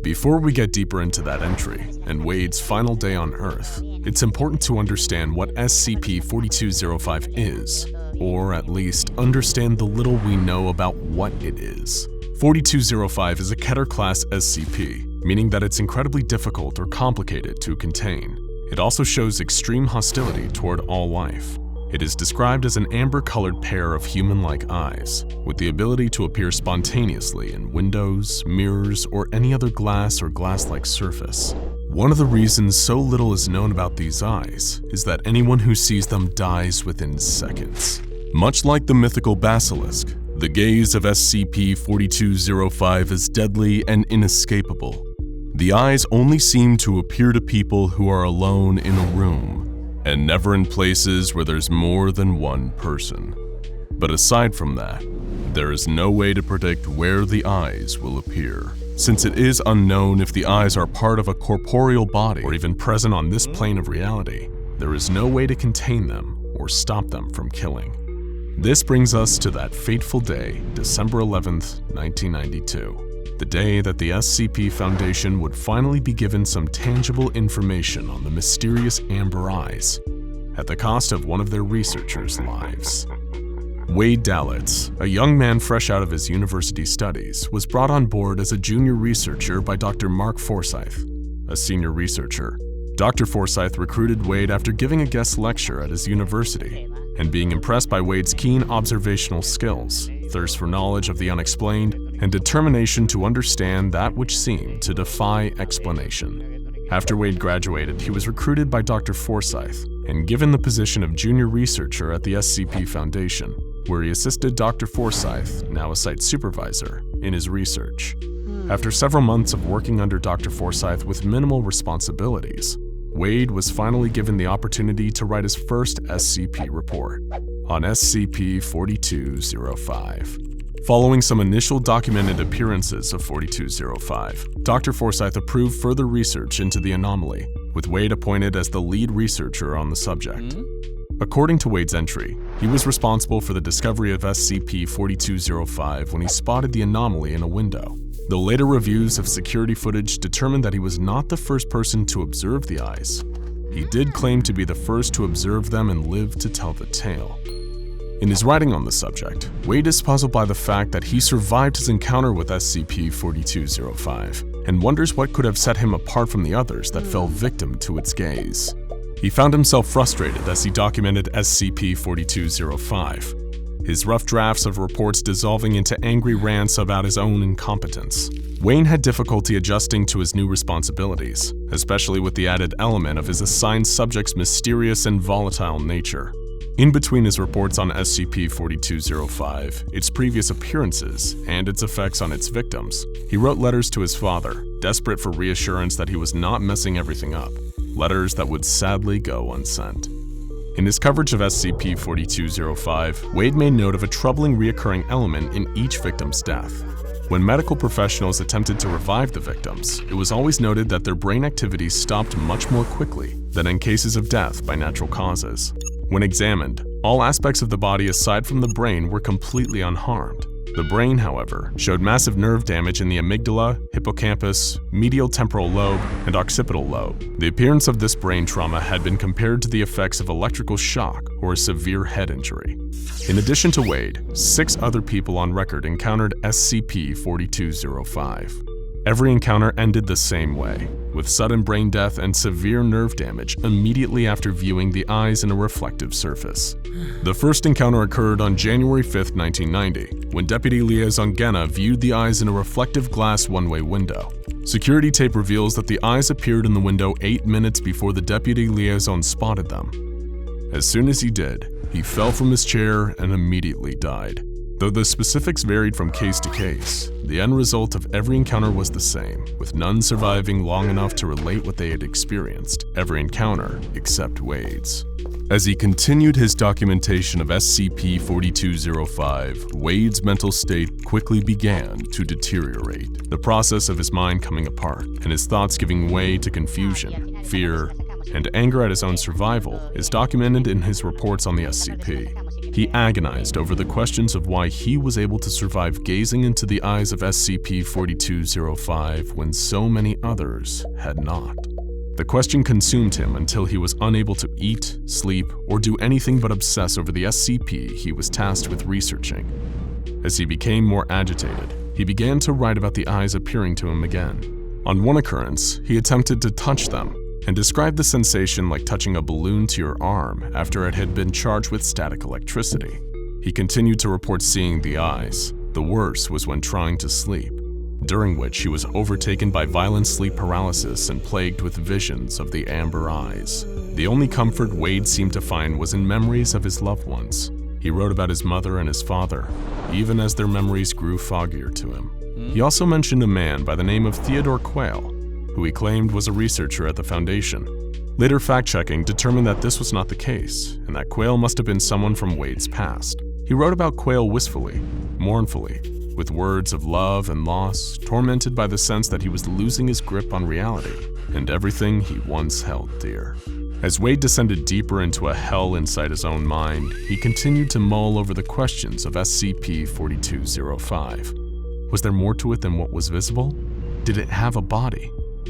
Before we get deeper into that entry and Wade's final day on Earth, it's important to understand what SCP-4205 is, or at least understand the little we know about what it is. 4205 is a Keter-class SCP, meaning that it's incredibly difficult or complicated to contain. It also shows extreme hostility toward all life. It is described as an amber-colored pair of human-like eyes, with the ability to appear spontaneously in windows, mirrors, or any other glass or glass-like surface. One of the reasons so little is known about these eyes is that anyone who sees them dies within seconds. Much like the mythical basilisk, the gaze of SCP-4205 is deadly and inescapable. The eyes only seem to appear to people who are alone in a room, and never in places where there's more than one person. But aside from that, there is no way to predict where the eyes will appear. Since it is unknown if the eyes are part of a corporeal body or even present on this plane of reality, there is no way to contain them or stop them from killing. This brings us to that fateful day, December 11th, 1992. The day that the SCP Foundation would finally be given some tangible information on the mysterious amber eyes, at the cost of one of their researchers' lives. Wade Dalitz, a young man fresh out of his university studies, was brought on board as a junior researcher by Dr. Mark Forsyth, a senior researcher. Dr. Forsyth recruited Wade after giving a guest lecture at his university, and being impressed by Wade's keen observational skills, thirst for knowledge of the unexplained, and determination to understand that which seemed to defy explanation. After Wade graduated, he was recruited by Dr. Forsyth and given the position of junior researcher at the SCP Foundation, where he assisted Dr. Forsyth, now a site supervisor, in his research. After several months of working under Dr. Forsyth with minimal responsibilities, Wade was finally given the opportunity to write his first SCP report on SCP-4205. Following some initial documented appearances of 4205, Dr. Forsyth approved further research into the anomaly, with Wade appointed as the lead researcher on the subject. According to Wade's entry, he was responsible for the discovery of SCP-4205 when he spotted the anomaly in a window. Though later reviews of security footage determined that he was not the first person to observe the eyes, he did claim to be the first to observe them and live to tell the tale. In his writing on the subject, Wade is puzzled by the fact that he survived his encounter with SCP-4205 and wonders what could have set him apart from the others that fell victim to its gaze. He found himself frustrated as he documented SCP-4205, his rough drafts of reports dissolving into angry rants about his own incompetence. Wayne had difficulty adjusting to his new responsibilities, especially with the added element of his assigned subject's mysterious and volatile nature. In between his reports on SCP-4205, its previous appearances, and its effects on its victims, he wrote letters to his father, desperate for reassurance that he was not messing everything up, letters that would sadly go unsent. In his coverage of SCP-4205, Wade made note of a troubling reoccurring element in each victim's death. When medical professionals attempted to revive the victims, it was always noted that their brain activities stopped much more quickly than in cases of death by natural causes. When examined, all aspects of the body aside from the brain were completely unharmed. The brain, however, showed massive nerve damage in the amygdala, hippocampus, medial temporal lobe, and occipital lobe. The appearance of this brain trauma had been compared to the effects of electrical shock or a severe head injury. In addition to Wade, 6 other people on record encountered SCP-4205. Every encounter ended the same way, with sudden brain death and severe nerve damage immediately after viewing the eyes in a reflective surface. The first encounter occurred on January 5, 1990, when Deputy Liaison Genna viewed the eyes in a reflective glass one-way window. Security tape reveals that the eyes appeared in the window 8 minutes before the Deputy Liaison spotted them. As soon as he did, he fell from his chair and immediately died. Though the specifics varied from case to case, the end result of every encounter was the same, with none surviving long enough to relate what they had experienced, every encounter except Wade's. As he continued his documentation of SCP-4205, Wade's mental state quickly began to deteriorate, the process of his mind coming apart and his thoughts giving way to confusion, fear, and anger at his own survival is documented in his reports on the SCP. He agonized over the questions of why he was able to survive gazing into the eyes of SCP-4205 when so many others had not. The question consumed him until he was unable to eat, sleep, or do anything but obsess over the SCP he was tasked with researching. As he became more agitated, he began to write about the eyes appearing to him again. On one occurrence, he attempted to touch them, and described the sensation like touching a balloon to your arm after it had been charged with static electricity. He continued to report seeing the eyes. The worst was when trying to sleep, during which he was overtaken by violent sleep paralysis and plagued with visions of the amber eyes. The only comfort Wade seemed to find was in memories of his loved ones. He wrote about his mother and his father, even as their memories grew foggier to him. He also mentioned a man by the name of Theodore Quayle, who he claimed was a researcher at the Foundation. Later fact-checking determined that this was not the case, and that Quayle must have been someone from Wade's past. He wrote about Quayle wistfully, mournfully, with words of love and loss, tormented by the sense that he was losing his grip on reality and everything he once held dear. As Wade descended deeper into a hell inside his own mind, he continued to mull over the questions of SCP-4205. Was there more to it than what was visible? Did it have a body?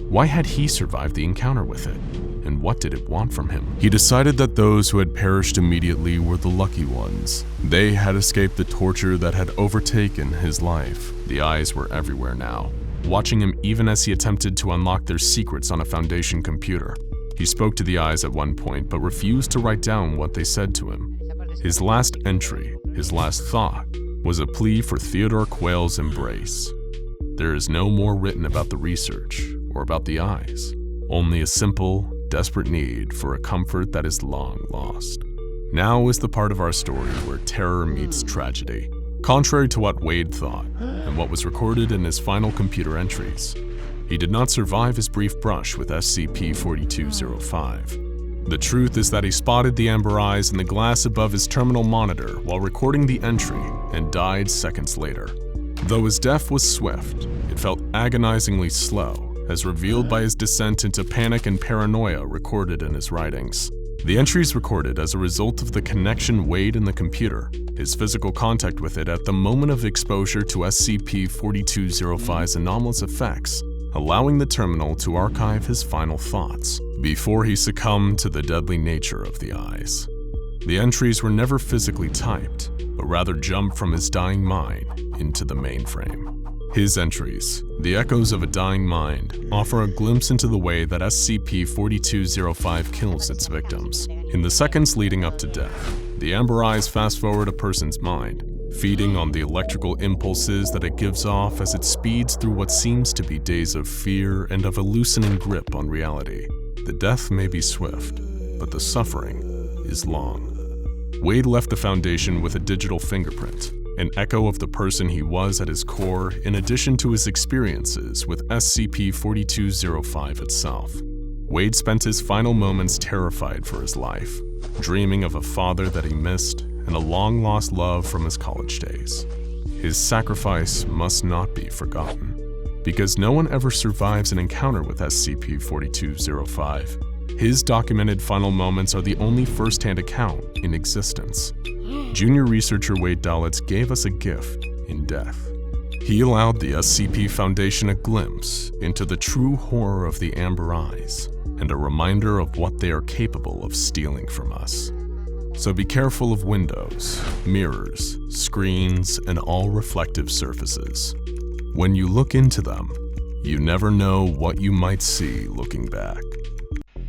Why had he survived the encounter with it? And what did it want from him? He decided that those who had perished immediately were the lucky ones. They had escaped the torture that had overtaken his life. The eyes were everywhere now, watching him even as he attempted to unlock their secrets on a Foundation computer. He spoke to the eyes at one point, but refused to write down what they said to him. His last entry, his last thought, was a plea for Theodore Quayle's embrace. There is no more written about the research or about the eyes, only a simple, desperate need for a comfort that is long lost. Now is the part of our story where terror meets tragedy. Contrary to what Wade thought, and what was recorded in his final computer entries, he did not survive his brief brush with SCP-4205. The truth is that he spotted the amber eyes in the glass above his terminal monitor while recording the entry and died seconds later. Though his death was swift, it felt agonizingly slow, as revealed by his descent into panic and paranoia recorded in his writings. The entries recorded as a result of the connection Wade and the computer, his physical contact with it at the moment of exposure to SCP-4205's anomalous effects, allowing the terminal to archive his final thoughts before he succumbed to the deadly nature of the eyes. The entries were never physically typed, but rather jumped from his dying mind into the mainframe. His entries, the echoes of a dying mind, offer a glimpse into the way that SCP-4205 kills its victims. In the seconds leading up to death, the amber eyes fast-forward a person's mind, feeding on the electrical impulses that it gives off as it speeds through what seems to be days of fear and of a loosening grip on reality. The death may be swift, but the suffering is long. Wade left the Foundation with a digital fingerprint, an echo of the person he was at his core, in addition to his experiences with SCP-4205 itself. Wade spent his final moments terrified for his life, dreaming of a father that he missed and a long-lost love from his college days. His sacrifice must not be forgotten, because no one ever survives an encounter with SCP-4205. His documented final moments are the only first-hand account in existence. Junior researcher Wade Dalitz gave us a gift in death. He allowed the SCP Foundation a glimpse into the true horror of the amber eyes and a reminder of what they are capable of stealing from us. So be careful of windows, mirrors, screens, and all reflective surfaces. When you look into them, you never know what you might see looking back.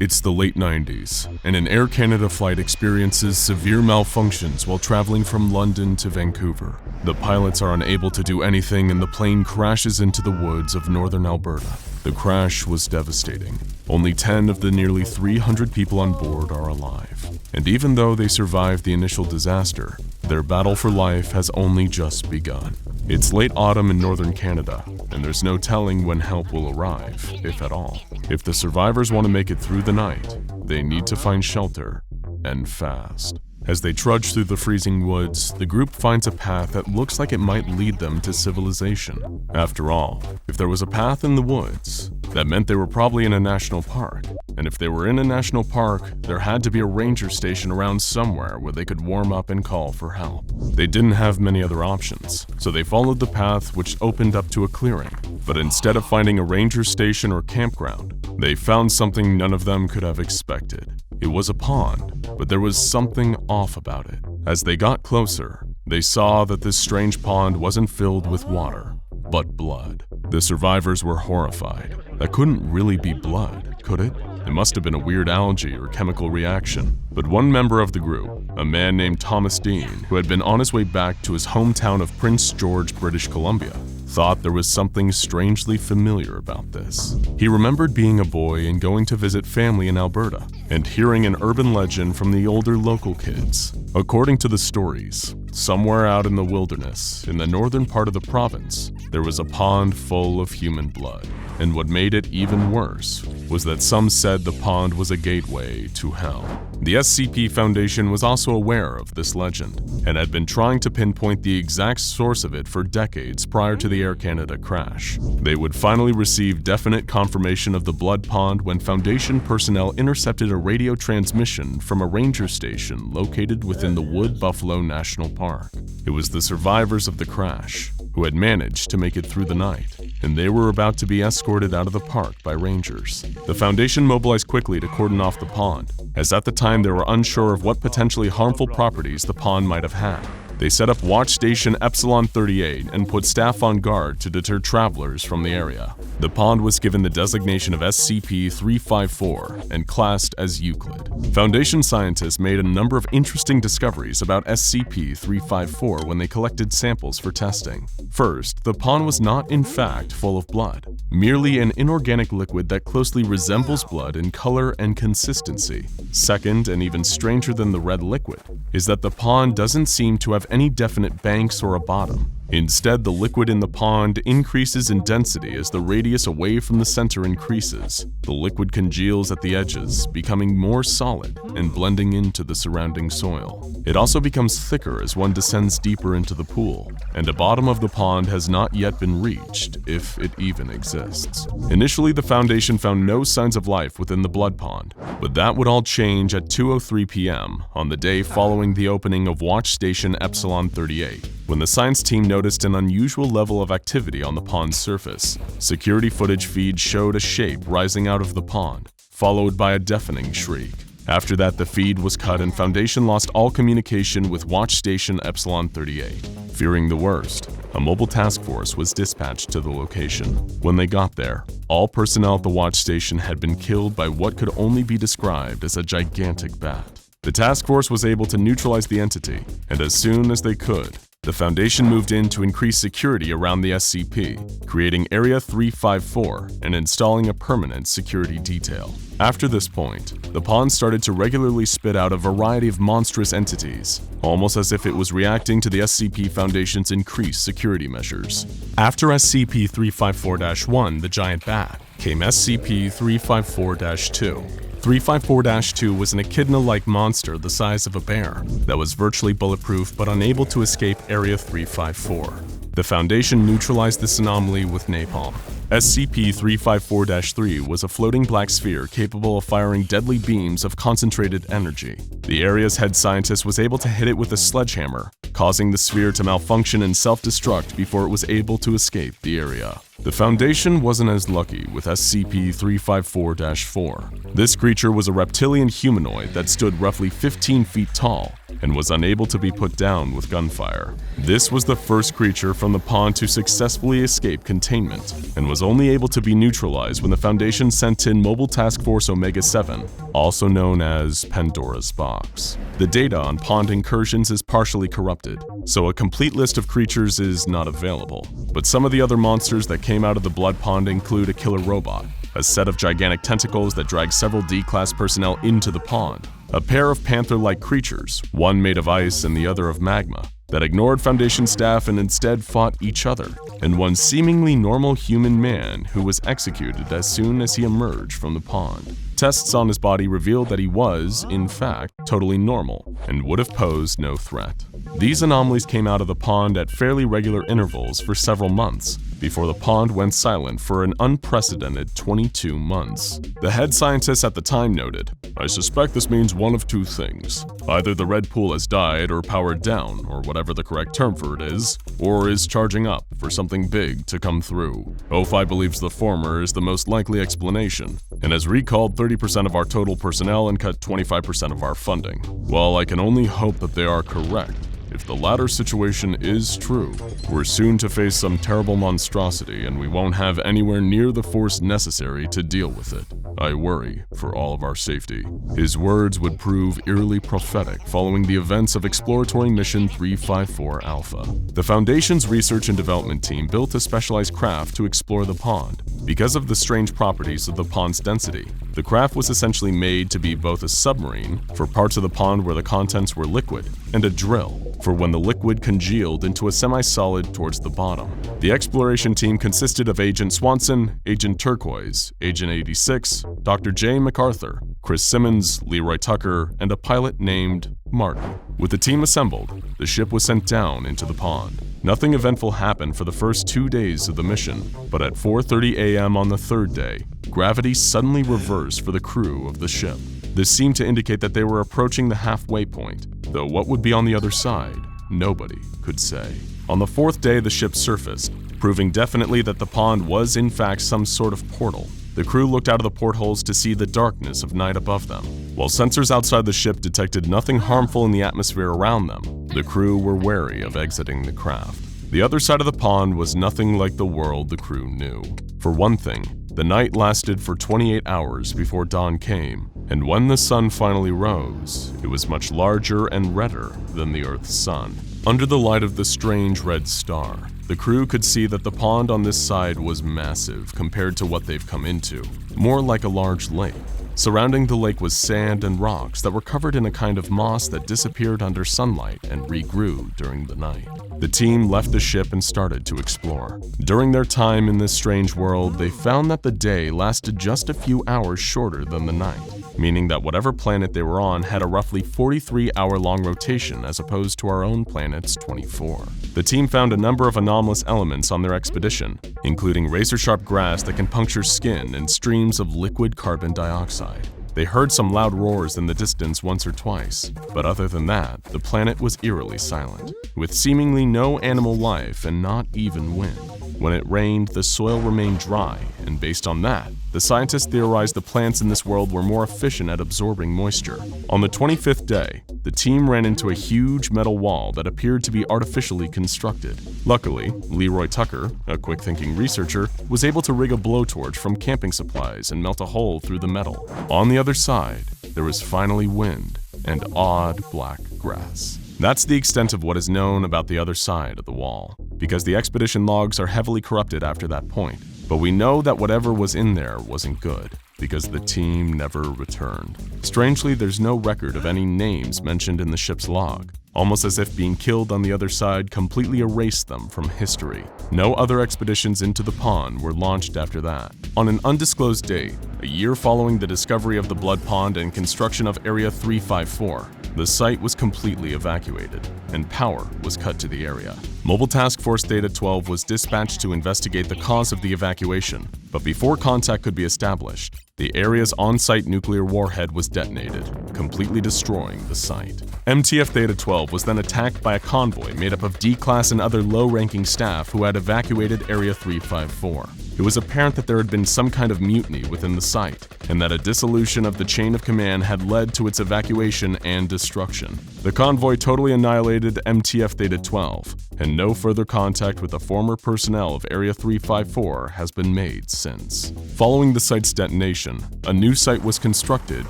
It's the late 90s, and an Air Canada flight experiences severe malfunctions while traveling from London to Vancouver. The pilots are unable to do anything and the plane crashes into the woods of northern Alberta. The crash was devastating. Only 10 of the nearly 300 people on board are alive. And even though they survived the initial disaster, their battle for life has only just begun. It's late autumn in northern Canada, and there's no telling when help will arrive, if at all. If the survivors want to make it through the night, they need to find shelter, and fast. As they trudge through the freezing woods, the group finds a path that looks like it might lead them to civilization. After all, if there was a path in the woods, that meant they were probably in a national park. And if they were in a national park, there had to be a ranger station around somewhere where they could warm up and call for help. They didn't have many other options, so they followed the path which opened up to a clearing. But instead of finding a ranger station or campground, they found something none of them could have expected. It was a pond, but there was something off about it. As they got closer, they saw that this strange pond wasn't filled with water, but blood. The survivors were horrified. That couldn't really be blood, could it? It must have been a weird algae or chemical reaction. But one member of the group, a man named Thomas Dean, who had been on his way back to his hometown of Prince George, British Columbia, thought there was something strangely familiar about this. He remembered being a boy and going to visit family in Alberta, and hearing an urban legend from the older local kids. According to the stories, somewhere out in the wilderness, in the northern part of the province, there was a pond full of human blood. And what made it even worse was that some said the pond was a gateway to hell. The SCP Foundation was also aware of this legend and had been trying to pinpoint the exact source of it for decades prior to the Air Canada crash. They would finally receive definite confirmation of the blood pond when Foundation personnel intercepted a radio transmission from a ranger station located within the Wood Buffalo National Park. It was the survivors of the crash who had managed to make it through the night, and they were about to be escorted out of the park by rangers. The Foundation mobilized quickly to cordon off the pond, as at the time they were unsure of what potentially harmful properties the pond might have had. They set up Watch Station Epsilon 38 and put staff on guard to deter travelers from the area. The pond was given the designation of SCP-354 and classed as Euclid. Foundation scientists made a number of interesting discoveries about SCP-354 when they collected samples for testing. First, the pond was not in fact full of blood, merely an inorganic liquid that closely resembles blood in color and consistency. Second, and even stranger than the red liquid, is that the pond doesn't seem to have any definite banks or a bottom. Instead, the liquid in the pond increases in density as the radius away from the center increases. The liquid congeals at the edges, becoming more solid and blending into the surrounding soil. It also becomes thicker as one descends deeper into the pool, and the bottom of the pond has not yet been reached, if it even exists. Initially, the Foundation found no signs of life within the blood pond, but that would all change at 2:03 p.m. on the day following the opening of Watch Station Epsilon 38. When the science team noticed an unusual level of activity on the pond's surface, security footage feeds showed a shape rising out of the pond, followed by a deafening shriek. After that, the feed was cut and Foundation lost all communication with Watch Station Epsilon 38. Fearing the worst, a mobile task force was dispatched to the location. When they got there, all personnel at the Watch Station had been killed by what could only be described as a gigantic bat. The task force was able to neutralize the entity, and as soon as they could, the Foundation moved in to increase security around the SCP, creating Area 354 and installing a permanent security detail. After this point, the pond started to regularly spit out a variety of monstrous entities, almost as if it was reacting to the SCP Foundation's increased security measures. After SCP-354-1, the giant bat, came SCP-354-2. 354-2 was an echidna-like monster the size of a bear that was virtually bulletproof but unable to escape Area 354. The Foundation neutralized this anomaly with napalm. SCP-354-3 was a floating black sphere capable of firing deadly beams of concentrated energy. The area's head scientist was able to hit it with a sledgehammer, causing the sphere to malfunction and self-destruct before it was able to escape the area. The Foundation wasn't as lucky with SCP-354-4. This creature was a reptilian humanoid that stood roughly 15 feet tall and was unable to be put down with gunfire. This was the first creature from the pond to successfully escape containment, and was only able to be neutralized when the Foundation sent in Mobile Task Force Omega-7, also known as Pandora's Box. The data on pond incursions is partially corrupted, so a complete list of creatures is not available. But some of the other monsters that came out of the blood pond include a killer robot, a set of gigantic tentacles that drag several D-class personnel into the pond, a pair of panther-like creatures, one made of ice and the other of magma, that ignored Foundation staff and instead fought each other, and one seemingly normal human man who was executed as soon as he emerged from the pond. Tests on his body revealed that he was, in fact, totally normal and would have posed no threat. These anomalies came out of the pond at fairly regular intervals for several months, before the pond went silent for an unprecedented 22 months. The head scientist at the time noted, "I suspect this means one of two things. Either the red pool has died or powered down, or whatever the correct term for it is, or is charging up for something big to come through. O5 believes the former is the most likely explanation, and has recalled 30% of our total personnel and cut 25% of our funding. While I can only hope that they are correct, if the latter situation is true, we're soon to face some terrible monstrosity and we won't have anywhere near the force necessary to deal with it. I worry for all of our safety." His words would prove eerily prophetic following the events of Exploratory Mission 354 Alpha. The Foundation's research and development team built a specialized craft to explore the pond. Because of the strange properties of the pond's density, the craft was essentially made to be both a submarine, for parts of the pond where the contents were liquid, and a drill, for when the liquid congealed into a semi-solid towards the bottom. The exploration team consisted of Agent Swanson, Agent Turquoise, Agent 86, Dr. J. MacArthur, Chris Simmons, Leroy Tucker, and a pilot named Martin. With the team assembled, the ship was sent down into the pond. Nothing eventful happened for the first 2 days of the mission, but at 4:30 a.m. on the third day, gravity suddenly reversed for the crew of the ship. This seemed to indicate that they were approaching the halfway point, though what would be on the other side, nobody could say. On the fourth day, the ship surfaced, proving definitely that the pond was in fact some sort of portal. The crew looked out of the portholes to see the darkness of night above them. While sensors outside the ship detected nothing harmful in the atmosphere around them, the crew were wary of exiting the craft. The other side of the pond was nothing like the world the crew knew. For one thing, the night lasted for 28 hours before dawn came, and when the sun finally rose, it was much larger and redder than the Earth's sun. Under the light of the strange red star, the crew could see that the pond on this side was massive compared to what they've come into, more like a large lake. Surrounding the lake was sand and rocks that were covered in a kind of moss that disappeared under sunlight and regrew during the night. The team left the ship and started to explore. During their time in this strange world, they found that the day lasted just a few hours shorter than the night, meaning that whatever planet they were on had a roughly 43-hour-long rotation as opposed to our own planet's 24. The team found a number of anomalous elements on their expedition, including razor-sharp grass that can puncture skin and streams of liquid carbon dioxide. They heard some loud roars in the distance once or twice, but other than that, the planet was eerily silent, with seemingly no animal life and not even wind. When it rained, the soil remained dry, and based on that, the scientists theorized the plants in this world were more efficient at absorbing moisture. On the 25th day, the team ran into a huge metal wall that appeared to be artificially constructed. Luckily, Leroy Tucker, a quick-thinking researcher, was able to rig a blowtorch from camping supplies and melt a hole through the metal. On the other side, there was finally wind and odd black grass. That's the extent of what is known about the other side of the wall, because the expedition logs are heavily corrupted after that point. But we know that whatever was in there wasn't good, because the team never returned. Strangely, there's no record of any names mentioned in the ship's log, almost as if being killed on the other side completely erased them from history. No other expeditions into the pond were launched after that. On an undisclosed date, a year following the discovery of the Blood Pond and construction of Area 354, the site was completely evacuated, and power was cut to the area. Mobile Task Force Data 12 was dispatched to investigate the cause of the evacuation, but before contact could be established, the area's on-site nuclear warhead was detonated, completely destroying the site. MTF Data 12 was then attacked by a convoy made up of D-Class and other low-ranking staff who had evacuated Area 354. It was apparent that there had been some kind of mutiny within the site, and that a dissolution of the chain of command had led to its evacuation and destruction. The convoy totally annihilated MTF Data 12, and no further contact with the former personnel of Area 354 has been made since. Following the site's detonation, a new site was constructed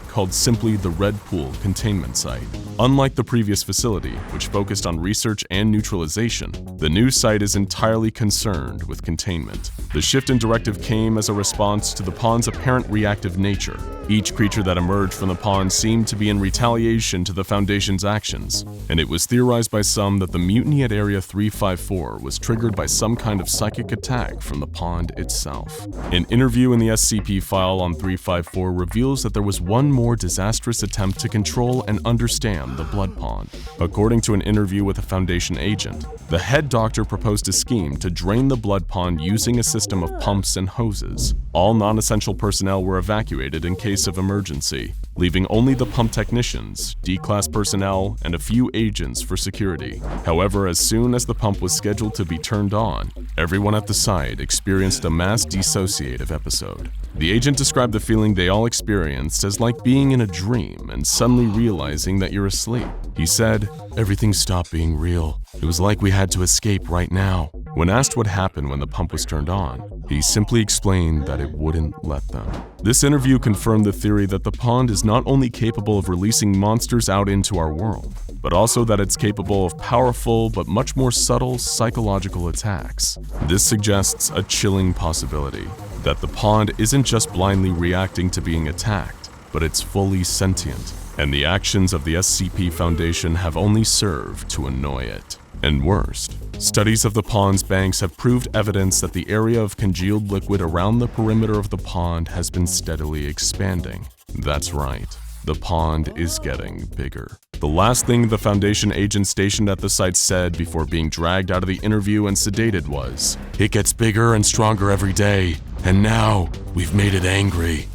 called simply the Red Pool Containment Site. Unlike the previous facility, which focused on research and neutralization, the new site is entirely concerned with containment. The shift in directive came as a response to the pond's apparent reactive nature. Each creature that emerged from the pond seemed to be in retaliation to the Foundation's actions, and it was theorized by some that the mutiny at Area 354 was triggered by some kind of psychic attack from the pond itself. An interview in the SCP file on 354 reveals that there was one more disastrous attempt to control and understand the blood pond. According to an interview with a Foundation agent, the head doctor proposed a scheme to drain the blood pond using a system of pumps and hoses. All non-essential personnel were evacuated in case of emergency, leaving only the pump technicians, D-Class personnel, and a few agents for security. However, as soon as the pump was scheduled to be turned on, everyone at the site experienced a mass dissociative episode. The agent described the feeling they all experienced as like being in a dream and suddenly realizing that you're asleep. He said, "Everything stopped being real. It was like we had to escape right now." When asked what happened when the pump was turned on, he simply explained that it wouldn't let them. This interview confirmed the theory that the pond is not only capable of releasing monsters out into our world, but also that it's capable of powerful but much more subtle psychological attacks. This suggests a chilling possibility, that the pond isn't just blindly reacting to being attacked, but it's fully sentient, and the actions of the SCP Foundation have only served to annoy it. And worst, studies of the pond's banks have proved evidence that the area of congealed liquid around the perimeter of the pond has been steadily expanding. That's right, the pond is getting bigger. The last thing the Foundation agent stationed at the site said before being dragged out of the interview and sedated was, "It gets bigger and stronger every day, and now we've made it angry."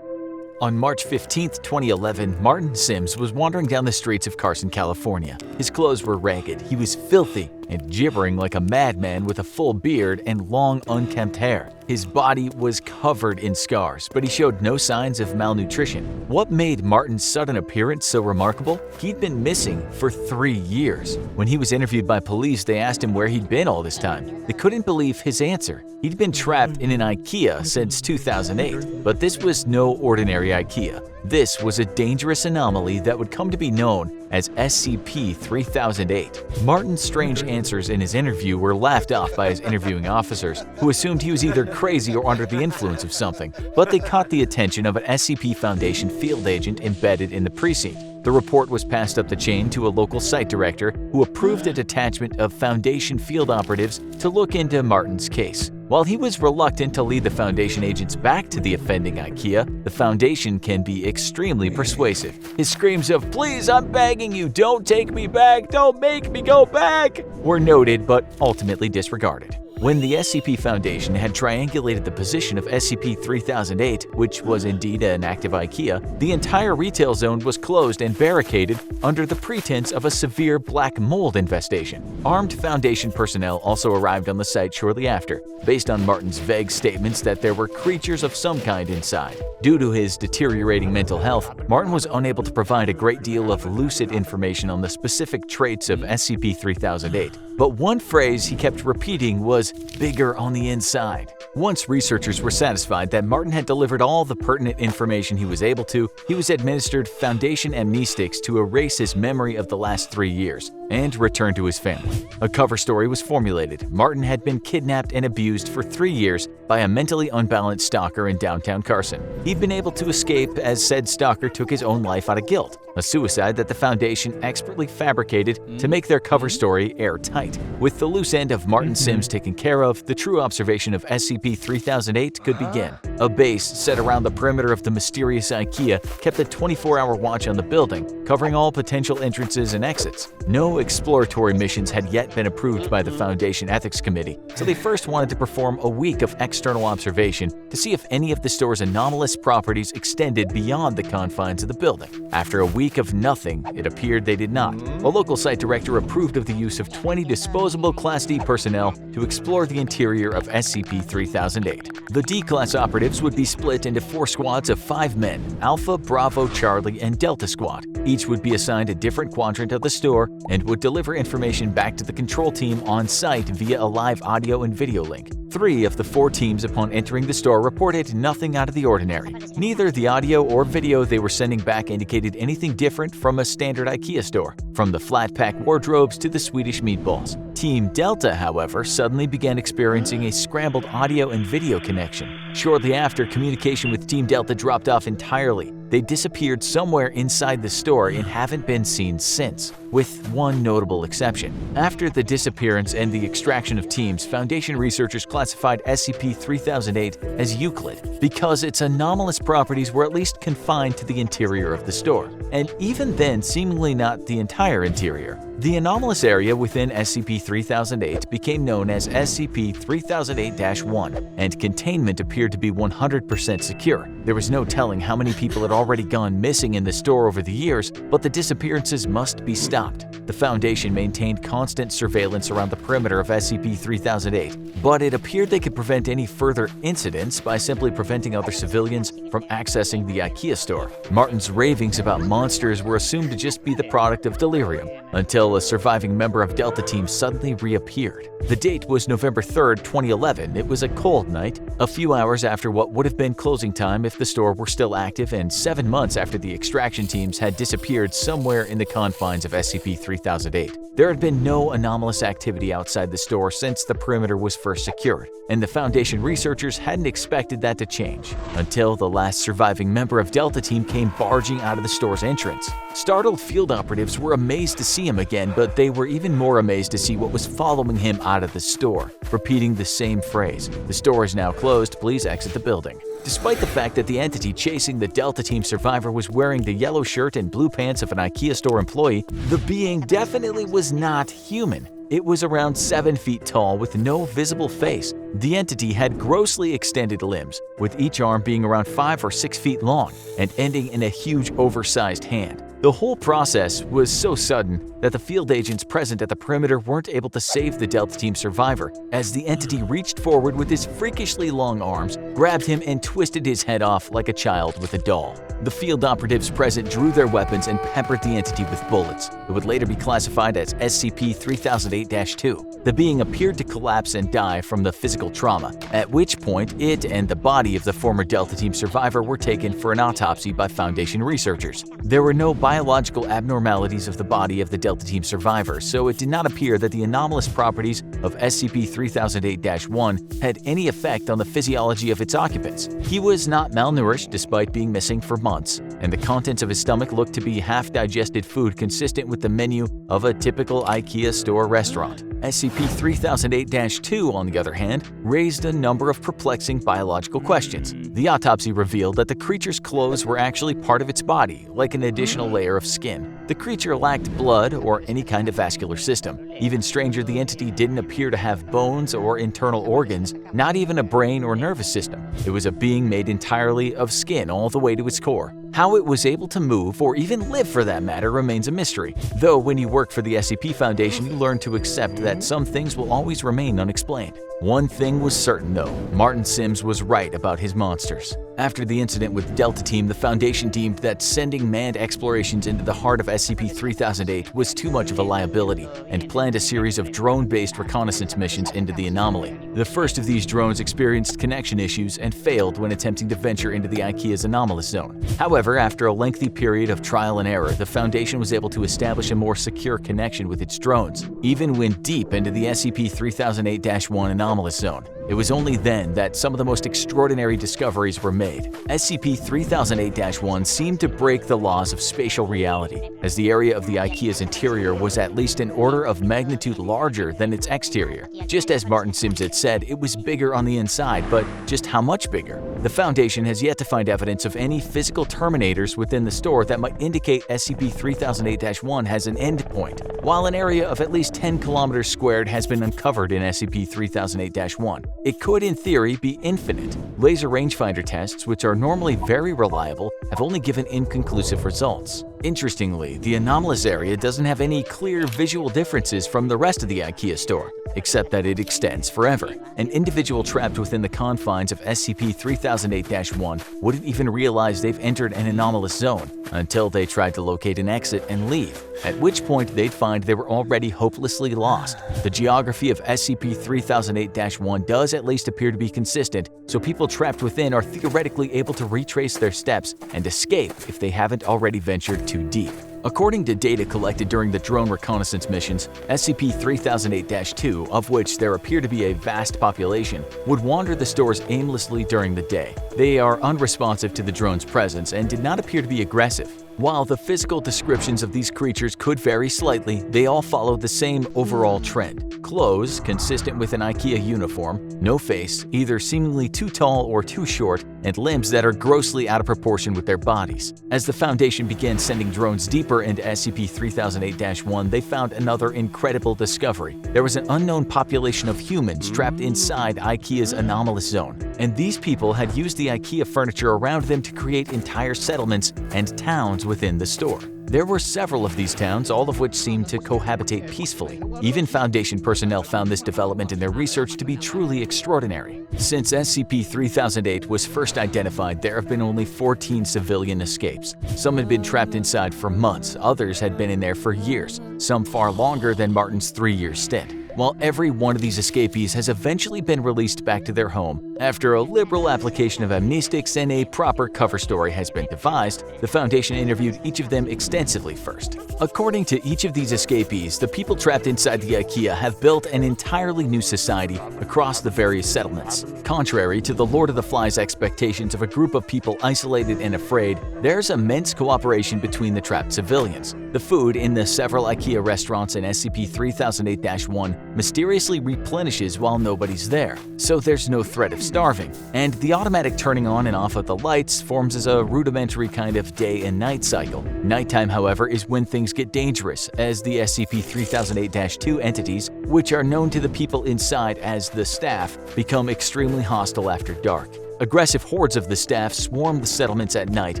On March 15, 2011, Martin Sims was wandering down the streets of Carson, California. His clothes were ragged, he was filthy, and gibbering like a madman with a full beard and long, unkempt hair. His body was covered in scars, but he showed no signs of malnutrition. What made Martin's sudden appearance so remarkable? He'd been missing for 3 years. When he was interviewed by police, they asked him where he'd been all this time. They couldn't believe his answer. He'd been trapped in an IKEA since 2008, but this was no ordinary IKEA. This was a dangerous anomaly that would come to be known as SCP-3008. Martin's strange answers in his interview were laughed off by his interviewing officers, who assumed he was either crazy or under the influence of something, but they caught the attention of an SCP Foundation field agent embedded in the precinct. The report was passed up the chain to a local site director who approved a detachment of Foundation field operatives to look into Martin's case. While he was reluctant to lead the Foundation agents back to the offending IKEA, the Foundation can be extremely persuasive. His screams of, "Please, I'm begging you, don't take me back, don't make me go back," were noted but ultimately disregarded. When the SCP Foundation had triangulated the position of SCP-3008, which was indeed an active IKEA, the entire retail zone was closed and barricaded under the pretense of a severe black mold infestation. Armed Foundation personnel also arrived on the site shortly after, based on Martin's vague statements that there were creatures of some kind inside. Due to his deteriorating mental health, Martin was unable to provide a great deal of lucid information on the specific traits of SCP-3008. But one phrase he kept repeating was, "bigger on the inside." Once researchers were satisfied that Martin had delivered all the pertinent information he was able to, he was administered Foundation amnestics to erase his memory of the last 3 years and return to his family. A cover story was formulated. Martin had been kidnapped and abused for 3 years by a mentally unbalanced stalker in downtown Carson. He'd been able to escape as said stalker took his own life out of guilt, a suicide that the Foundation expertly fabricated to make their cover story airtight. With the loose end of Martin Sims taken care of, the true observation of SCP SCP-3008 could begin. A base set around the perimeter of the mysterious IKEA kept a 24-hour watch on the building, covering all potential entrances and exits. No exploratory missions had yet been approved by the Foundation Ethics Committee, so they first wanted to perform a week of external observation to see if any of the store's anomalous properties extended beyond the confines of the building. After a week of nothing, it appeared they did not. A local site director approved of the use of 20 disposable Class D personnel to explore the interior of SCP-3008. The D-Class operatives would be split into 4 squads of 5 men, Alpha, Bravo, Charlie, and Delta Squad. Each would be assigned a different quadrant of the store and would deliver information back to the control team on site via a live audio and video link. 3 of the 4 teams upon entering the store reported nothing out of the ordinary. Neither the audio or video they were sending back indicated anything different from a standard IKEA store, from the flat-pack wardrobes to the Swedish meatballs. Team Delta, however, suddenly began experiencing a scrambled audio and video connection. Shortly after, communication with Team Delta dropped off entirely. They disappeared somewhere inside the store and haven't been seen since, with one notable exception. After the disappearance and the extraction of teams, Foundation researchers classified SCP-3008 as Euclid because its anomalous properties were at least confined to the interior of the store, and even then seemingly not the entire interior. The anomalous area within SCP-3008 became known as SCP-3008-1, and containment appeared to be 100% secure. There was no telling how many people had already gone missing in the store over the years, but the disappearances must be stopped. The Foundation maintained constant surveillance around the perimeter of SCP-3008, but it appeared they could prevent any further incidents by simply preventing other civilians from accessing the IKEA store. Martin's ravings about monsters were assumed to just be the product of delirium, until a surviving member of Delta Team suddenly reappeared. The date was November 3, 2011. It was a cold night, a few hours after what would have been closing time if the store were still active, and 7 months after the extraction teams had disappeared somewhere in the confines of SCP-3008. There had been no anomalous activity outside the store since the perimeter was first secured, and the Foundation researchers hadn't expected that to change, until the last surviving member of Delta Team came barging out of the store's entrance. Startled field operatives were amazed to see him again, but they were even more amazed to see what was following him out of the store, repeating the same phrase, "The store is now closed, please exit the building." Despite the fact that the entity chasing the Delta Team survivor was wearing the yellow shirt and blue pants of an IKEA store employee, the being definitely was not human. It was around 7 feet tall with no visible face. The entity had grossly extended limbs, with each arm being around 5 or 6 feet long and ending in a huge oversized hand. The whole process was so sudden that the field agents present at the perimeter weren't able to save the Delta Team survivor, as the entity reached forward with his freakishly long arms, grabbed him, and twisted his head off like a child with a doll. The field operatives present drew their weapons and peppered the entity with bullets. It would later be classified as SCP-3008-2. The being appeared to collapse and die from the physical trauma, at which point it and the body of the former Delta Team survivor were taken for an autopsy by Foundation researchers. There were no biological abnormalities of the body of the Delta Team survivor, so it did not appear that the anomalous properties of SCP-3008-1 had any effect on the physiology of its occupants. He was not malnourished despite being missing for months, and the contents of his stomach looked to be half-digested food consistent with the menu of a typical IKEA store restaurant. SCP-3008-2, on the other hand, raised a number of perplexing biological questions. The autopsy revealed that the creature's clothes were actually part of its body, like an additional layer of skin. The creature lacked blood or any kind of vascular system. Even stranger, the entity didn't appear to have bones or internal organs, not even a brain or nervous system. It was a being made entirely of skin all the way to its core. How it was able to move, or even live for that matter, remains a mystery. Though when you work for the SCP Foundation, you learn to accept that some things will always remain unexplained. One thing was certain though, Martin Sims was right about his monsters. After the incident with Delta Team, the Foundation deemed that sending manned explorations into the heart of SCP-3008 was too much of a liability, and planned a series of drone-based reconnaissance missions into the anomaly. The first of these drones experienced connection issues and failed when attempting to venture into the IKEA's anomalous zone. However, after a lengthy period of trial and error, the Foundation was able to establish a more secure connection with its drones, even when deep into the SCP-3008-1 anomalous zone. It was only then that some of the most extraordinary discoveries were made. made. SCP-3008-1 seemed to break the laws of spatial reality, as the area of the IKEA's interior was at least an order of magnitude larger than its exterior. Just as Martin Sims had said, it was bigger on the inside, but just how much bigger? The Foundation has yet to find evidence of any physical terminators within the store that might indicate SCP-3008-1 has an endpoint, while an area of at least 10 kilometers squared has been uncovered in SCP-3008-1. It could, in theory, be infinite. Laser rangefinder tests, which are normally very reliable, have only given inconclusive results. Interestingly, the anomalous area doesn't have any clear visual differences from the rest of the IKEA store, except that it extends forever. An individual trapped within the confines of SCP-3008-1 wouldn't even realize they've entered an anomalous zone until they tried to locate an exit and leave, at which point they'd find they were already hopelessly lost. The geography of SCP-3008-1 does at least appear to be consistent, so people trapped within are theoretically able to retrace their steps and escape if they haven't already ventured too deep. According to data collected during the drone reconnaissance missions, SCP-3008-2, of which there appear to be a vast population, would wander the stores aimlessly during the day. They are unresponsive to the drone's presence and did not appear to be aggressive. While the physical descriptions of these creatures could vary slightly, they all follow the same overall trend. Clothes consistent with an IKEA uniform, no face, either seemingly too tall or too short, and limbs that are grossly out of proportion with their bodies. As the Foundation began sending drones deeper into SCP-3008-1, they found another incredible discovery. There was an unknown population of humans trapped inside IKEA's anomalous zone, and these people had used the IKEA furniture around them to create entire settlements and towns within the store. There were several of these towns, all of which seemed to cohabitate peacefully. Even Foundation personnel found this development in their research to be truly extraordinary. Since SCP-3008 was first identified, there have been only 14 civilian escapes. Some had been trapped inside for months, others had been in there for years, some far longer than Martin's 3-year stint. While every one of these escapees has eventually been released back to their home, after a liberal application of amnestics and a proper cover story has been devised, the Foundation interviewed each of them extensively first. According to each of these escapees, the people trapped inside the IKEA have built an entirely new society across the various settlements. Contrary to the Lord of the Flies expectations of a group of people isolated and afraid, there's immense cooperation between the trapped civilians. The food in the several IKEA restaurants in SCP-3008-1 mysteriously replenishes while nobody's there, so there's no threat of starving, and the automatic turning on and off of the lights forms as a rudimentary kind of day and night cycle. Nighttime, however, is when things get dangerous, as the SCP-3008-2 entities, which are known to the people inside as the staff, become extremely hostile after dark. Aggressive hordes of the staff swarm the settlements at night,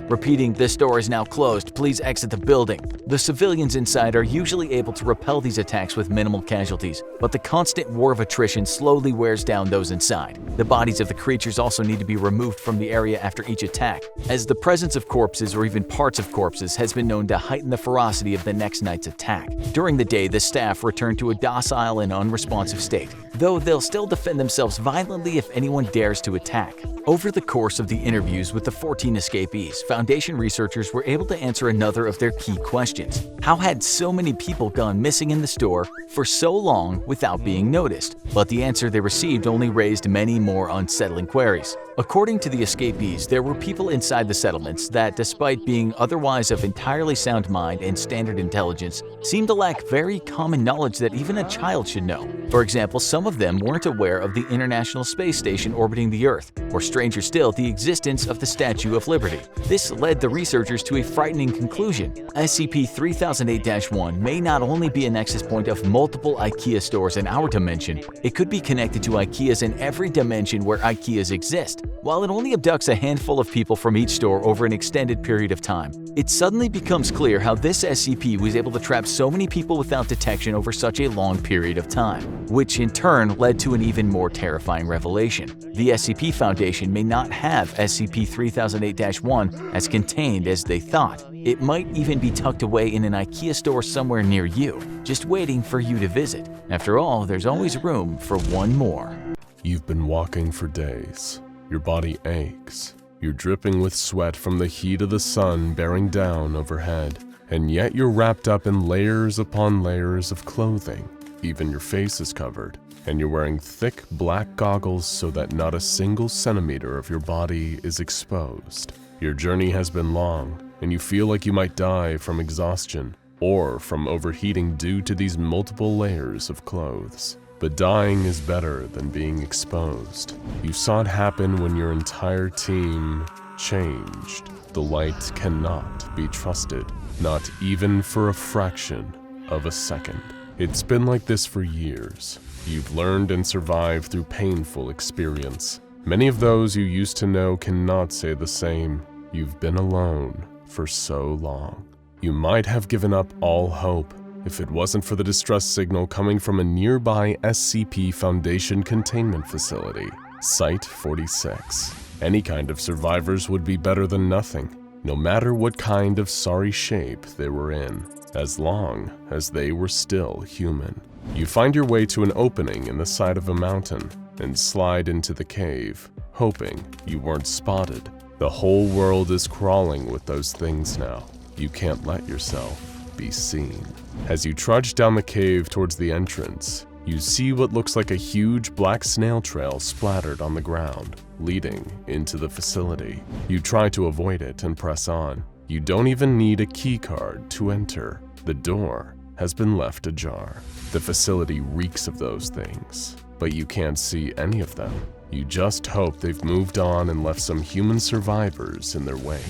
repeating, "This door is now closed, please exit the building." The civilians inside are usually able to repel these attacks with minimal casualties, but the constant war of attrition slowly wears down those inside. The bodies of the creatures also need to be removed from the area after each attack, as the presence of corpses or even parts of corpses has been known to heighten the ferocity of the next night's attack. During the day, the staff return to a docile and unresponsive state, though they'll still defend themselves violently if anyone dares to attack. Over the course of the interviews with the 14 escapees, Foundation researchers were able to answer another of their key questions. How had so many people gone missing in the store for so long without being noticed? But the answer they received only raised many more unsettling queries. According to the escapees, there were people inside the settlements that, despite being otherwise of entirely sound mind and standard intelligence, seemed to lack very common knowledge that even a child should know. For example, some of them weren't aware of the International Space Station orbiting the Earth, or stranger still, the existence of the Statue of Liberty. This led the researchers to a frightening conclusion. SCP-3008-1 may not only be a nexus point of multiple IKEA stores in our dimension, it could be connected to IKEAs in every dimension where IKEAs exist. While it only abducts a handful of people from each store over an extended period of time, it suddenly becomes clear how this SCP was able to trap so many people without detection over such a long period of time, which in turn led to an even more terrifying revelation. The SCP Foundation may not have SCP-3008-1 as contained as they thought. It might even be tucked away in an IKEA store somewhere near you, just waiting for you to visit. After all, there's always room for one more. You've been walking for days. Your body aches. You're dripping with sweat from the heat of the sun bearing down overhead, and yet you're wrapped up in layers upon layers of clothing. Even your face is covered. and you're wearing thick black goggles so that not a single centimeter of your body is exposed. Your journey has been long, and you feel like you might die from exhaustion or from overheating due to these multiple layers of clothes. But dying is better than being exposed. You saw it happen when your entire team changed. The light cannot be trusted, not even for a fraction of a second. It's been like this for years. You've learned and survived through painful experience. Many of those you used to know cannot say the same. You've been alone for so long. You might have given up all hope if it wasn't for the distress signal coming from a nearby SCP Foundation containment facility, Site 46. Any kind of survivors would be better than nothing, no matter what kind of sorry shape they were in, as long as they were still human. You find your way to an opening in the side of a mountain and slide into the cave, hoping you weren't spotted. The whole world is crawling with those things now. You can't let yourself be seen. As you trudge down the cave towards the entrance, you see what looks like a huge black snail trail splattered on the ground, leading into the facility. You try to avoid it and press on. You don't even need a key card to enter. The door has been left ajar. The facility reeks of those things, but you can't see any of them. You just hope they've moved on and left some human survivors in their wake.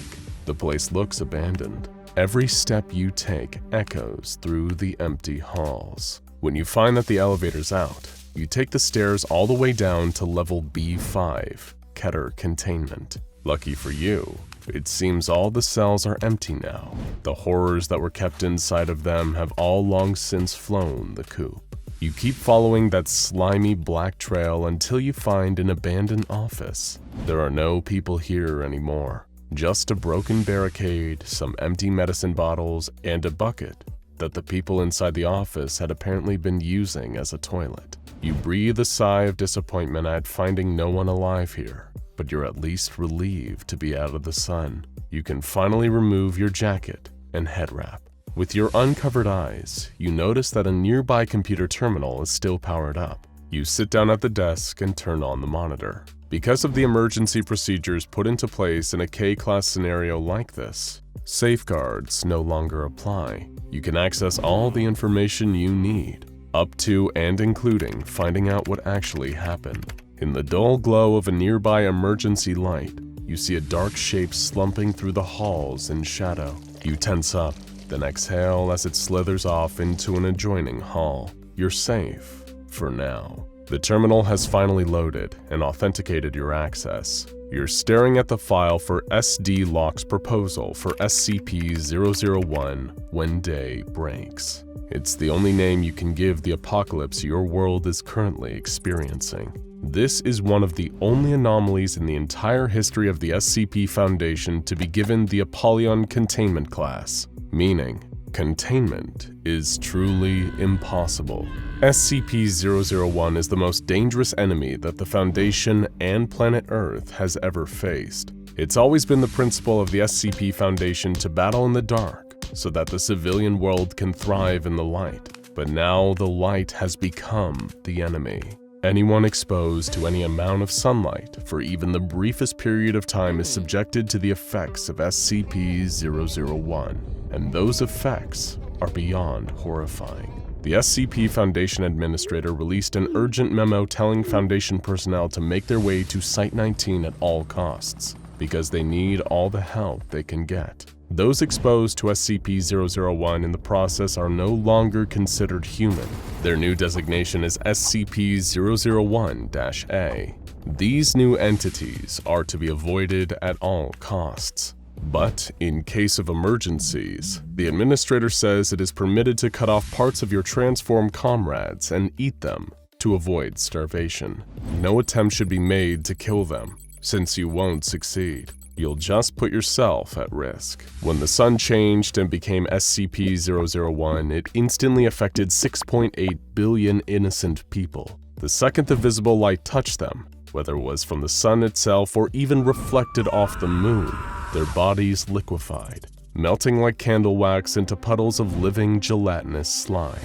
The place looks abandoned. Every step you take echoes through the empty halls. When you find that the elevator's out, you take the stairs all the way down to level B5, Keter Containment. Lucky for you, it seems all the cells are empty now. The horrors that were kept inside of them have all long since flown the coop. You keep following that slimy black trail until you find an abandoned office. There are no people here anymore. Just a broken barricade, some empty medicine bottles, and a bucket that the people inside the office had apparently been using as a toilet. You breathe a sigh of disappointment at finding no one alive here, but you're at least relieved to be out of the sun. You can finally remove your jacket and head wrap. With your uncovered eyes, you notice that a nearby computer terminal is still powered up. You sit down at the desk and turn on the monitor. Because of the emergency procedures put into place in a K-class scenario like this, safeguards no longer apply. You can access all the information you need, up to and including finding out what actually happened. In the dull glow of a nearby emergency light, you see a dark shape slumping through the halls in shadow. You tense up, then exhale as it slithers off into an adjoining hall. You're safe, for now. The terminal has finally loaded and authenticated your access. You're staring at the file for SD Locke's proposal for SCP-001 when day breaks. It's the only name you can give the apocalypse your world is currently experiencing. This is one of the only anomalies in the entire history of the SCP Foundation to be given the Apollyon Containment class, meaning containment is truly impossible. SCP-001 is the most dangerous enemy that the Foundation and planet Earth has ever faced. It's always been the principle of the SCP Foundation to battle in the dark so that the civilian world can thrive in the light. But now the light has become the enemy. Anyone exposed to any amount of sunlight for even the briefest period of time is subjected to the effects of SCP-001, and those effects are beyond horrifying. The SCP Foundation Administrator released an urgent memo telling Foundation personnel to make their way to Site-19 at all costs, because they need all the help they can get. Those exposed to SCP-001 in the process are no longer considered human. Their new designation is SCP-001-A. These new entities are to be avoided at all costs. But in case of emergencies, the Administrator says it is permitted to cut off parts of your transformed comrades and eat them to avoid starvation. No attempt should be made to kill them, since you won't succeed. You'll just put yourself at risk. When the sun changed and became SCP-001, it instantly affected 6.8 billion innocent people. The second the visible light touched them, whether it was from the sun itself or even reflected off the moon, their bodies liquefied, melting like candle wax into puddles of living gelatinous slime.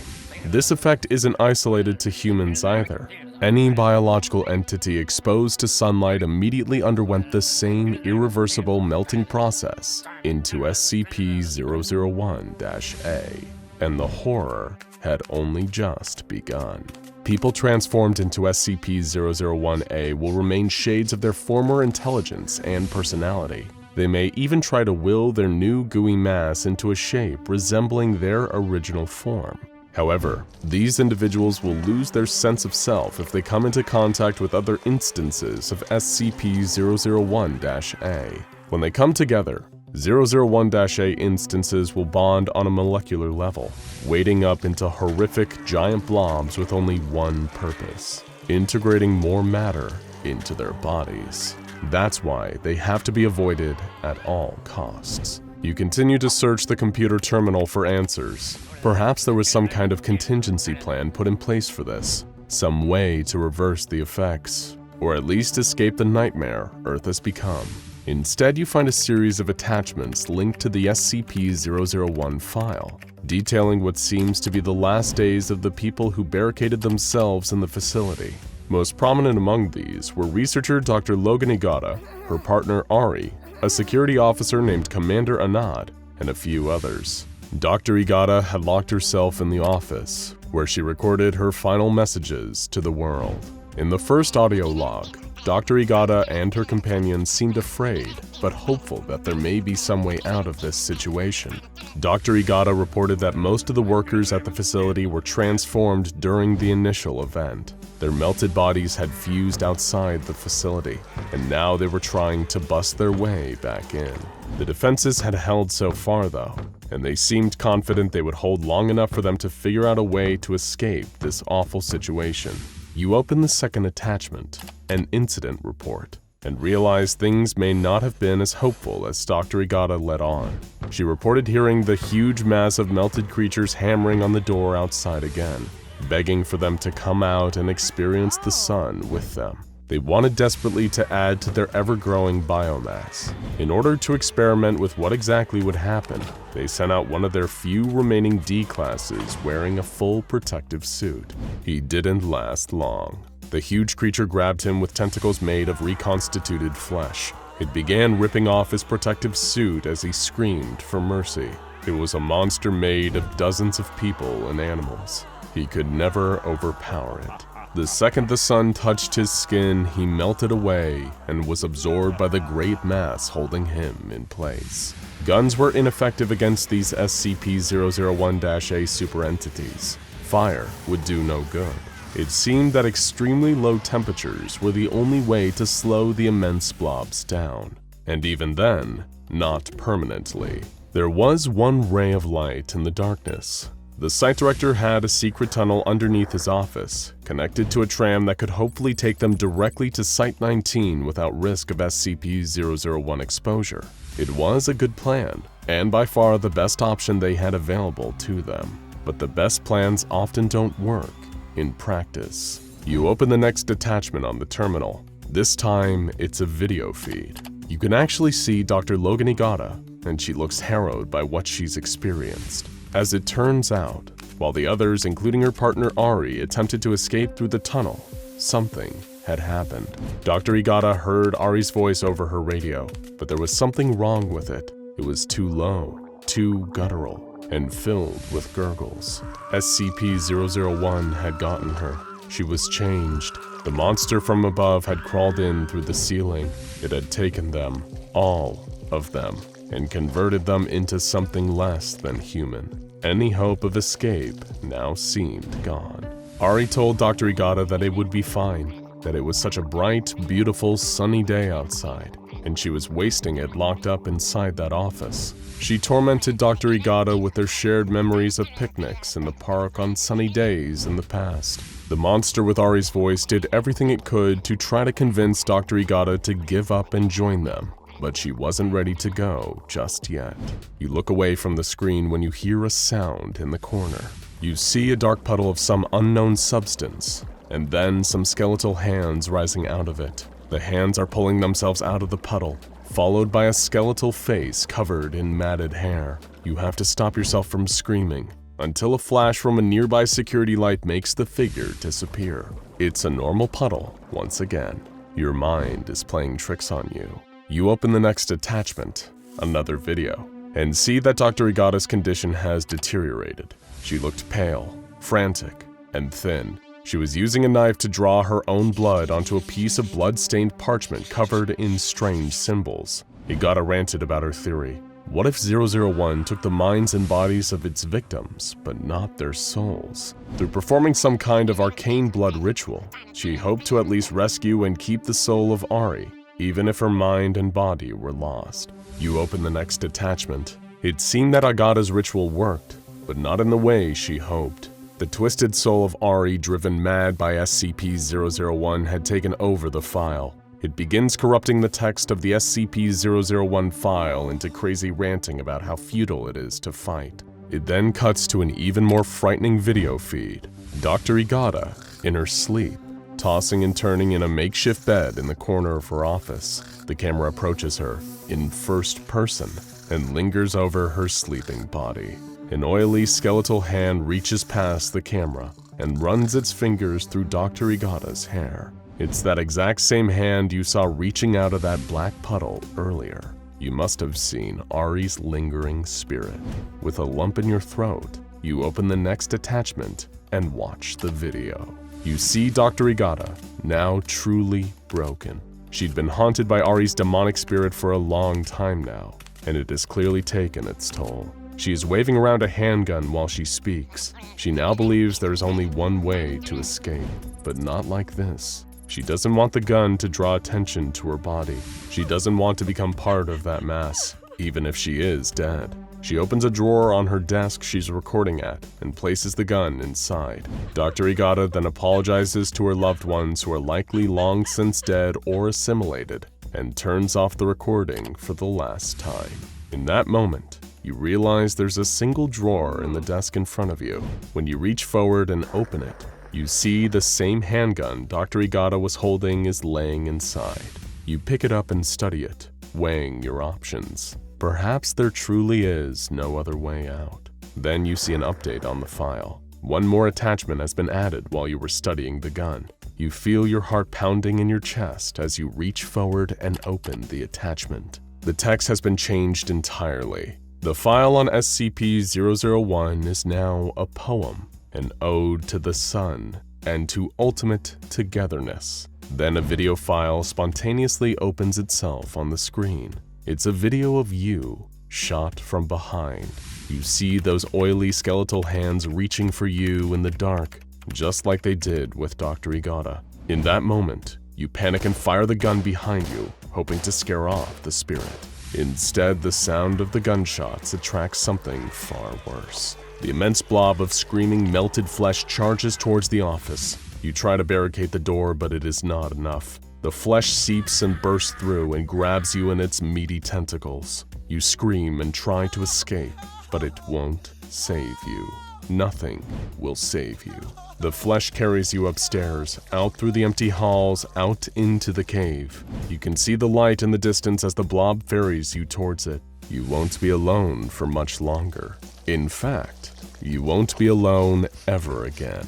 This effect isn't isolated to humans either. Any biological entity exposed to sunlight immediately underwent the same irreversible melting process into SCP-001-A, and the horror had only just begun. People transformed into SCP-001-A will remain shades of their former intelligence and personality. They may even try to will their new gooey mass into a shape resembling their original form. However, these individuals will lose their sense of self if they come into contact with other instances of SCP-001-A. When they come together, 001-A instances will bond on a molecular level, wading up into horrific giant blobs with only one purpose: integrating more matter into their bodies. That's why they have to be avoided at all costs. You continue to search the computer terminal for answers. Perhaps there was some kind of contingency plan put in place for this, some way to reverse the effects, or at least escape the nightmare Earth has become. Instead, you find a series of attachments linked to the SCP-001 file, detailing what seems to be the last days of the people who barricaded themselves in the facility. Most prominent among these were researcher Dr. Logan Igata, her partner Ari, a security officer named Commander Anad, and a few others. Dr. Igata had locked herself in the office, where she recorded her final messages to the world. In the first audio log, Dr. Igata and her companions seemed afraid, but hopeful that there may be some way out of this situation. Dr. Igata reported that most of the workers at the facility were transformed during the initial event. Their melted bodies had fused outside the facility, and now they were trying to bust their way back in. The defenses had held so far though, and they seemed confident they would hold long enough for them to figure out a way to escape this awful situation. You open the second attachment, an incident report, and realize things may not have been as hopeful as Dr. Igata let on. She reported hearing the huge mass of melted creatures hammering on the door outside again, begging for them to come out and experience the sun with them. They wanted desperately to add to their ever-growing biomass. In order to experiment with what exactly would happen, they sent out one of their few remaining D-classes wearing a full protective suit. He didn't last long. The huge creature grabbed him with tentacles made of reconstituted flesh. It began ripping off his protective suit as he screamed for mercy. It was a monster made of dozens of people and animals. He could never overpower it. The second the sun touched his skin, he melted away and was absorbed by the great mass holding him in place. Guns were ineffective against these SCP-001-A super entities. Fire would do no good. It seemed that extremely low temperatures were the only way to slow the immense blobs down. And even then, not permanently. There was one ray of light in the darkness. The site director had a secret tunnel underneath his office, connected to a tram that could hopefully take them directly to Site-19 without risk of SCP-001 exposure. It was a good plan, and by far the best option they had available to them. But the best plans often don't work in practice. You open the next attachment on the terminal. This time, it's a video feed. You can actually see Dr. Logan Igata, and she looks harrowed by what she's experienced. As it turns out, while the others, including her partner Ari, attempted to escape through the tunnel, something had happened. Dr. Igata heard Ari's voice over her radio, but there was something wrong with it. It was too low, too guttural, and filled with gurgles. SCP-001 had gotten her. She was changed. The monster from above had crawled in through the ceiling. It had taken them, all of them, and converted them into something less than human. Any hope of escape now seemed gone. Ari told Dr. Igata that it would be fine, that it was such a bright, beautiful, sunny day outside, and she was wasting it locked up inside that office. She tormented Dr. Igata with their shared memories of picnics in the park on sunny days in the past. The monster with Ari's voice did everything it could to try to convince Dr. Igata to give up and join them, but she wasn't ready to go just yet. You look away from the screen when you hear a sound in the corner. You see a dark puddle of some unknown substance, and then some skeletal hands rising out of it. The hands are pulling themselves out of the puddle, followed by a skeletal face covered in matted hair. You have to stop yourself from screaming. until a flash from a nearby security light makes the figure disappear. It's a normal puddle once again. Your mind is playing tricks on you. You open the next attachment, another video, and see that Dr. Igata's condition has deteriorated. She looked pale, frantic, and thin. She was using a knife to draw her own blood onto a piece of blood-stained parchment covered in strange symbols. Igata ranted about her theory. What if 001 took the minds and bodies of its victims, but not their souls? Through performing some kind of arcane blood ritual, she hoped to at least rescue and keep the soul of Ari, even if her mind and body were lost. You open the next attachment. It seemed that Agata's ritual worked, but not in the way she hoped. The twisted soul of Ari, driven mad by SCP-001, had taken over the file. It begins corrupting the text of the SCP-001 file into crazy ranting about how futile it is to fight. It then cuts to an even more frightening video feed. Dr. Igata, in her sleep, tossing and turning in a makeshift bed in the corner of her office. The camera approaches her, in first person, and lingers over her sleeping body. An oily skeletal hand reaches past the camera and runs its fingers through Dr. Igata's hair. It's that exact same hand you saw reaching out of that black puddle earlier. You must have seen Ari's lingering spirit. With a lump in your throat, you open the next attachment and watch the video. You see Dr. Igata, now truly broken. She'd been haunted by Ari's demonic spirit for a long time now, and it has clearly taken its toll. She is waving around a handgun while she speaks. She now believes there's only one way to escape, but not like this. She doesn't want the gun to draw attention to her body. She doesn't want to become part of that mass, even if she is dead. She opens a drawer on her desk she's recording at and places the gun inside. Dr. Igata then apologizes to her loved ones who are likely long since dead or assimilated and turns off the recording for the last time. In that moment, you realize there's a single drawer in the desk in front of you. When you reach forward and open it, you see the same handgun Dr. Igata was holding is laying inside. You pick it up and study it, weighing your options. Perhaps there truly is no other way out. Then you see an update on the file. One more attachment has been added while you were studying the gun. You feel your heart pounding in your chest as you reach forward and open the attachment. The text has been changed entirely. The file on SCP-001 is now a poem, an ode to the sun and to ultimate togetherness. Then a video file spontaneously opens itself on the screen. It's a video of you, shot from behind. You see those oily skeletal hands reaching for you in the dark, just like they did with Dr. Igata. In that moment, you panic and fire the gun behind you, hoping to scare off the spirit. Instead, the sound of the gunshots attracts something far worse. The immense blob of screaming, melted flesh charges towards the office. You try to barricade the door, but it is not enough. The flesh seeps and bursts through and grabs you in its meaty tentacles. You scream and try to escape, but it won't save you. Nothing will save you. The flesh carries you upstairs, out through the empty halls, out into the cave. You can see the light in the distance as the blob ferries you towards it. You won't be alone for much longer. In fact, you won't be alone ever again.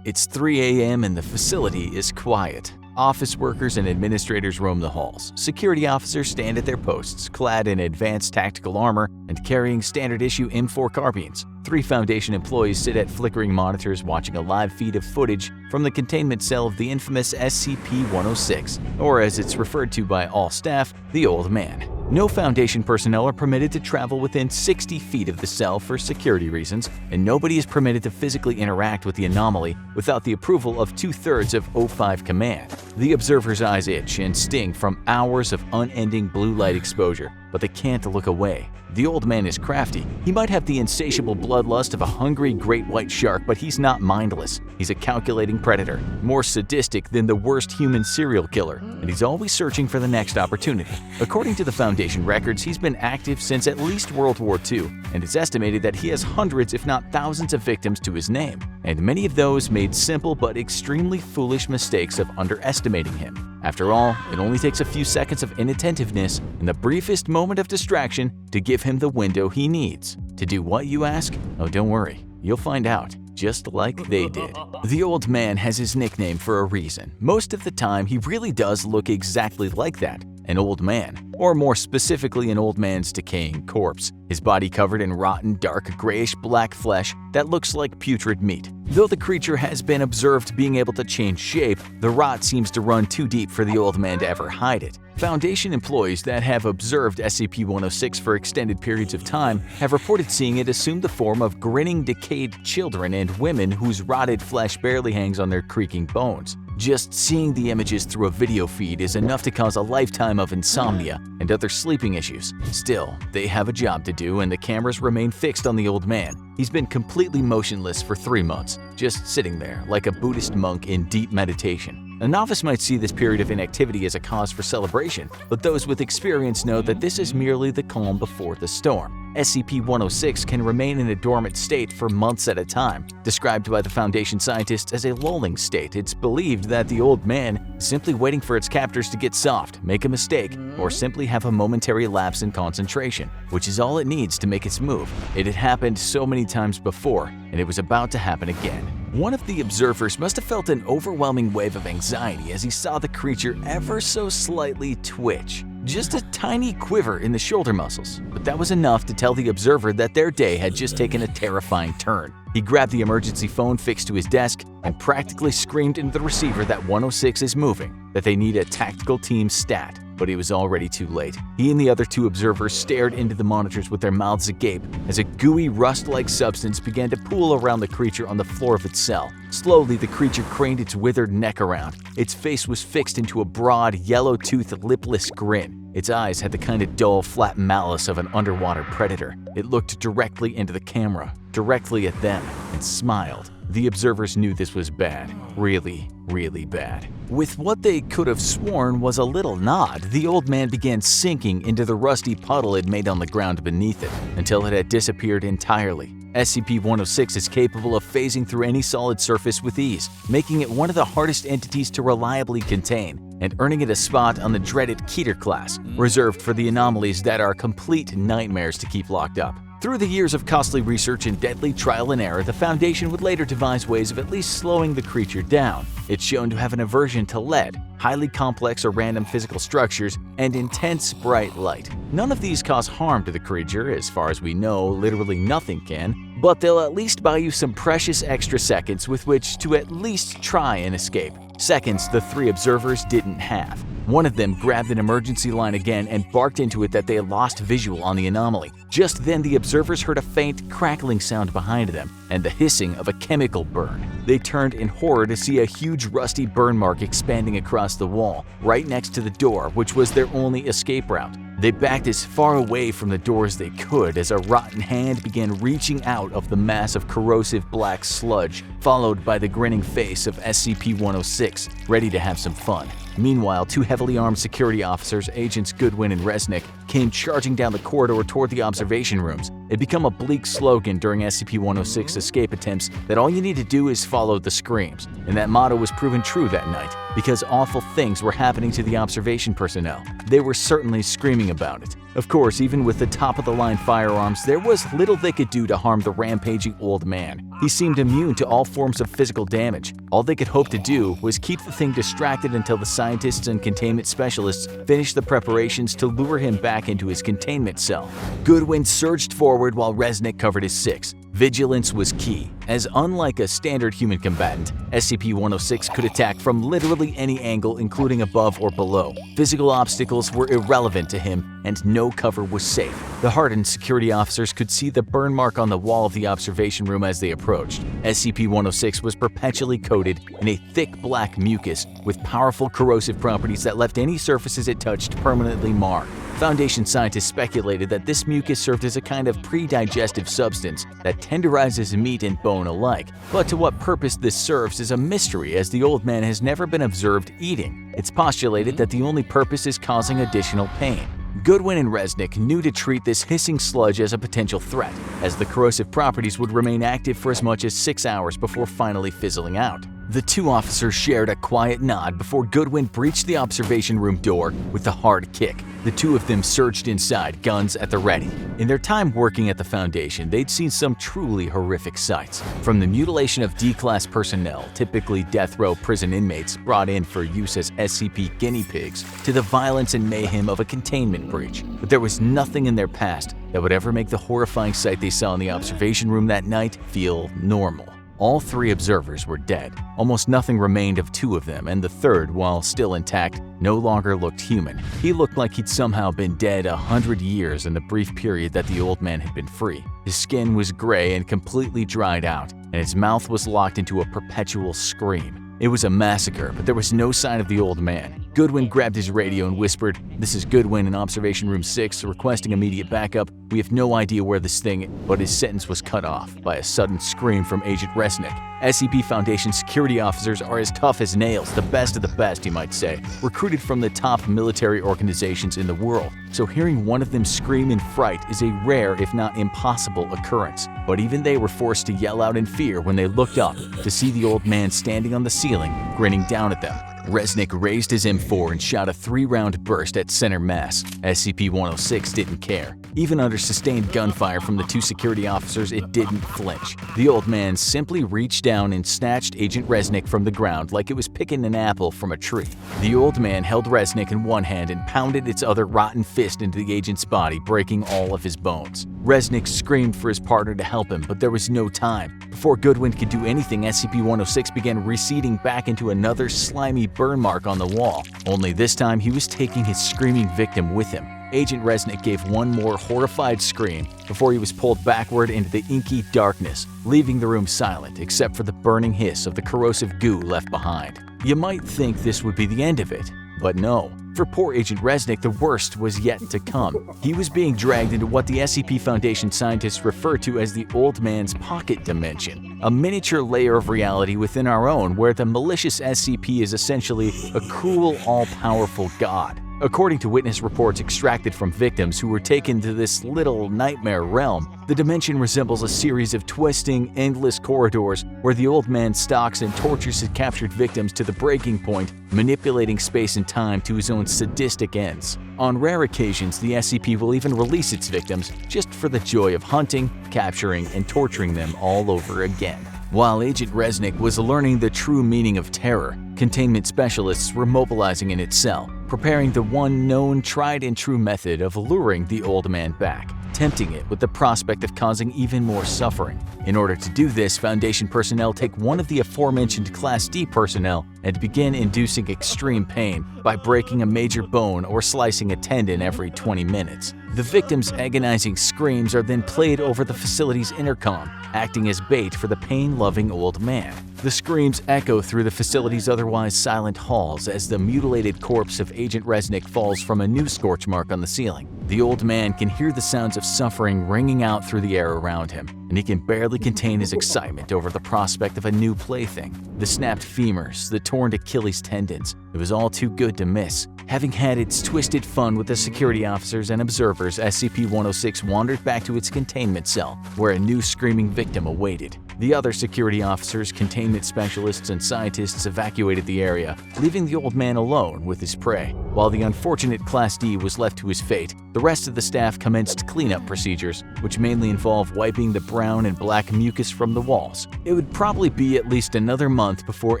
It's 3 a.m. and the facility is quiet. Office workers and administrators roam the halls. Security officers stand at their posts, clad in advanced tactical armor and carrying standard-issue M4 carbines. 3 Foundation employees sit at flickering monitors watching a live feed of footage from the containment cell of the infamous SCP-106, or as it's referred to by all staff, the Old Man. No Foundation personnel are permitted to travel within 60 feet of the cell for security reasons, and nobody is permitted to physically interact with the anomaly without the approval of 2/3 of O5 Command. The observer's eyes itch and sting from hours of unending blue light exposure, but they can't look away. The Old Man is crafty. He might have the insatiable bloodlust of a hungry great white shark, but he's not mindless. He's a calculating predator, more sadistic than the worst human serial killer, and he's always searching for the next opportunity. According to the Foundation records, he's been active since at least World War II, and it's estimated that he has hundreds if not thousands of victims to his name, and many of those made simple but extremely foolish mistakes of underestimating him. After all, it only takes a few seconds of inattentiveness and the briefest moment of distraction to give him the window he needs. To do what, you ask? Oh, don't worry. You'll find out, just like they did. The old man has his nickname for a reason. Most of the time, he really does look exactly like that, an old man, or more specifically an old man's decaying corpse, his body covered in rotten, dark, grayish-black flesh that looks like putrid meat. Though the creature has been observed being able to change shape, the rot seems to run too deep for the old man to ever hide it. Foundation employees that have observed SCP-106 for extended periods of time have reported seeing it assume the form of grinning, decayed children and women whose rotted flesh barely hangs on their creaking bones. Just seeing the images through a video feed is enough to cause a lifetime of insomnia and other sleeping issues. Still, they have a job to do and the cameras remain fixed on the old man. He's been completely motionless for 3 months, just sitting there like a Buddhist monk in deep meditation. A novice might see this period of inactivity as a cause for celebration, but those with experience know that this is merely the calm before the storm. SCP-106 can remain in a dormant state for months at a time. Described by the Foundation scientists as a lulling state, it's believed that the old man is simply waiting for its captors to get soft, make a mistake, or simply have a momentary lapse in concentration, which is all it needs to make its move. It had happened so many times before, and it was about to happen again. One of the observers must have felt an overwhelming wave of anxiety as he saw the creature ever so slightly twitch. Just a tiny quiver in the shoulder muscles, but that was enough to tell the observer that their day had just taken a terrifying turn. He grabbed the emergency phone fixed to his desk and practically screamed into the receiver that 106 is moving, that they need a tactical team stat. But it was already too late. He and the other 2 observers stared into the monitors with their mouths agape as a gooey, rust-like substance began to pool around the creature on the floor of its cell. Slowly, the creature craned its withered neck around. Its face was fixed into a broad, yellow-toothed, lipless grin. Its eyes had the kind of dull, flat malice of an underwater predator. It looked directly into the camera, directly at them, and smiled. The observers knew this was bad. Really, really bad. With what they could have sworn was a little nod, the old man began sinking into the rusty puddle it made on the ground beneath it, until it had disappeared entirely. SCP-106 is capable of phasing through any solid surface with ease, making it one of the hardest entities to reliably contain, and earning it a spot on the dreaded Keter class, reserved for the anomalies that are complete nightmares to keep locked up. Through the years of costly research and deadly trial and error, the Foundation would later devise ways of at least slowing the creature down. It's shown to have an aversion to lead, highly complex or random physical structures, and intense bright light. None of these cause harm to the creature, as far as we know, literally nothing can, but they'll at least buy you some precious extra seconds with which to at least try and escape. Seconds the 3 observers didn't have. One of them grabbed an emergency line again and barked into it that they had lost visual on the anomaly. Just then, the observers heard a faint, crackling sound behind them and the hissing of a chemical burn. They turned in horror to see a huge rusty burn mark expanding across the wall, right next to the door, which was their only escape route. They backed as far away from the door as they could as a rotten hand began reaching out of the mass of corrosive black sludge, followed by the grinning face of SCP-106, ready to have some fun. Meanwhile, 2 heavily armed security officers, Agents Goodwin and Resnick, came charging down the corridor toward the observation rooms. It became a bleak slogan during SCP-106 escape attempts that all you need to do is follow the screams, and that motto was proven true that night, because awful things were happening to the observation personnel. They were certainly screaming about it. Of course, even with the top-of-the-line firearms, there was little they could do to harm the rampaging old man. He seemed immune to all forms of physical damage. All they could hope to do was keep the thing distracted until the scientists and containment specialists finished the preparations to lure him back into his containment cell. Goodwin surged forward while Resnick covered his 6. Vigilance was key, as unlike a standard human combatant, SCP-106 could attack from literally any angle, including above or below. Physical obstacles were irrelevant to him, and no cover was safe. The hardened security officers could see the burn mark on the wall of the observation room as they approached. SCP-106 was perpetually coated in a thick black mucus with powerful corrosive properties that left any surfaces it touched permanently marred. Foundation scientists speculated that this mucus served as a kind of pre-digestive substance that tenderizes meat and bone alike, but to what purpose this serves is a mystery, as the old man has never been observed eating. It's postulated that the only purpose is causing additional pain. Goodwin and Resnick knew to treat this hissing sludge as a potential threat, as the corrosive properties would remain active for as much as 6 hours before finally fizzling out. The two officers shared a quiet nod before Goodwin breached the observation room door with a hard kick. The two of them surged inside, guns at the ready. In their time working at the Foundation, they'd seen some truly horrific sights. From the mutilation of D-class personnel, typically death row prison inmates brought in for use as SCP guinea pigs, to the violence and mayhem of a containment breach. But there was nothing in their past that would ever make the horrifying sight they saw in the observation room that night feel normal. All three observers were dead. Almost nothing remained of two of them, and the third, while still intact, no longer looked human. He looked like he'd somehow been dead 100 years in the brief period that the old man had been free. His skin was gray and completely dried out, and his mouth was locked into a perpetual scream. It was a massacre, but there was no sign of the old man. Goodwin grabbed his radio and whispered, "This is Goodwin in Observation Room 6, requesting immediate backup. We have no idea where this thing," but his sentence was cut off by a sudden scream from Agent Resnick. SCP Foundation security officers are as tough as nails, the best of the best, you might say, recruited from the top military organizations in the world. So hearing one of them scream in fright is a rare, if not impossible, occurrence. But even they were forced to yell out in fear when they looked up to see the old man standing on the ceiling, grinning down at them. Resnick raised his M4 and shot a 3-round burst at center mass. SCP-106 didn't care. Even under sustained gunfire from the two security officers, it didn't flinch. The old man simply reached down and snatched Agent Resnick from the ground like it was picking an apple from a tree. The old man held Resnick in one hand and pounded its other rotten fist into the agent's body, breaking all of his bones. Resnick screamed for his partner to help him, but there was no time. Before Goodwin could do anything, SCP-106 began receding back into another slimy burn mark on the wall. Only this time, he was taking his screaming victim with him. Agent Resnick gave one more horrified scream before he was pulled backward into the inky darkness, leaving the room silent except for the burning hiss of the corrosive goo left behind. You might think this would be the end of it, but no. For poor Agent Resnick, the worst was yet to come. He was being dragged into what the SCP Foundation scientists refer to as the Old Man's Pocket Dimension, a miniature layer of reality within our own where the malicious SCP is essentially a cruel, all-powerful god. According to witness reports extracted from victims who were taken to this little nightmare realm, the dimension resembles a series of twisting, endless corridors where the old man stalks and tortures his captured victims to the breaking point, manipulating space and time to his own sadistic ends. On rare occasions, the SCP will even release its victims just for the joy of hunting, capturing, and torturing them all over again. While Agent Resnick was learning the true meaning of terror, containment specialists were mobilizing in its cell, preparing the one known, tried and true method of luring the old man back, tempting it with the prospect of causing even more suffering. In order to do this, Foundation personnel take one of the aforementioned Class D personnel and begin inducing extreme pain by breaking a major bone or slicing a tendon every 20 minutes. The victim's agonizing screams are then played over the facility's intercom, acting as bait for the pain-loving old man. The screams echo through the facility's otherwise silent halls as the mutilated corpse of Agent Resnick falls from a new scorch mark on the ceiling. The old man can hear the sounds of suffering ringing out through the air around him, and he can barely contain his excitement over the prospect of a new plaything. The snapped femurs, the torn Achilles tendons, it was all too good to miss. Having had its twisted fun with the security officers and observers, SCP-106 wandered back to its containment cell, where a new screaming victim awaited. The other security officers, containment specialists, and scientists evacuated the area, leaving the old man alone with his prey. While the unfortunate Class D was left to his fate, the rest of the staff commenced cleanup procedures, which mainly involve wiping the brown and black mucus from the walls. It would probably be at least another month before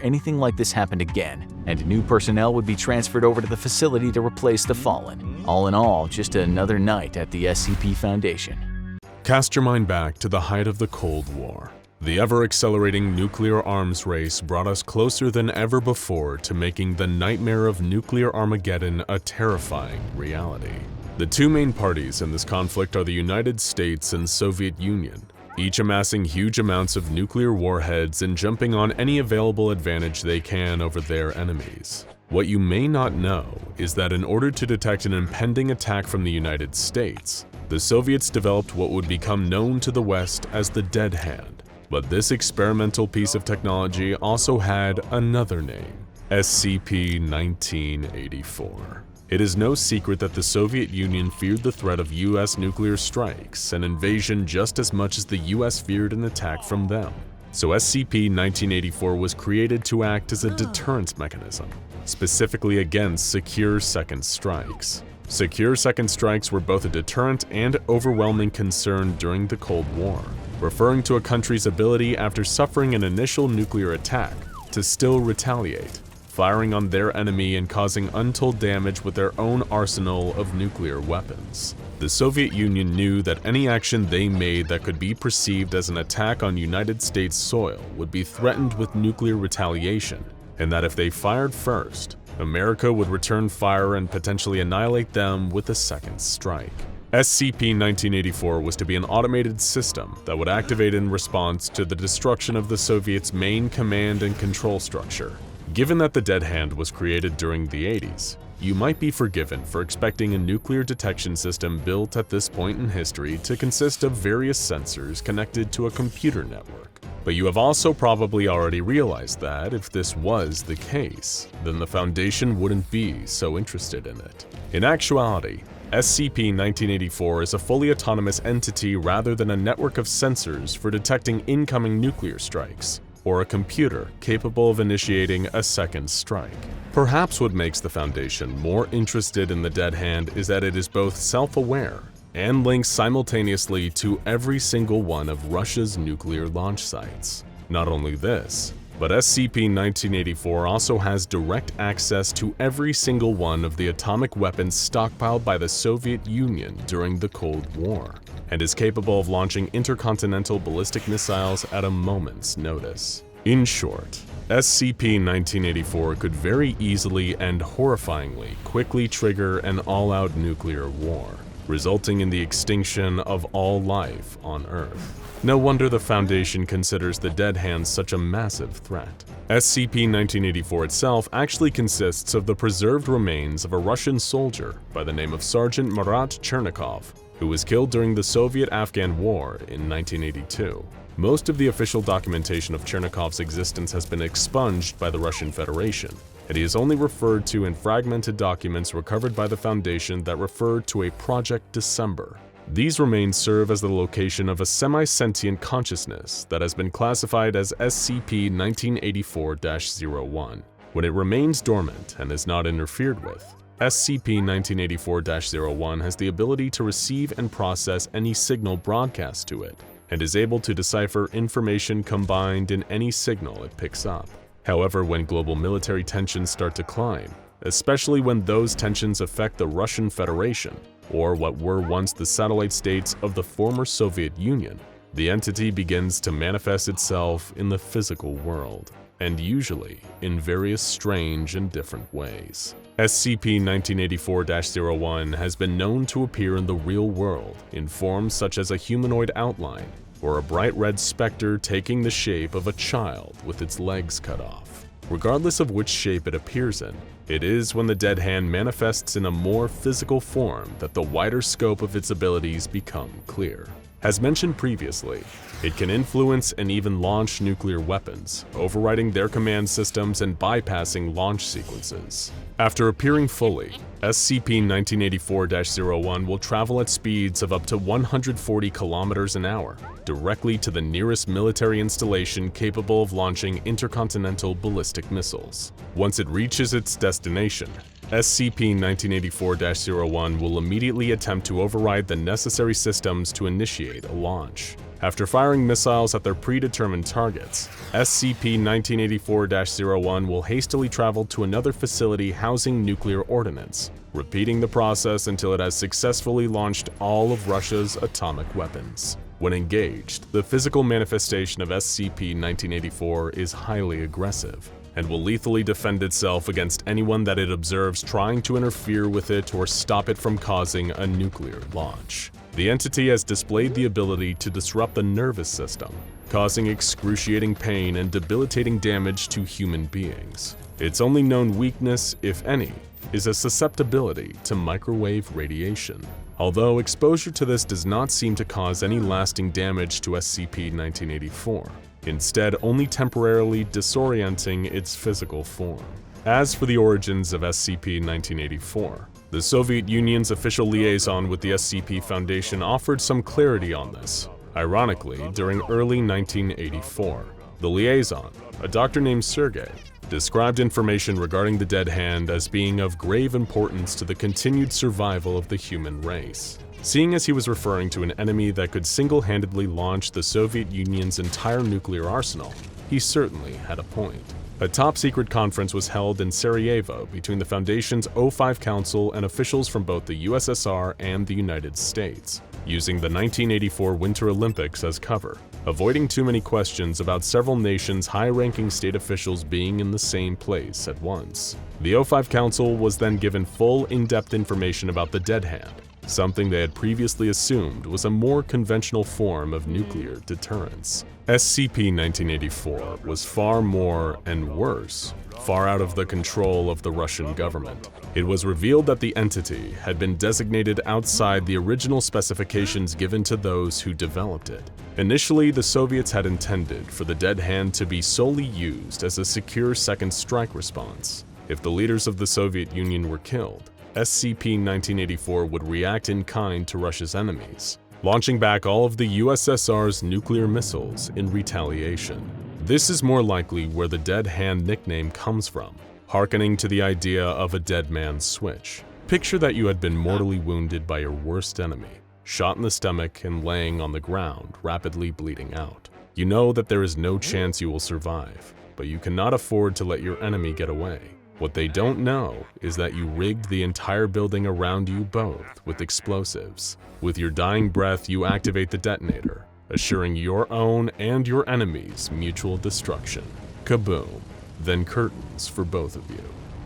anything like this happened again, and new personnel would be transferred over to the facility to replace the fallen. All in all, just another night at the SCP Foundation. Cast your mind back to the height of the Cold War. The ever-accelerating nuclear arms race brought us closer than ever before to making the nightmare of nuclear Armageddon a terrifying reality. The two main parties in this conflict are the United States and Soviet Union, each amassing huge amounts of nuclear warheads and jumping on any available advantage they can over their enemies. What you may not know is that in order to detect an impending attack from the United States, the Soviets developed what would become known to the West as the Dead Hand. But this experimental piece of technology also had another name, SCP-1984. It is no secret that the Soviet Union feared the threat of US nuclear strikes and invasion just as much as the US feared an attack from them. so SCP-1984 was created to act as a deterrent mechanism, specifically against secure second strikes. Secure second strikes were both a deterrent and overwhelming concern during the Cold War, referring to a country's ability after suffering an initial nuclear attack to still retaliate, firing on their enemy and causing untold damage with their own arsenal of nuclear weapons. The Soviet Union knew that any action they made that could be perceived as an attack on United States soil would be threatened with nuclear retaliation, and that if they fired first, America would return fire and potentially annihilate them with a second strike. SCP-1984 was to be an automated system that would activate in response to the destruction of the Soviets' main command and control structure. Given that the Dead Hand was created during the 80s, you might be forgiven for expecting a nuclear detection system built at this point in history to consist of various sensors connected to a computer network. But you have also probably already realized that if this was the case, then the Foundation wouldn't be so interested in it. In actuality, SCP-1984 is a fully autonomous entity rather than a network of sensors for detecting incoming nuclear strikes, or a computer capable of initiating a second strike. Perhaps what makes the Foundation more interested in the Dead Hand is that it is both self-aware and links simultaneously to every single one of Russia's nuclear launch sites. Not only this, but SCP-1984 also has direct access to every single one of the atomic weapons stockpiled by the Soviet Union during the Cold War, and is capable of launching intercontinental ballistic missiles at a moment's notice. In short, SCP-1984 could very easily and horrifyingly quickly trigger an all-out nuclear war, resulting in the extinction of all life on Earth. No wonder the Foundation considers the Dead Hand such a massive threat. SCP-1984 itself actually consists of the preserved remains of a Russian soldier by the name of Sergeant Marat Chernikov, who was killed during the Soviet-Afghan War in 1982. Most of the official documentation of Chernikov's existence has been expunged by the Russian Federation, and he is only referred to in fragmented documents recovered by the Foundation that refer to a Project December. These remains serve as the location of a semi-sentient consciousness that has been classified as SCP-1984-01. When it remains dormant and is not interfered with, SCP-1984-01 has the ability to receive and process any signal broadcast to it, and is able to decipher information combined in any signal it picks up. However, when global military tensions start to climb, especially when those tensions affect the Russian Federation, or what were once the satellite states of the former Soviet Union, the entity begins to manifest itself in the physical world, and usually in various strange and different ways. SCP-1984-01 has been known to appear in the real world in forms such as a humanoid outline, or a bright red specter taking the shape of a child with its legs cut off. Regardless of which shape it appears in, it is when the Dead Hand manifests in a more physical form that the wider scope of its abilities become clear. As mentioned previously, it can influence and even launch nuclear weapons, overriding their command systems and bypassing launch sequences. After appearing fully, SCP-1984-01 will travel at speeds of up to 140 kilometers an hour, directly to the nearest military installation capable of launching intercontinental ballistic missiles. Once it reaches its destination, SCP-1984-01 will immediately attempt to override the necessary systems to initiate a launch. After firing missiles at their predetermined targets, SCP-1984-01 will hastily travel to another facility housing nuclear ordnance, repeating the process until it has successfully launched all of Russia's atomic weapons. When engaged, the physical manifestation of SCP-1984 is highly aggressive, and will lethally defend itself against anyone that it observes trying to interfere with it or stop it from causing a nuclear launch. The entity has displayed the ability to disrupt the nervous system, causing excruciating pain and debilitating damage to human beings. Its only known weakness, if any, is a susceptibility to microwave radiation. Although exposure to this does not seem to cause any lasting damage to SCP-1984, instead only temporarily disorienting its physical form. As for the origins of SCP-1984, the Soviet Union's official liaison with the SCP Foundation offered some clarity on this, ironically during early 1984. The liaison, a doctor named Sergei, described information regarding the dead hand as being of grave importance to the continued survival of the human race. Seeing as he was referring to an enemy that could single-handedly launch the Soviet Union's entire nuclear arsenal, he certainly had a point. A top-secret conference was held in Sarajevo between the Foundation's O5 Council and officials from both the USSR and the United States, using the 1984 Winter Olympics as cover, avoiding too many questions about several nations' high-ranking state officials being in the same place at once. The O5 Council was then given full, in-depth information about the dead hand, something they had previously assumed was a more conventional form of nuclear deterrence. SCP-1984 was far more and worse, far out of the control of the Russian government. It was revealed that the entity had been designated outside the original specifications given to those who developed it. Initially, the Soviets had intended for the dead hand to be solely used as a secure second strike response. If the leaders of the Soviet Union were killed, SCP-1984 would react in kind to Russia's enemies, launching back all of the USSR's nuclear missiles in retaliation. This is more likely where the dead hand nickname comes from, hearkening to the idea of a dead man's switch. Picture that you had been mortally wounded by your worst enemy, shot in the stomach and laying on the ground, rapidly bleeding out. You know that there is no chance you will survive, but you cannot afford to let your enemy get away. What they don't know is that you rigged the entire building around you both with explosives. With your dying breath, you activate the detonator, assuring your own and your enemy's mutual destruction. Kaboom. Then curtains for both of you.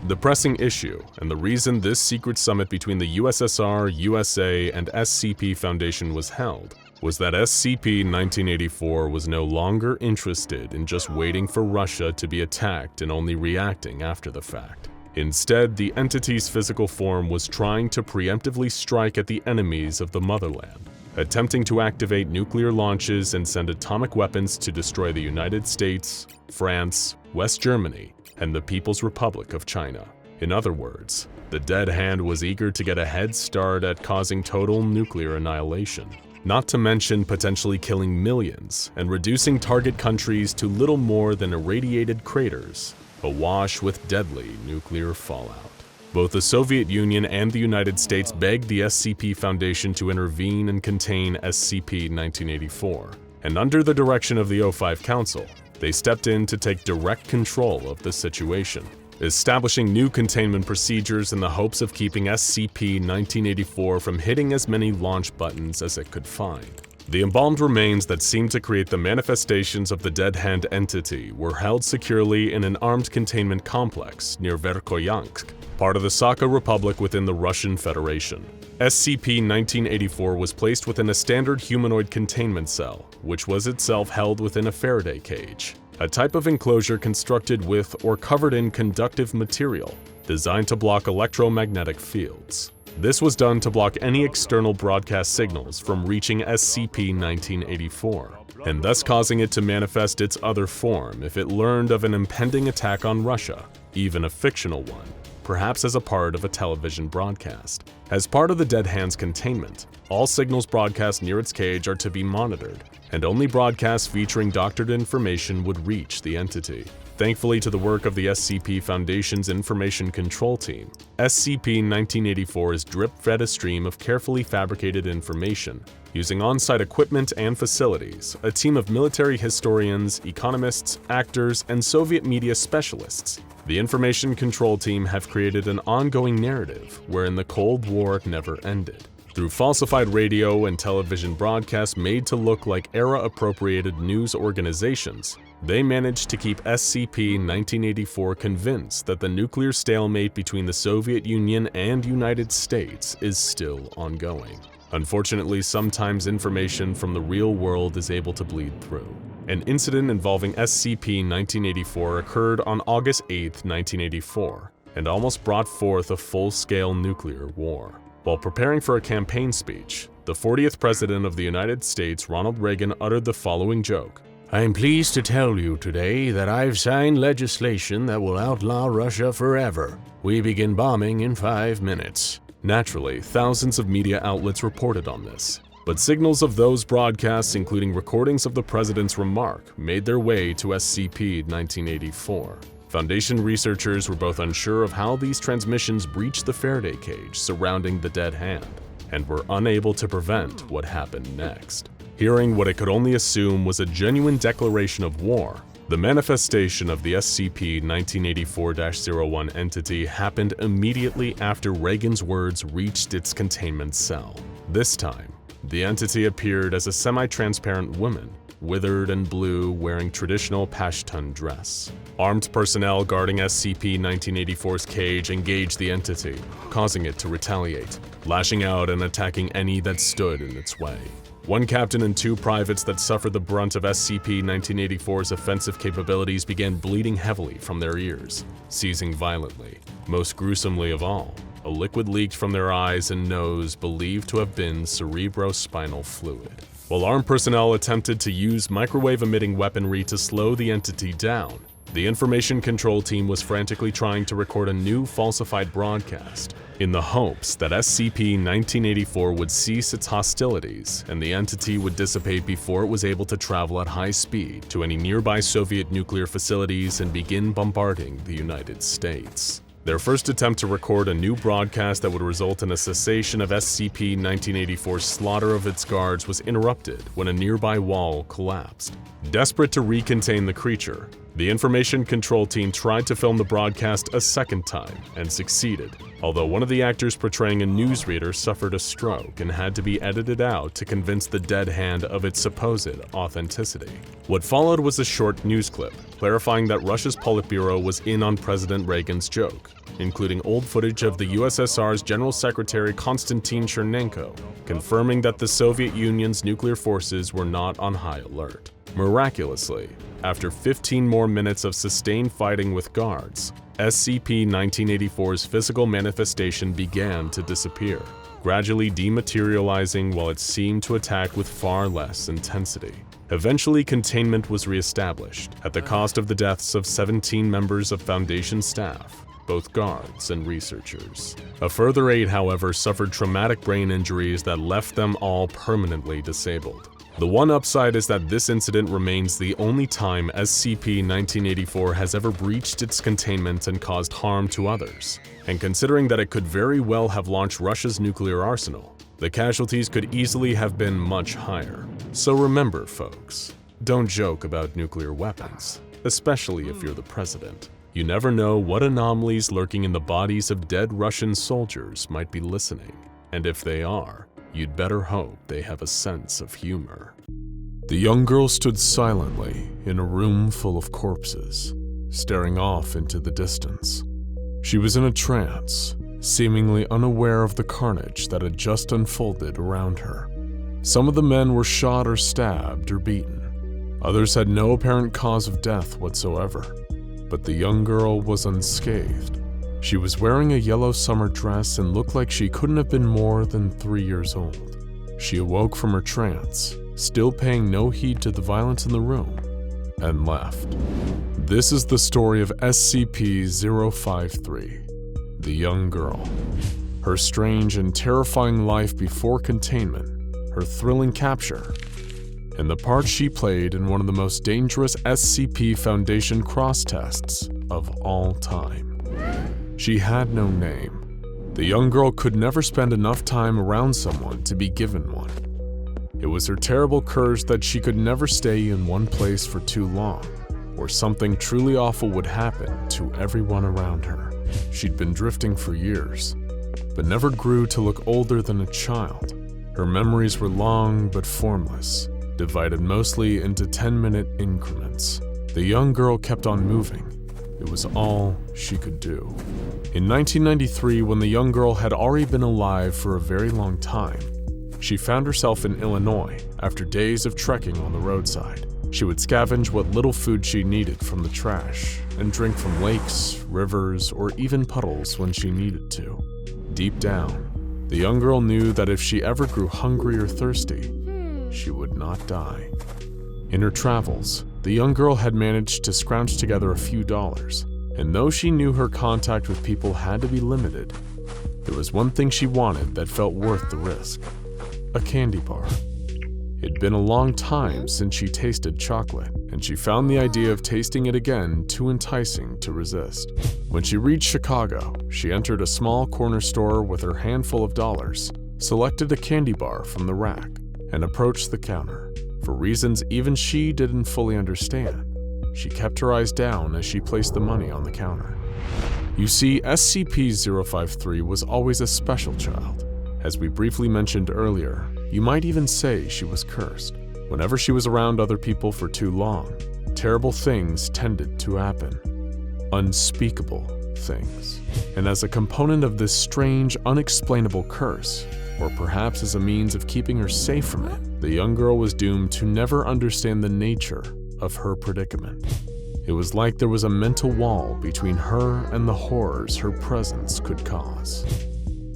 The pressing issue, and the reason this secret summit between the USSR, USA, and SCP Foundation was held, was that SCP-1984 was no longer interested in just waiting for Russia to be attacked and only reacting after the fact. Instead, the entity's physical form was trying to preemptively strike at the enemies of the motherland, attempting to activate nuclear launches and send atomic weapons to destroy the United States, France, West Germany, and the People's Republic of China. In other words, the dead hand was eager to get a head start at causing total nuclear annihilation. Not to mention potentially killing millions and reducing target countries to little more than irradiated craters, awash with deadly nuclear fallout. Both the Soviet Union and the United States begged the SCP Foundation to intervene and contain SCP-1984, and under the direction of the O5 Council, they stepped in to take direct control of the situation, establishing new containment procedures in the hopes of keeping SCP-1984 from hitting as many launch buttons as it could find. The embalmed remains that seemed to create the manifestations of the dead hand entity were held securely in an armed containment complex near Verkhoyansk, part of the Sakha Republic within the Russian Federation. SCP-1984 was placed within a standard humanoid containment cell, which was itself held within a Faraday cage, a type of enclosure constructed with or covered in conductive material designed to block electromagnetic fields. This was done to block any external broadcast signals from reaching SCP-1984, and thus causing it to manifest its other form if it learned of an impending attack on Russia, even a fictional one, perhaps as a part of a television broadcast. As part of the Dead Hand's containment, all signals broadcast near its cage are to be monitored, and only broadcasts featuring doctored information would reach the entity. Thankfully to the work of the SCP Foundation's Information Control Team, SCP-1984 is drip-fed a stream of carefully fabricated information. Using on-site equipment and facilities, a team of military historians, economists, actors, and Soviet media specialists, the Information Control Team have created an ongoing narrative wherein the Cold War never ended. Through falsified radio and television broadcasts made to look like era-appropriated news organizations, they managed to keep SCP-1984 convinced that the nuclear stalemate between the Soviet Union and United States is still ongoing. Unfortunately, sometimes information from the real world is able to bleed through. An incident involving SCP-1984 occurred on August 8, 1984, and almost brought forth a full-scale nuclear war. While preparing for a campaign speech, the 40th President of the United States, Ronald Reagan, uttered the following joke. "I am pleased to tell you today that I've signed legislation that will outlaw Russia forever. We begin bombing in 5 minutes." Naturally, thousands of media outlets reported on this, But signals of those broadcasts, including recordings of the president's remark, made their way to SCP-1984. Foundation researchers were both unsure of how these transmissions breached the Faraday cage surrounding the dead hand, and were unable to prevent what happened next. Hearing what it could only assume was a genuine declaration of war, the manifestation of the SCP-1984-01 entity happened immediately after Reagan's words reached its containment cell. This time, the entity appeared as a semi-transparent woman, withered and blue, wearing traditional Pashtun dress. Armed personnel guarding SCP-1984's cage engaged the entity, causing it to retaliate, lashing out and attacking any that stood in its way. One captain and 2 privates that suffered the brunt of SCP-1984's offensive capabilities began bleeding heavily from their ears, seizing violently. Most gruesomely of all, a liquid leaked from their eyes and nose believed to have been cerebrospinal fluid. While armed personnel attempted to use microwave-emitting weaponry to slow the entity down, the information control team was frantically trying to record a new falsified broadcast, in the hopes that SCP-1984 would cease its hostilities and the entity would dissipate before it was able to travel at high speed to any nearby Soviet nuclear facilities and begin bombarding the United States. Their first attempt to record a new broadcast that would result in a cessation of SCP-1984's slaughter of its guards was interrupted when a nearby wall collapsed. Desperate to recontain the creature, the information control team tried to film the broadcast a second time and succeeded, although one of the actors portraying a newsreader suffered a stroke and had to be edited out to convince the dead hand of its supposed authenticity. What followed was a short news clip clarifying that Russia's Politburo was in on President Reagan's joke, including old footage of the USSR's General Secretary Konstantin Chernenko, confirming that the Soviet Union's nuclear forces were not on high alert. Miraculously, after 15 more minutes of sustained fighting with guards, SCP-1984's physical manifestation began to disappear, gradually dematerializing while it seemed to attack with far less intensity. Eventually, containment was reestablished, at the cost of the deaths of 17 members of Foundation staff, both guards and researchers. A further 8, however, suffered traumatic brain injuries that left them all permanently disabled. The one upside is that this incident remains the only time SCP-1984 has ever breached its containment and caused harm to others. And considering that it could very well have launched Russia's nuclear arsenal, the casualties could easily have been much higher. So remember, folks, don't joke about nuclear weapons, especially if you're the president. You never know what anomalies lurking in the bodies of dead Russian soldiers might be listening, and if they are, you'd better hope they have a sense of humor. The young girl stood silently in a room full of corpses, staring off into the distance. She was in a trance, seemingly unaware of the carnage that had just unfolded around her. Some of the men were shot or stabbed or beaten. Others had no apparent cause of death whatsoever, but the young girl was unscathed. She was wearing a yellow summer dress and looked like she couldn't have been more than 3 years old. She awoke from her trance, still paying no heed to the violence in the room, and left. This is the story of SCP-053, the young girl. Her strange and terrifying life before containment, her thrilling capture, and the part she played in one of the most dangerous SCP Foundation cross-tests of all time. She had no name. The young girl could never spend enough time around someone to be given one. It was her terrible curse that she could never stay in one place for too long, or something truly awful would happen to everyone around her. She'd been drifting for years, but never grew to look older than a child. Her memories were long but formless, divided mostly into 10-minute increments. The young girl kept on moving. It was all she could do. In 1993, when the young girl had already been alive for a very long time, she found herself in Illinois after days of trekking on the roadside. She would scavenge what little food she needed from the trash and drink from lakes, rivers, or even puddles when she needed to. Deep down, the young girl knew that if she ever grew hungry or thirsty, she would not die. In her travels, the young girl had managed to scrounge together a few dollars, and though she knew her contact with people had to be limited, there was one thing she wanted that felt worth the risk: a candy bar. It'd been a long time since she tasted chocolate, and she found the idea of tasting it again too enticing to resist. When she reached Chicago, she entered a small corner store with her handful of dollars, selected a candy bar from the rack, and approached the counter. For reasons even she didn't fully understand, she kept her eyes down as she placed the money on the counter. You see, SCP-053 was always a special child. As we briefly mentioned earlier, you might even say she was cursed. Whenever she was around other people for too long, terrible things tended to happen. Unspeakable things. And as a component of this strange, unexplainable curse, or perhaps as a means of keeping her safe from it, the young girl was doomed to never understand the nature of her predicament. It was like there was a mental wall between her and the horrors her presence could cause.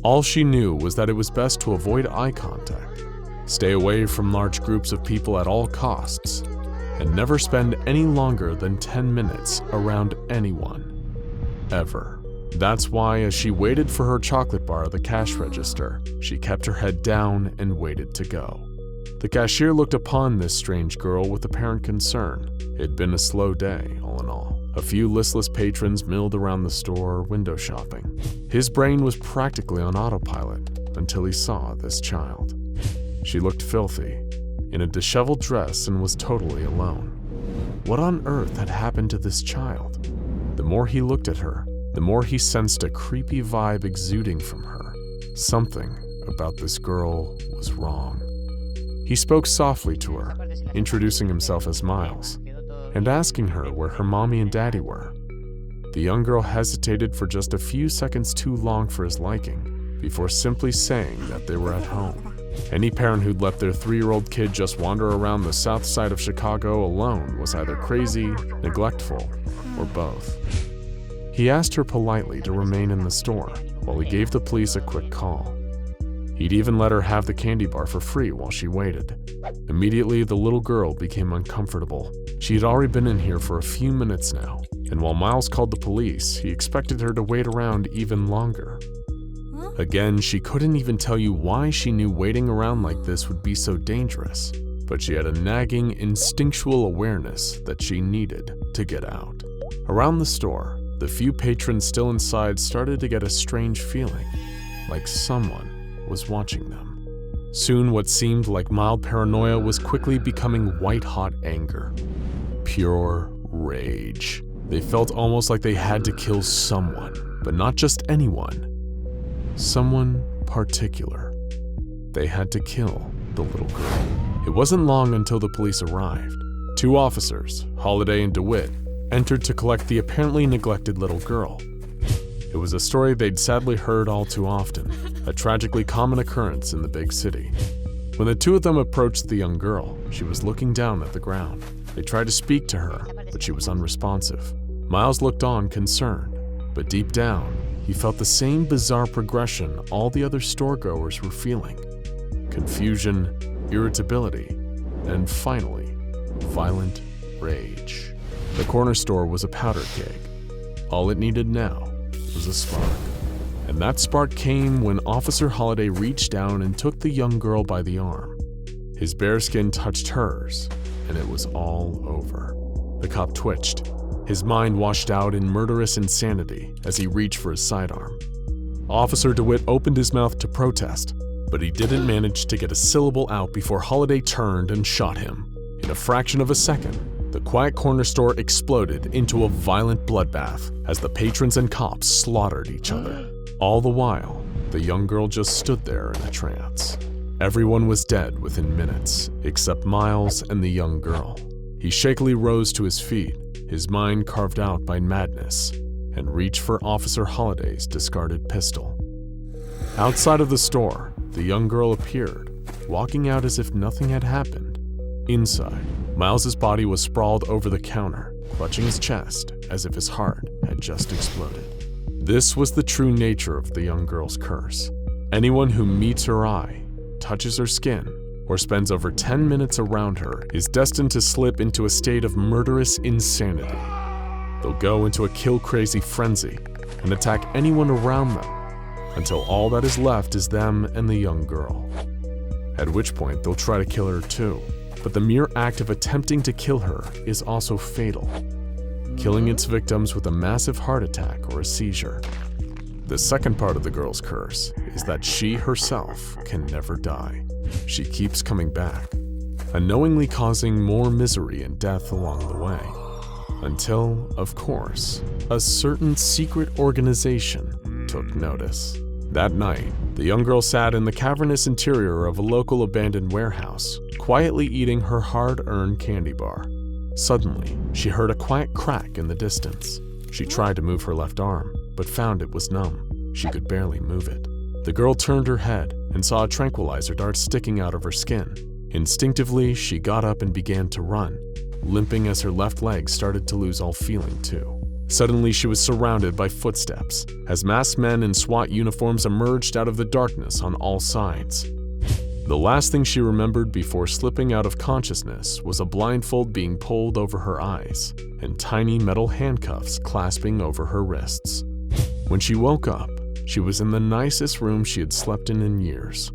All she knew was that it was best to avoid eye contact, stay away from large groups of people at all costs, and never spend any longer than 10 minutes around anyone, ever. That's why, as she waited for her chocolate bar at the cash register, she kept her head down and waited to go. The cashier looked upon this strange girl with apparent concern. It had been a slow day, all in all. A few listless patrons milled around the store, window shopping. His brain was practically on autopilot until he saw this child. She looked filthy, in a disheveled dress, and was totally alone. What on earth had happened to this child? The more he looked at her, the more he sensed a creepy vibe exuding from her. Something about this girl was wrong. He spoke softly to her, introducing himself as Miles, and asking her where her mommy and daddy were. The young girl hesitated for just a few seconds too long for his liking, before simply saying that they were at home. Any parent who'd let their 3-year-old kid just wander around the south side of Chicago alone was either crazy, neglectful, or both. He asked her politely to remain in the store while he gave the police a quick call. He'd even let her have the candy bar for free while she waited. Immediately, the little girl became uncomfortable. She had already been in here for a few minutes now, and while Miles called the police, he expected her to wait around even longer. Again, she couldn't even tell you why she knew waiting around like this would be so dangerous, but she had a nagging, instinctual awareness that she needed to get out. Around the store, the few patrons still inside started to get a strange feeling, like someone was watching them. Soon, what seemed like mild paranoia was quickly becoming white-hot anger. Pure rage. They felt almost like they had to kill someone, but not just anyone. Someone particular. They had to kill the little girl. It wasn't long until the police arrived. 2 officers, Holliday and DeWitt, entered to collect the apparently neglected little girl. It was a story they'd sadly heard all too often, a tragically common occurrence in the big city. When the 2 of them approached the young girl, she was looking down at the ground. They tried to speak to her, but she was unresponsive. Miles looked on, concerned, but deep down, he felt the same bizarre progression all the other storegoers were feeling. Confusion, irritability, and finally, violent rage. The corner store was a powder keg. All it needed now was a spark. And that spark came when Officer Holliday reached down and took the young girl by the arm. His bare skin touched hers, and it was all over. The cop twitched. His mind washed out in murderous insanity as he reached for his sidearm. Officer DeWitt opened his mouth to protest, but he didn't manage to get a syllable out before Holliday turned and shot him. In a fraction of a second, the quiet corner store exploded into a violent bloodbath as the patrons and cops slaughtered each other. All the while, the young girl just stood there in a trance. Everyone was dead within minutes, except Miles and the young girl. He shakily rose to his feet, his mind carved out by madness, and reached for Officer Holliday's discarded pistol. Outside of the store, the young girl appeared, walking out as if nothing had happened. Inside, Miles's body was sprawled over the counter, clutching his chest as if his heart had just exploded. This was the true nature of the young girl's curse. Anyone who meets her eye, touches her skin, or spends over 10 minutes around her is destined to slip into a state of murderous insanity. They'll go into a kill-crazy frenzy and attack anyone around them until all that is left is them and the young girl. at which point they'll try to kill her too. But the mere act of attempting to kill her is also fatal, killing its victims with a massive heart attack or a seizure. The second part of the girl's curse is that she herself can never die. She keeps coming back, unknowingly causing more misery and death along the way. Until, of course, a certain secret organization took notice. That night, the young girl sat in the cavernous interior of a local abandoned warehouse, quietly eating her hard-earned candy bar. Suddenly, she heard a quiet crack in the distance. She tried to move her left arm, but found it was numb. She could barely move it. The girl turned her head and saw a tranquilizer dart sticking out of her skin. Instinctively, she got up and began to run, limping as her left leg started to lose all feeling too. Suddenly, she was surrounded by footsteps as masked men in SWAT uniforms emerged out of the darkness on all sides. The last thing she remembered before slipping out of consciousness was a blindfold being pulled over her eyes and tiny metal handcuffs clasping over her wrists. When she woke up, she was in the nicest room she had slept in years.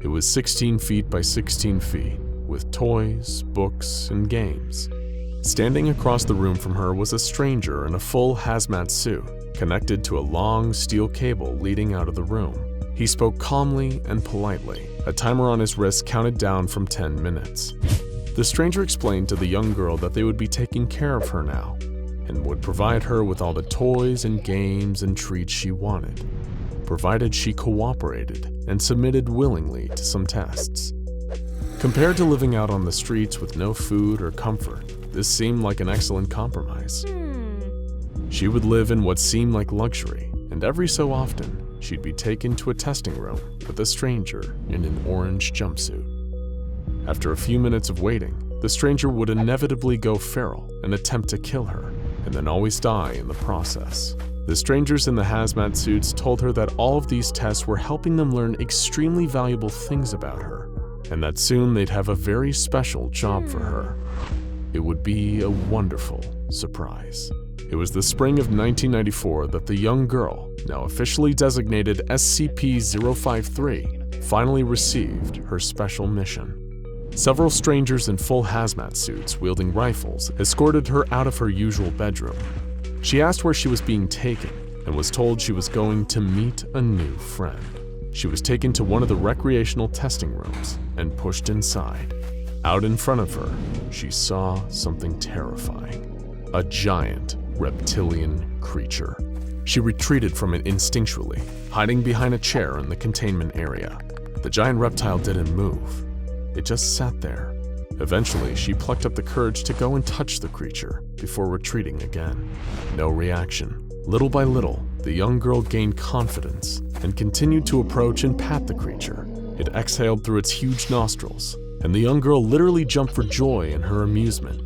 It was 16 feet by 16 feet, with toys, books, and games. Standing across the room from her was a stranger in a full hazmat suit, connected to a long steel cable leading out of the room. He spoke calmly and politely. A timer on his wrist counted down from 10 minutes. The stranger explained to the young girl that they would be taking care of her now, and would provide her with all the toys and games and treats she wanted, provided she cooperated and submitted willingly to some tests. Compared to living out on the streets with no food or comfort, this seemed like an excellent compromise. She would live in what seemed like luxury, and every so often, she'd be taken to a testing room with a stranger in an orange jumpsuit. After a few minutes of waiting, the stranger would inevitably go feral and attempt to kill her, and then always die in the process. The strangers in the hazmat suits told her that all of these tests were helping them learn extremely valuable things about her, and that soon they'd have a very special job for her. It would be a wonderful surprise. It was the spring of 1994 that the young girl, now officially designated SCP-053, finally received her special mission. Several strangers in full hazmat suits wielding rifles escorted her out of her usual bedroom. She asked where she was being taken and was told she was going to meet a new friend. She was taken to one of the recreational testing rooms and pushed inside. Out in front of her, she saw something terrifying. A giant reptilian creature. She retreated from it instinctually, hiding behind a chair in the containment area. The giant reptile didn't move. It just sat there. Eventually, she plucked up the courage to go and touch the creature before retreating again. No reaction. Little by little, the young girl gained confidence and continued to approach and pat the creature. It exhaled through its huge nostrils, and the young girl literally jumped for joy in her amusement.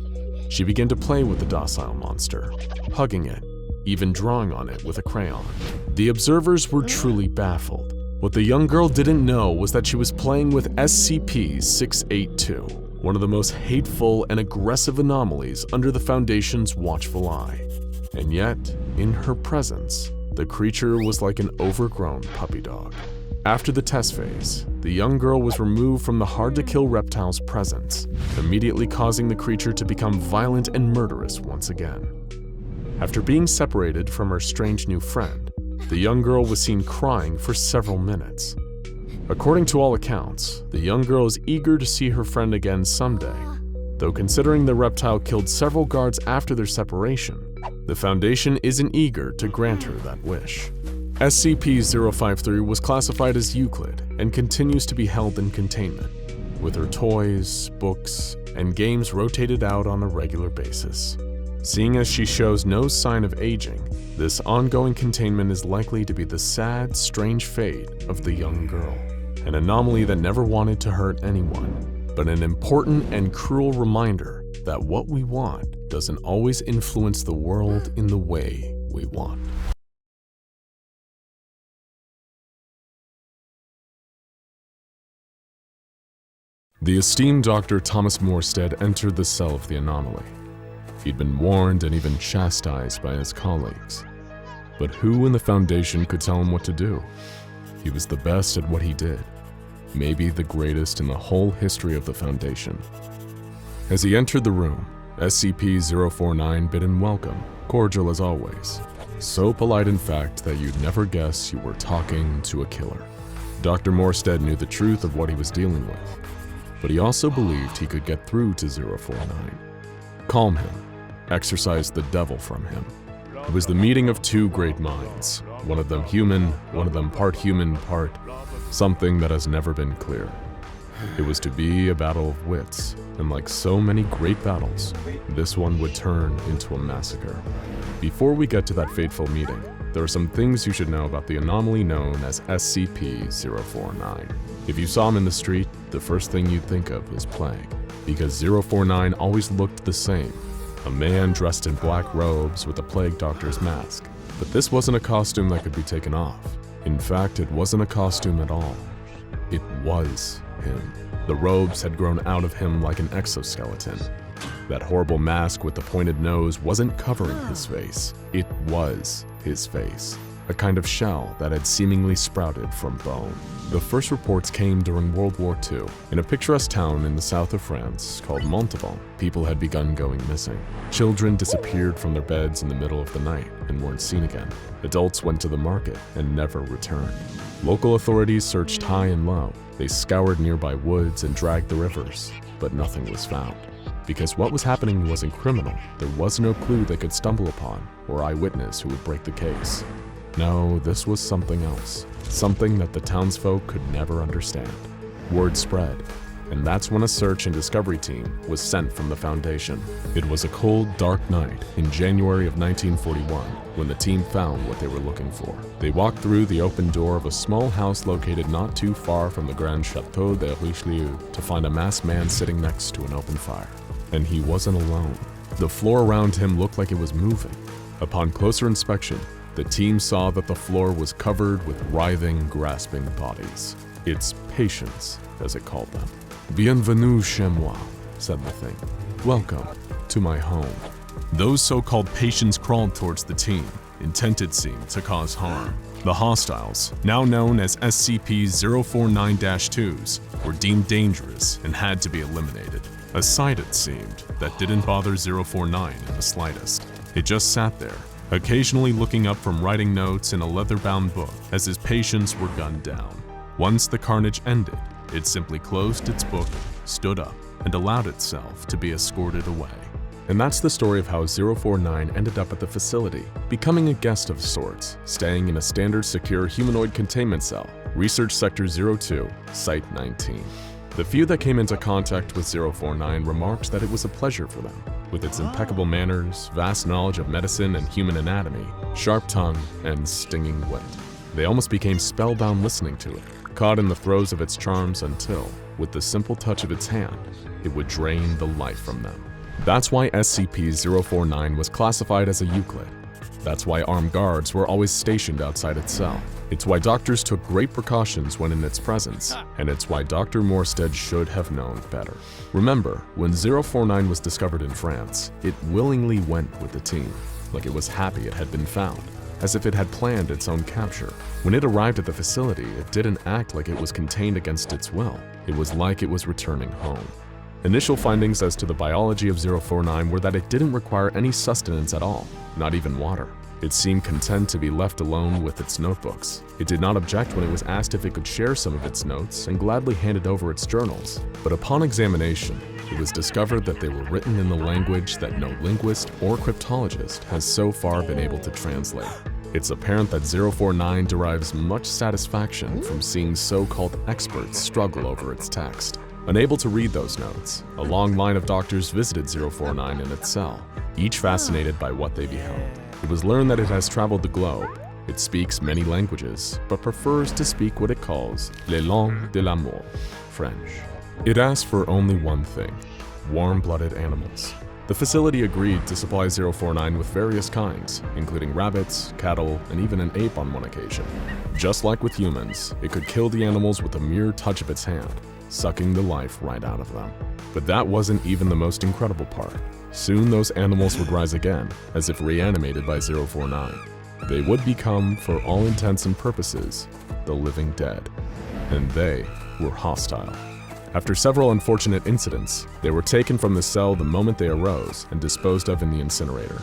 She began to play with the docile monster, hugging it, even drawing on it with a crayon. The observers were truly baffled. What the young girl didn't know was that she was playing with SCP-682, one of the most hateful and aggressive anomalies under the Foundation's watchful eye. And yet, in her presence, the creature was like an overgrown puppy dog. After the test phase, the young girl was removed from the hard-to-kill reptile's presence, immediately causing the creature to become violent and murderous once again. After being separated from her strange new friend, the young girl was seen crying for several minutes. According to all accounts, the young girl is eager to see her friend again someday, though considering the reptile killed several guards after their separation, the Foundation isn't eager to grant her that wish. SCP-053 was classified as Euclid and continues to be held in containment, with her toys, books, and games rotated out on a regular basis. Seeing as she shows no sign of aging, this ongoing containment is likely to be the sad, strange fate of the young girl, an anomaly that never wanted to hurt anyone, but an important and cruel reminder that what we want doesn't always influence the world in the way we want. The esteemed Dr. Thomas Morstead entered the cell of the anomaly. He'd been warned and even chastised by his colleagues. But who in the Foundation could tell him what to do? He was the best at what he did, maybe the greatest in the whole history of the Foundation. As he entered the room, SCP-049 bid him welcome, cordial as always. So polite, in fact, that you'd never guess you were talking to a killer. Dr. Morstead knew the truth of what he was dealing with, but he also believed he could get through to 049. Calm him, exorcise the devil from him. It was the meeting of two great minds, one of them human, one of them part human, part something that has never been clear. It was to be a battle of wits, and like so many great battles, this one would turn into a massacre. Before we get to that fateful meeting, there are some things you should know about the anomaly known as SCP-049. If you saw him in the street, the first thing you'd think of is plague, because 049 always looked the same. A man dressed in black robes with a plague doctor's mask. But this wasn't a costume that could be taken off. In fact, it wasn't a costume at all. It was him. The robes had grown out of him like an exoskeleton. That horrible mask with the pointed nose wasn't covering his face. It was his face. A kind of shell that had seemingly sprouted from bone. The first reports came during World War II. In a picturesque town in the south of France called Montauban, people had begun going missing. Children disappeared from their beds in the middle of the night and weren't seen again. Adults went to the market and never returned. Local authorities searched high and low. They scoured nearby woods and dragged the rivers, but nothing was found. Because what was happening wasn't criminal, there was no clue they could stumble upon or eyewitness who would break the case. No, this was something else. Something that the townsfolk could never understand. Word spread, and that's when a search and discovery team was sent from the Foundation. It was a cold, dark night in January of 1941 when the team found what they were looking for. They walked through the open door of a small house located not too far from the Grand Château de Richelieu to find a masked man sitting next to an open fire. And he wasn't alone. The floor around him looked like it was moving. Upon closer inspection, the team saw that the floor was covered with writhing, grasping bodies. Its patients, as it called them. Bienvenue chez moi, said the thing. Welcome to my home. Those so-called patients crawled towards the team, intent it seemed to cause harm. The hostiles, now known as SCP-049-2s, were deemed dangerous and had to be eliminated. A sight, it seemed, that didn't bother 049 in the slightest. It just sat there, occasionally looking up from writing notes in a leather-bound book as his patients were gunned down. Once the carnage ended, it simply closed its book, stood up, and allowed itself to be escorted away. And that's the story of how 049 ended up at the facility, becoming a guest of sorts, staying in a standard secure humanoid containment cell, Research Sector 02, Site 19. The few that came into contact with 049 remarked that it was a pleasure for them. With its impeccable manners, vast knowledge of medicine and human anatomy, sharp tongue, and stinging wit. They almost became spellbound listening to it, caught in the throes of its charms until, with the simple touch of its hand, it would drain the life from them. That's why SCP-049 was classified as a Euclid. That's why armed guards were always stationed outside its cell. It's why doctors took great precautions when in its presence, and it's why Dr. Morstead should have known better. Remember, when 049 was discovered in France, it willingly went with the team, like it was happy it had been found, as if it had planned its own capture. When it arrived at the facility, it didn't act like it was contained against its will. It was like it was returning home. Initial findings as to the biology of 049 were that it didn't require any sustenance at all, not even water. It seemed content to be left alone with its notebooks. It did not object when it was asked if it could share some of its notes and gladly handed over its journals. But upon examination, it was discovered that they were written in the language that no linguist or cryptologist has so far been able to translate. It's apparent that 049 derives much satisfaction from seeing so-called experts struggle over its text. Unable to read those notes, a long line of doctors visited 049 in its cell, each fascinated by what they beheld. It was learned that it has traveled the globe. It speaks many languages, but prefers to speak what it calls les langues de l'amour, French. It asked for only one thing: warm-blooded animals. The facility agreed to supply 049 with various kinds, including rabbits, cattle, and even an ape on one occasion. Just like with humans, it could kill the animals with a mere touch of its hand, sucking the life right out of them. But that wasn't even the most incredible part. Soon those animals would rise again, as if reanimated by 049. They would become, for all intents and purposes, the living dead. and they were hostile. After several unfortunate incidents, they were taken from the cell the moment they arose and disposed of in the incinerator.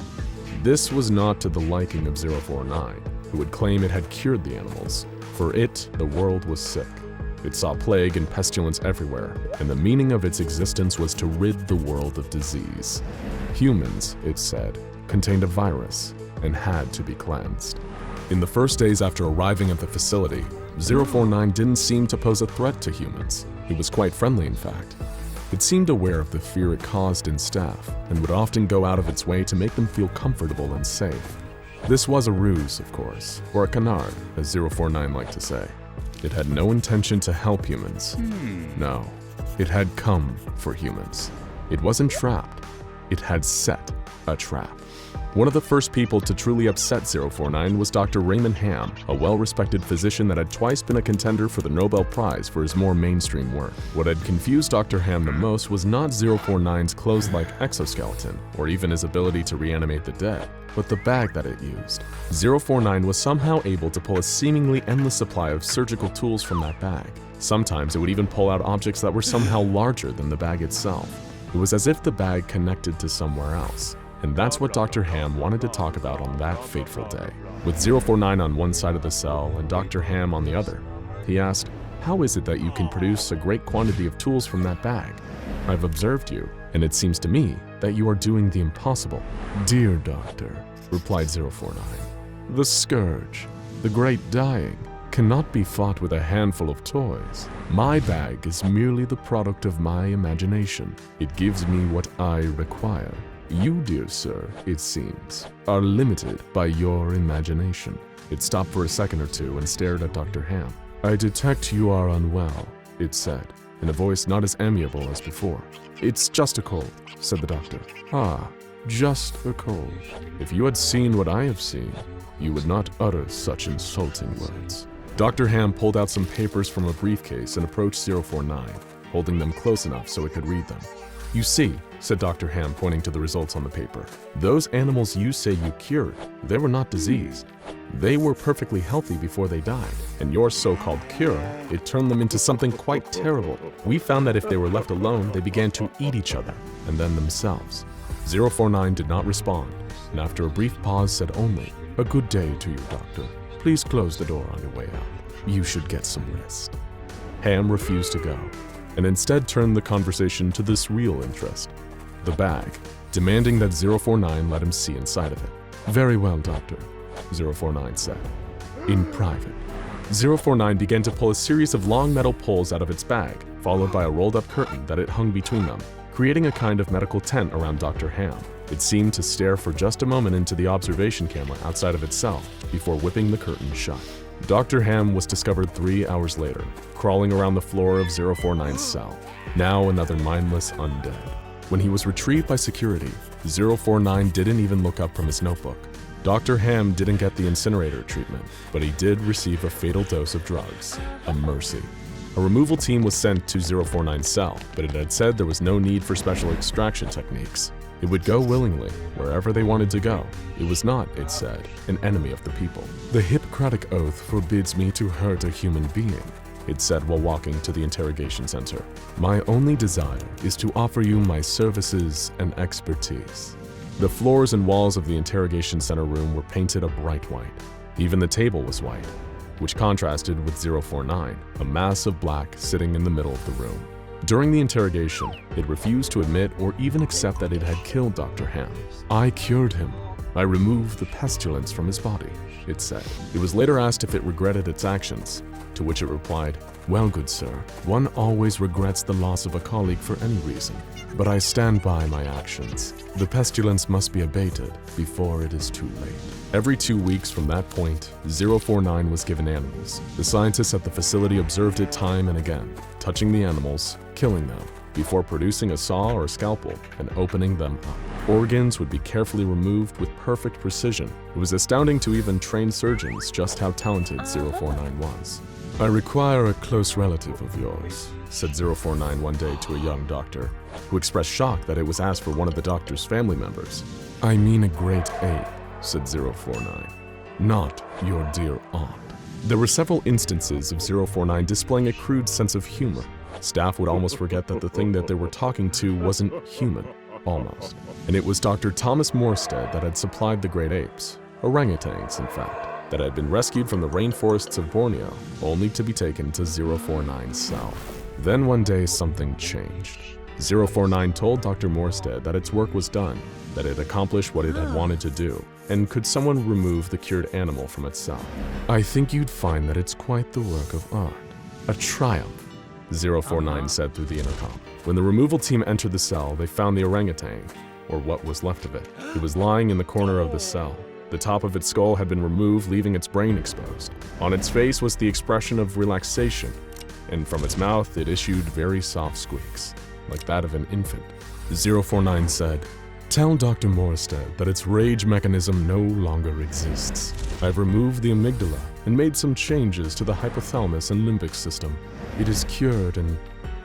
This was not to the liking of 049, who would claim it had cured the animals. For it, the world was sick. It saw plague and pestilence everywhere, and the meaning of its existence was to rid the world of disease. Humans, it said, contained a virus and had to be cleansed. In the first days after arriving at the facility, 049 didn't seem to pose a threat to humans. It was quite friendly, in fact. It seemed aware of the fear it caused in staff and would often go out of its way to make them feel comfortable and safe. This was a ruse, of course, or a canard, as 049 liked to say. It had no intention to help humans. No, it had come for humans. It wasn't trapped. It had set a trap. One of the first people to truly upset 049 was Dr. Raymond Ham, a well-respected physician that had twice been a contender for the Nobel Prize for his more mainstream work. What had confused Dr. Ham the most was not 049's clothes-like exoskeleton, or even his ability to reanimate the dead, but the bag that it used. 049 was somehow able to pull a seemingly endless supply of surgical tools from that bag. Sometimes it would even pull out objects that were somehow larger than the bag itself. It was as if the bag connected to somewhere else. And that's what Dr. Ham wanted to talk about on that fateful day. With 049 on one side of the cell and Dr. Ham on the other, he asked, "How is it that you can produce a great quantity of tools from that bag? I've observed you, and it seems to me that you are doing the impossible." "Dear doctor," replied 049, "the scourge, the great dying, cannot be fought with a handful of toys. My bag is merely the product of my imagination. It gives me what I require. You, dear sir, it seems, are limited by your imagination." It stopped for a second or two and stared at Dr. Ham. "I detect you are unwell," it said, in a voice not as amiable as before. "It's just a cold," said the doctor. "Ah, just a cold. If you had seen what I have seen, you would not utter such insulting words." Dr. Ham pulled out some papers from a briefcase and approached 049, holding them close enough so it could read them. "You see," said Dr. Ham, pointing to the results on the paper, "those animals you say you cured, they were not diseased. They were perfectly healthy before they died, and your so-called cure, it turned them into something quite terrible. We found that if they were left alone, they began to eat each other, and then themselves." 049 did not respond, and after a brief pause said only, "A good day to you, doctor. Please close the door on your way out. You should get some rest." Ham refused to go, and instead turned the conversation to this real interest, the bag, demanding that 049 let him see inside of it. "Very well, doctor," 049 said. "In private." 049 began to pull a series of long metal poles out of its bag, followed by a rolled-up curtain that it hung between them, creating a kind of medical tent around Dr. Ham. It seemed to stare for just a moment into the observation camera outside of itself before whipping the curtain shut. Dr. Ham was discovered 3 hours later, crawling around the floor of 049's cell, now another mindless undead. When he was retrieved by security, 049 didn't even look up from his notebook. Dr. Ham didn't get the incinerator treatment, but he did receive a fatal dose of drugs, a mercy. A removal team was sent to 049's cell, but it had said there was no need for special extraction techniques. It would go willingly, wherever they wanted to go. It was not, it said, an enemy of the people. "The Hippocratic Oath forbids me to hurt a human being," it said while walking to the interrogation center. "My only desire is to offer you my services and expertise." The floors and walls of the interrogation center room were painted a bright white. Even the table was white, which contrasted with 049, a mass of black sitting in the middle of the room. During the interrogation, it refused to admit or even accept that it had killed Dr. Ham. "I cured him. I removed the pestilence from his body," it said. It was later asked if it regretted its actions, to which it replied, "Well, good sir, one always regrets the loss of a colleague for any reason, but I stand by my actions. The pestilence must be abated before it is too late." Every 2 weeks from that point, 049 was given animals. The scientists at the facility observed it time and again, touching the animals, killing them, before producing a saw or scalpel and opening them up. Organs would be carefully removed with perfect precision. It was astounding to even trained surgeons just how talented 049 was. "I require a close relative of yours," said 049 one day to a young doctor, who expressed shock that it was asked for one of the doctor's family members. "I mean a great ape," said 049, "not your dear aunt." There were several instances of 049 displaying a crude sense of humor. Staff would almost forget that the thing that they were talking to wasn't human, almost. And it was Dr. Thomas Morstead that had supplied the great apes, orangutans in fact, that had been rescued from the rainforests of Borneo, only to be taken to 049's cell. Then one day something changed. 049 told Dr. Morstead that its work was done, that it accomplished what it had wanted to do, and could someone remove the cured animal from its cell? I think you'd find that it's quite the work of art. A triumph, 049 said through the intercom. When the removal team entered the cell, they found the orangutan, or what was left of it. It was lying in the corner of the cell. The top of its skull had been removed, leaving its brain exposed. On its face was the expression of relaxation, and from its mouth it issued very soft squeaks, like that of an infant. 049 said, "Tell Dr. Morstead that its rage mechanism no longer exists. I've removed the amygdala and made some changes to the hypothalamus and limbic system. It is cured and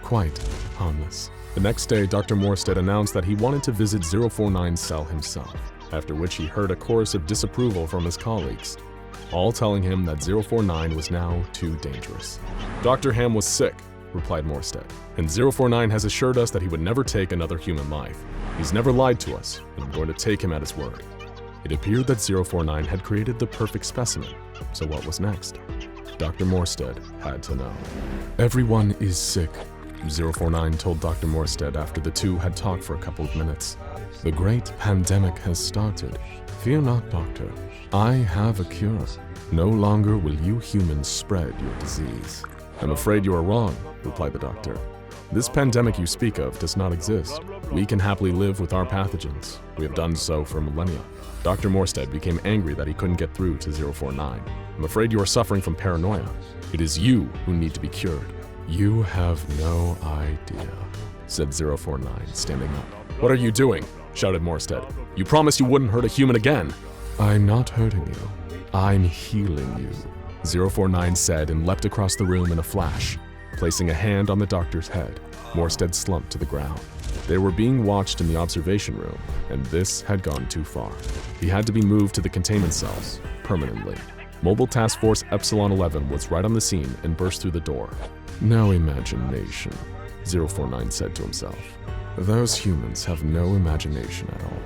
quite harmless." The next day, Dr. Morstead announced that he wanted to visit 049's cell himself, after which he heard a chorus of disapproval from his colleagues, all telling him that 049 was now too dangerous. "Dr. Ham was sick," replied Morstead, "and 049 has assured us that he would never take another human life. He's never lied to us, and I'm going to take him at his word." It appeared that 049 had created the perfect specimen, so what was next? Dr. Morstead had to know. "Everyone is sick," 049 told Dr. Morstead after the two had talked for a couple of minutes. "The great pandemic has started. Fear not, doctor. I have a cure. No longer will you humans spread your disease." "I'm afraid you are wrong," replied the doctor. "This pandemic you speak of does not exist. We can happily live with our pathogens. We have done so for millennia." Dr. Morstead became angry that he couldn't get through to 049. "I'm afraid you are suffering from paranoia. It is you who need to be cured." "You have no idea," said 049, standing up. "What are you doing?" shouted Morstead. "You promised you wouldn't hurt a human again." "I'm not hurting you. I'm healing you," 049 said and leapt across the room in a flash, placing a hand on the doctor's head. Morstead slumped to the ground. They were being watched in the observation room, and this had gone too far. He had to be moved to the containment cells, permanently. Mobile Task Force Epsilon 11 was right on the scene and burst through the door. "No imagination," 049 said to himself. "Those humans have no imagination at all."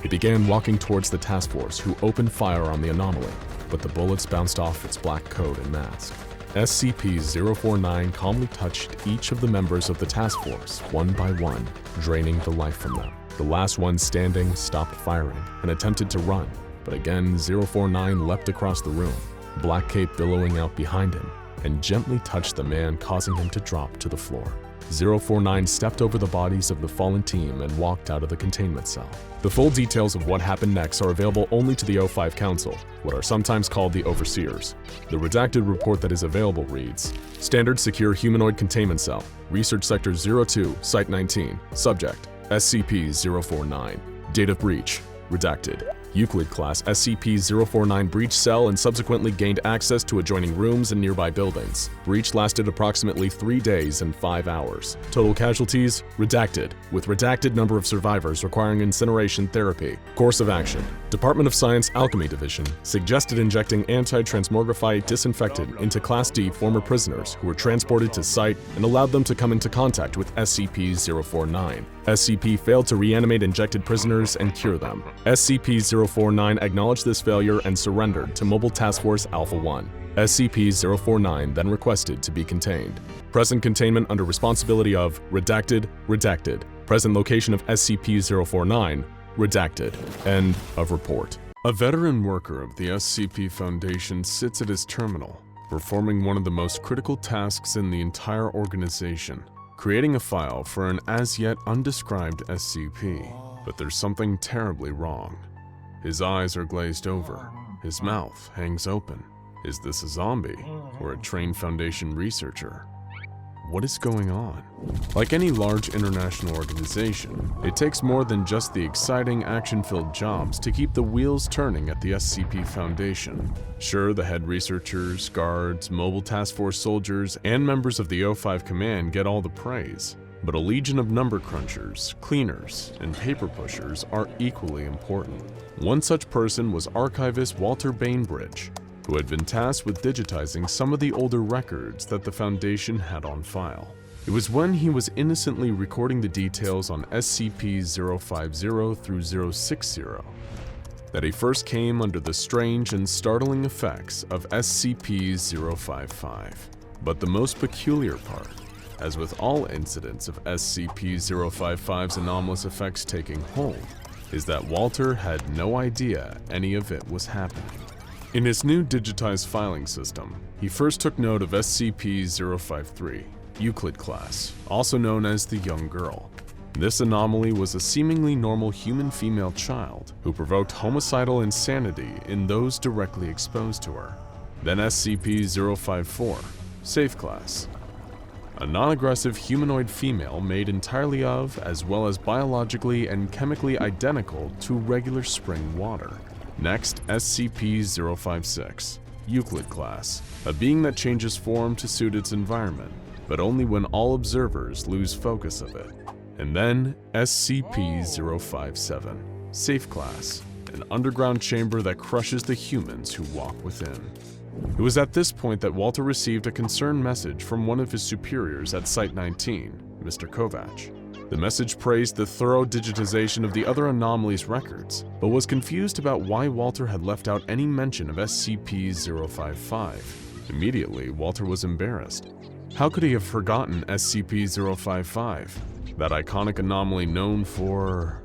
He began walking towards the task force, who opened fire on the anomaly, but the bullets bounced off its black coat and mask. SCP-049 calmly touched each of the members of the task force, one by one, draining the life from them. The last one standing stopped firing and attempted to run, but again 049 leapt across the room, black cape billowing out behind him, and gently touched the man, causing him to drop to the floor. 049 stepped over the bodies of the fallen team and walked out of the containment cell. The full details of what happened next are available only to the O5 Council, what are sometimes called the Overseers. The redacted report that is available reads, "Standard Secure Humanoid Containment Cell, Research Sector 02, Site 19, Subject, SCP-049. Date of breach, redacted. Euclid Class SCP-049 breached cell and subsequently gained access to adjoining rooms and nearby buildings. Breach lasted approximately 3 days and 5 hours. Total casualties, redacted, with redacted number of survivors requiring incineration therapy. Course of action, Department of Science Alchemy Division suggested injecting anti-transmogrify disinfectant into Class D former prisoners who were transported to site and allowed them to come into contact with SCP-049. SCP failed to reanimate injected prisoners and cure them. SCP-049 acknowledged this failure and surrendered to Mobile Task Force Alpha-1. SCP-049 then requested to be contained. Present containment under responsibility of redacted, redacted. Present location of SCP-049, redacted. End of report. A veteran worker of the SCP Foundation sits at his terminal, performing one of the most critical tasks in the entire organization, creating a file for an as-yet undescribed SCP. But there's something terribly wrong. His eyes are glazed over. His mouth hangs open. Is this a zombie or a trained Foundation researcher? What is going on? Like any large international organization, it takes more than just the exciting, action-filled jobs to keep the wheels turning at the SCP Foundation. Sure, the head researchers, guards, Mobile Task Force soldiers, and members of the O5 Command get all the praise. But a legion of number crunchers, cleaners, and paper pushers are equally important. One such person was archivist Walter Bainbridge. who had been tasked with digitizing some of the older records that the Foundation had on file. It was when he was innocently recording the details on SCP-050 through 060 that he first came under the strange and startling effects of SCP-055. But the most peculiar part, as with all incidents of SCP-055's anomalous effects taking hold, is that Walter had no idea any of it was happening. In his new digitized filing system, he first took note of SCP-053, Euclid class, also known as the young girl. This anomaly was a seemingly normal human female child who provoked homicidal insanity in those directly exposed to her. Then SCP-054, Safe class, a non-aggressive humanoid female made entirely of, as well as biologically and chemically identical to regular spring water. Next, SCP-056, Euclid class, a being that changes form to suit its environment, but only when all observers lose focus of it. And then SCP-057, Safe class, an underground chamber that crushes the humans who walk within. It was at this point that Walter received a concerned message from one of his superiors at Site-19, Mr. Kovac. The message praised the thorough digitization of the other anomalies records, but was confused about why Walter had left out any mention of SCP-055. Immediately, Walter was embarrassed. How could he have forgotten SCP-055? That iconic anomaly known for...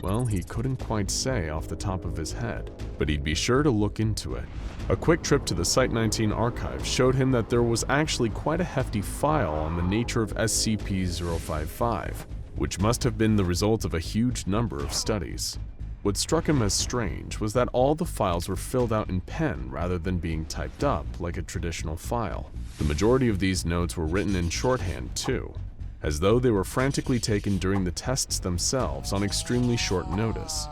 well, he couldn't quite say off the top of his head, but he'd be sure to look into it. A quick trip to the Site-19 archive showed him that there was actually quite a hefty file on the nature of SCP-055, which must have been the result of a huge number of studies. What struck him as strange was that all the files were filled out in pen rather than being typed up like a traditional file. The majority of these notes were written in shorthand too, as though they were frantically taken during the tests themselves on extremely short notice.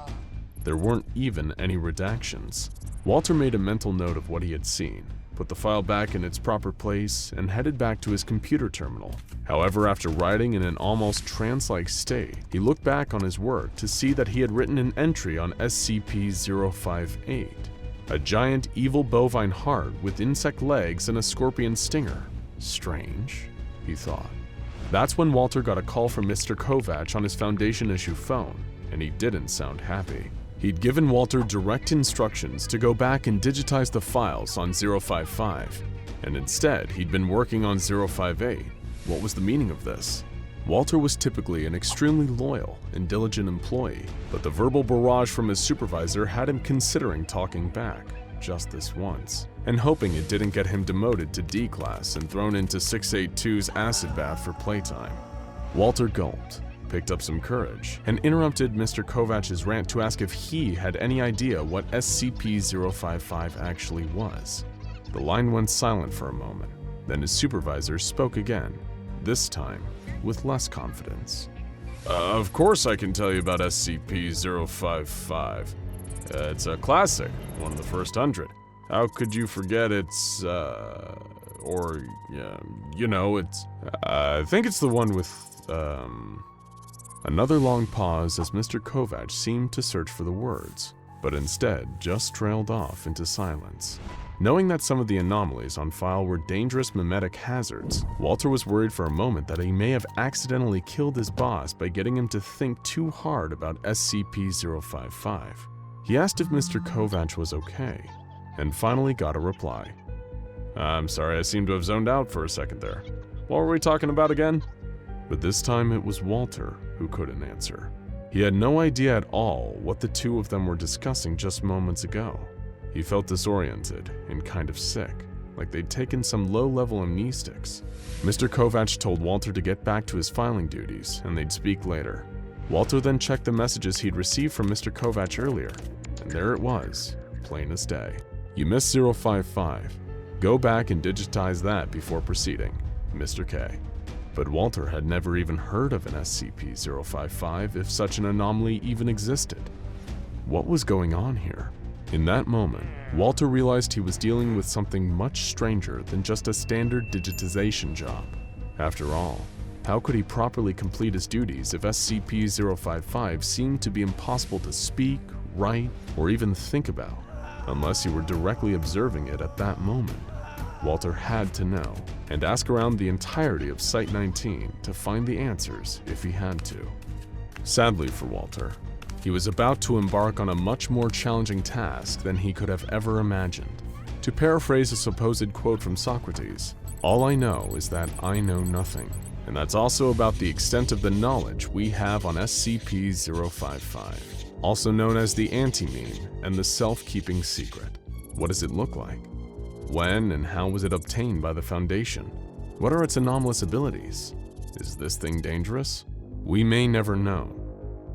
There weren't even any redactions. Walter made a mental note of what he had seen, put the file back in its proper place, and headed back to his computer terminal. However, after writing in an almost trance-like state, he looked back on his work to see that he had written an entry on SCP-058, a giant evil bovine heart with insect legs and a scorpion stinger. Strange, he thought. That's when Walter got a call from Mr. Kovac on his Foundation issue phone, and he didn't sound happy. He'd given Walter direct instructions to go back and digitize the files on 055, and instead he'd been working on 058. What was the meaning of this? Walter was typically an extremely loyal and diligent employee, but the verbal barrage from his supervisor had him considering talking back, just this once, and hoping it didn't get him demoted to D class and thrown into 682's acid bath for playtime. Walter gulped, picked up some courage, and interrupted Mr. Kovac's rant to ask if he had any idea what SCP-055 actually was. The line went silent for a moment, then his supervisor spoke again, this time with less confidence. Of course I can tell you about SCP-055. It's a classic, one of the first 100. How could you forget it's, it's... I think it's the one with, Another long pause as Mr. Kovac seemed to search for the words, but instead just trailed off into silence. Knowing that some of the anomalies on file were dangerous mimetic hazards, Walter was worried for a moment that he may have accidentally killed his boss by getting him to think too hard about SCP-055. He asked if Mr. Kovac was okay, and finally got a reply. I'm sorry, I seem to have zoned out for a second there. What were we talking about again? But this time it was Walter who couldn't answer. He had no idea at all what the two of them were discussing just moments ago. He felt disoriented and kind of sick, like they'd taken some low-level amnestics. Mr. Kovac told Walter to get back to his filing duties, and they'd speak later. Walter then checked the messages he'd received from Mr. Kovac earlier, and there it was, plain as day. You missed 055. Go back and digitize that before proceeding, Mr. K. But Walter had never even heard of an SCP-055 if such an anomaly even existed. What was going on here? In that moment, Walter realized he was dealing with something much stranger than just a standard digitization job. After all, how could he properly complete his duties if SCP-055 seemed to be impossible to speak, write, or even think about? unless you were directly observing it at that moment. Walter had to know, and ask around the entirety of Site-19 to find the answers if he had to. Sadly for Walter, he was about to embark on a much more challenging task than he could have ever imagined. To paraphrase a supposed quote from Socrates, "All I know is that I know nothing." And that's also about the extent of the knowledge we have on SCP-055, also known as the anti-meme and the self-keeping secret. What does it look like? When and how was it obtained by the Foundation? What are its anomalous abilities? Is this thing dangerous? We may never know,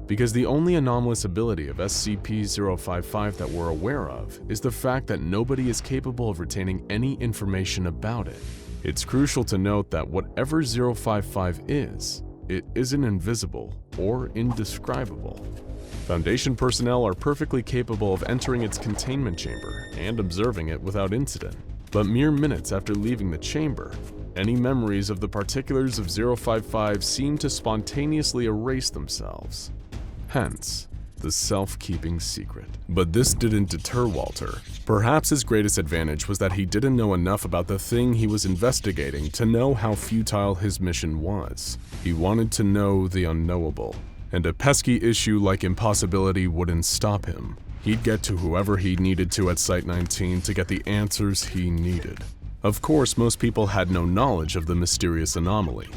because the only anomalous ability of SCP-055 that we're aware of is the fact that nobody is capable of retaining any information about it. It's crucial to note that whatever 055 is, it isn't invisible or indescribable. Foundation personnel are perfectly capable of entering its containment chamber and observing it without incident, but mere minutes after leaving the chamber, any memories of the particulars of 055 seem to spontaneously erase themselves. Hence, the self-keeping secret. But this didn't deter Walter. Perhaps his greatest advantage was that he didn't know enough about the thing he was investigating to know how futile his mission was. He wanted to know the unknowable, and a pesky issue like impossibility wouldn't stop him. He'd get to whoever he needed to at Site-19 to get the answers he needed. Of course, most people had no knowledge of the mysterious anomaly.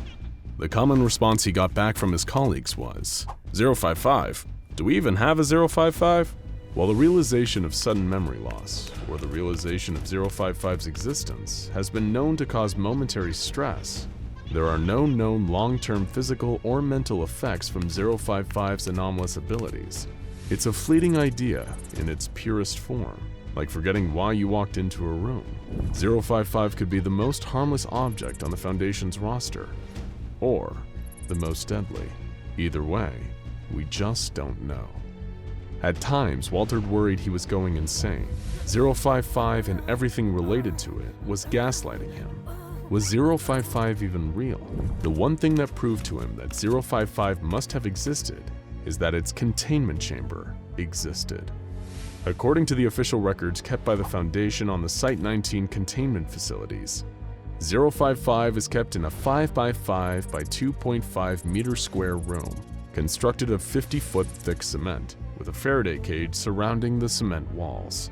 The common response he got back from his colleagues was, "055? Do we even have a 055? While the realization of sudden memory loss, or the realization of 055's existence, has been known to cause momentary stress, there are no known long-term physical or mental effects from 055's anomalous abilities. It's a fleeting idea in its purest form, like forgetting why you walked into a room. 055 could be the most harmless object on the Foundation's roster, or the most deadly. Either way, we just don't know." At times, Walter worried he was going insane. 055 and everything related to it was gaslighting him. Was 055 even real? The one thing that proved to him that 055 must have existed is that its containment chamber existed. According to the official records kept by the Foundation on the Site-19 containment facilities, 055 is kept in a 5x5 by 2.5 meter square room, constructed of 50-foot thick cement, with a Faraday cage surrounding the cement walls.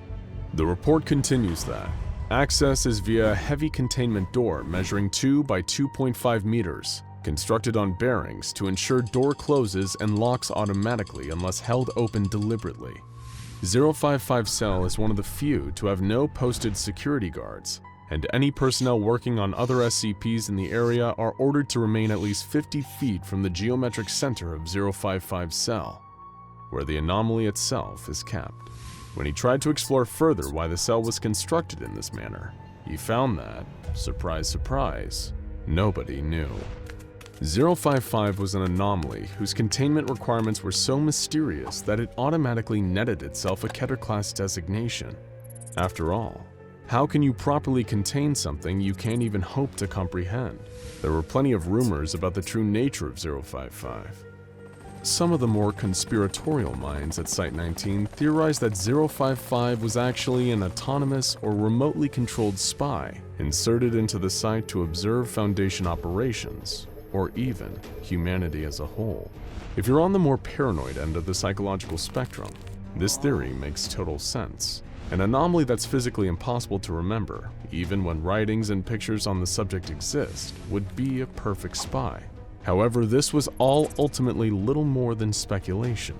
The report continues that access is via a heavy containment door measuring 2 by 2.5 meters, constructed on bearings to ensure door closes and locks automatically unless held open deliberately. 055 cell is one of the few to have no posted security guards, and any personnel working on other SCPs in the area are ordered to remain at least 50 feet from the geometric center of 055 cell, where the anomaly itself is kept. When he tried to explore further why the cell was constructed in this manner, he found that, surprise surprise, nobody knew. 055 was an anomaly whose containment requirements were so mysterious that it automatically netted itself a Keter class designation. After all, how can you properly contain something you can't even hope to comprehend? There were plenty of rumors about the true nature of 055. Some of the more conspiratorial minds at Site-19 theorized that 055 was actually an autonomous or remotely controlled spy inserted into the site to observe Foundation operations, or even humanity as a whole. If you're on the more paranoid end of the psychological spectrum, this theory makes total sense. An anomaly that's physically impossible to remember, even when writings and pictures on the subject exist, would be a perfect spy. However, this was all ultimately little more than speculation.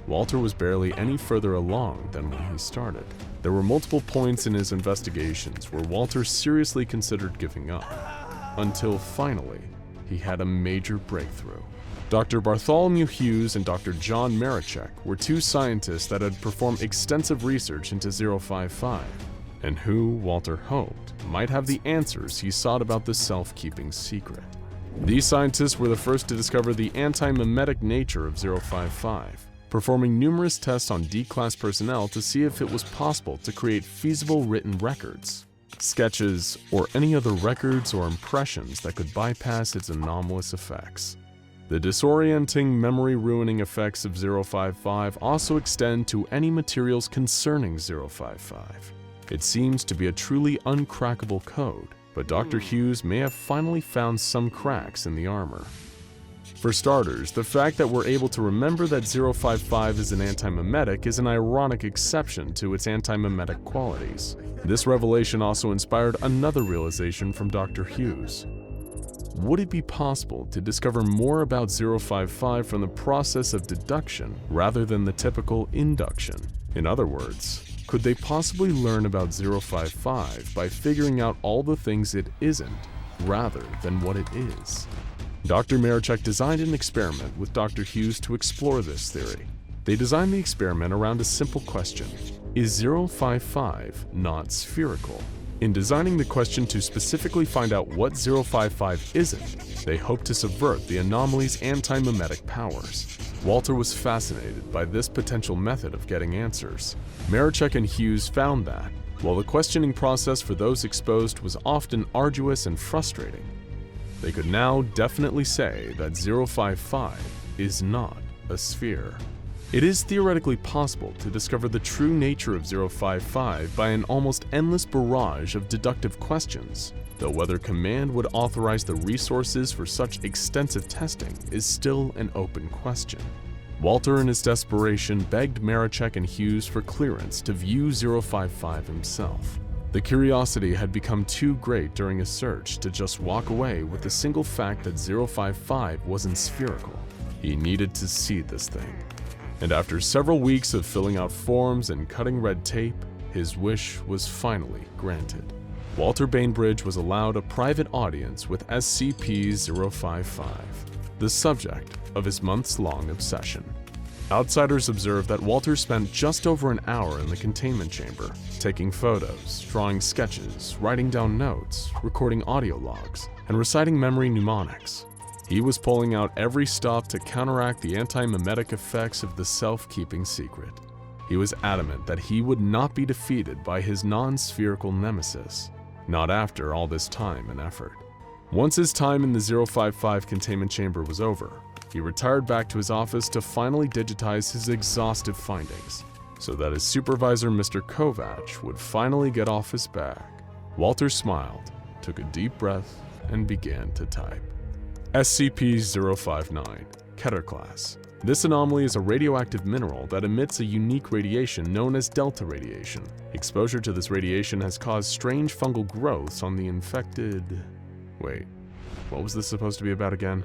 Walter was barely any further along than when he started. There were multiple points in his investigations where Walter seriously considered giving up, until finally, he had a major breakthrough. Dr. Bartholomew Hughes and Dr. John Marichek were two scientists that had performed extensive research into 055, and who, Walter hoped, might have the answers he sought about the self-keeping secret. These scientists were the first to discover the anti-mimetic nature of 055, performing numerous tests on D-Class personnel to see if it was possible to create feasible written records, sketches, or any other records or impressions that could bypass its anomalous effects. The disorienting, memory-ruining effects of 055 also extend to any materials concerning 055. It seems to be a truly uncrackable code, but Dr. Hughes may have finally found some cracks in the armor. For starters, the fact that we're able to remember that 055 is an antimimetic is an ironic exception to its antimimetic qualities. This revelation also inspired another realization from Dr. Hughes. Would it be possible to discover more about 055 from the process of deduction rather than the typical induction? In other words, could they possibly learn about 055 by figuring out all the things it isn't rather than what it is? Dr. Marichek designed an experiment with Dr. Hughes to explore this theory. They designed the experiment around a simple question: is 055 not spherical? In designing the question to specifically find out what 055 isn't, they hoped to subvert the anomaly's antimimetic powers. Walter was fascinated by this potential method of getting answers. Marichek and Hughes found that, while the questioning process for those exposed was often arduous and frustrating, they could now definitely say that 055 is not a sphere. It is theoretically possible to discover the true nature of 055 by an almost endless barrage of deductive questions, though whether Command would authorize the resources for such extensive testing is still an open question. Walter, in his desperation, begged Marichek and Hughes for clearance to view 055 himself. The curiosity had become too great during a search to just walk away with the single fact that 055 wasn't spherical. He needed to see this thing. And after several weeks of filling out forms and cutting red tape, his wish was finally granted. Walter Bainbridge was allowed a private audience with SCP-055, the subject of his months-long obsession. Outsiders observed that Walter spent just over an hour in the containment chamber, taking photos, drawing sketches, writing down notes, recording audio logs, and reciting memory mnemonics. He was pulling out every stop to counteract the anti-mimetic effects of the self-keeping secret. He was adamant that he would not be defeated by his non-spherical nemesis, not after all this time and effort. Once his time in the 055 containment chamber was over, he retired back to his office to finally digitize his exhaustive findings, so that his supervisor, Mr. Kovac, would finally get off his back. Walter smiled, took a deep breath, and began to type. SCP-059, Keter Class. This anomaly is a radioactive mineral that emits a unique radiation known as delta radiation. Exposure to this radiation has caused strange fungal growths on the infected... Wait, what was this supposed to be about again?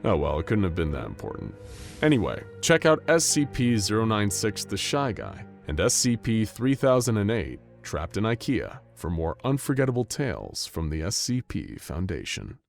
Oh well, it couldn't have been that important. Anyway, check out SCP-096 The Shy Guy and SCP-3008 Trapped in IKEA for more unforgettable tales from the SCP Foundation.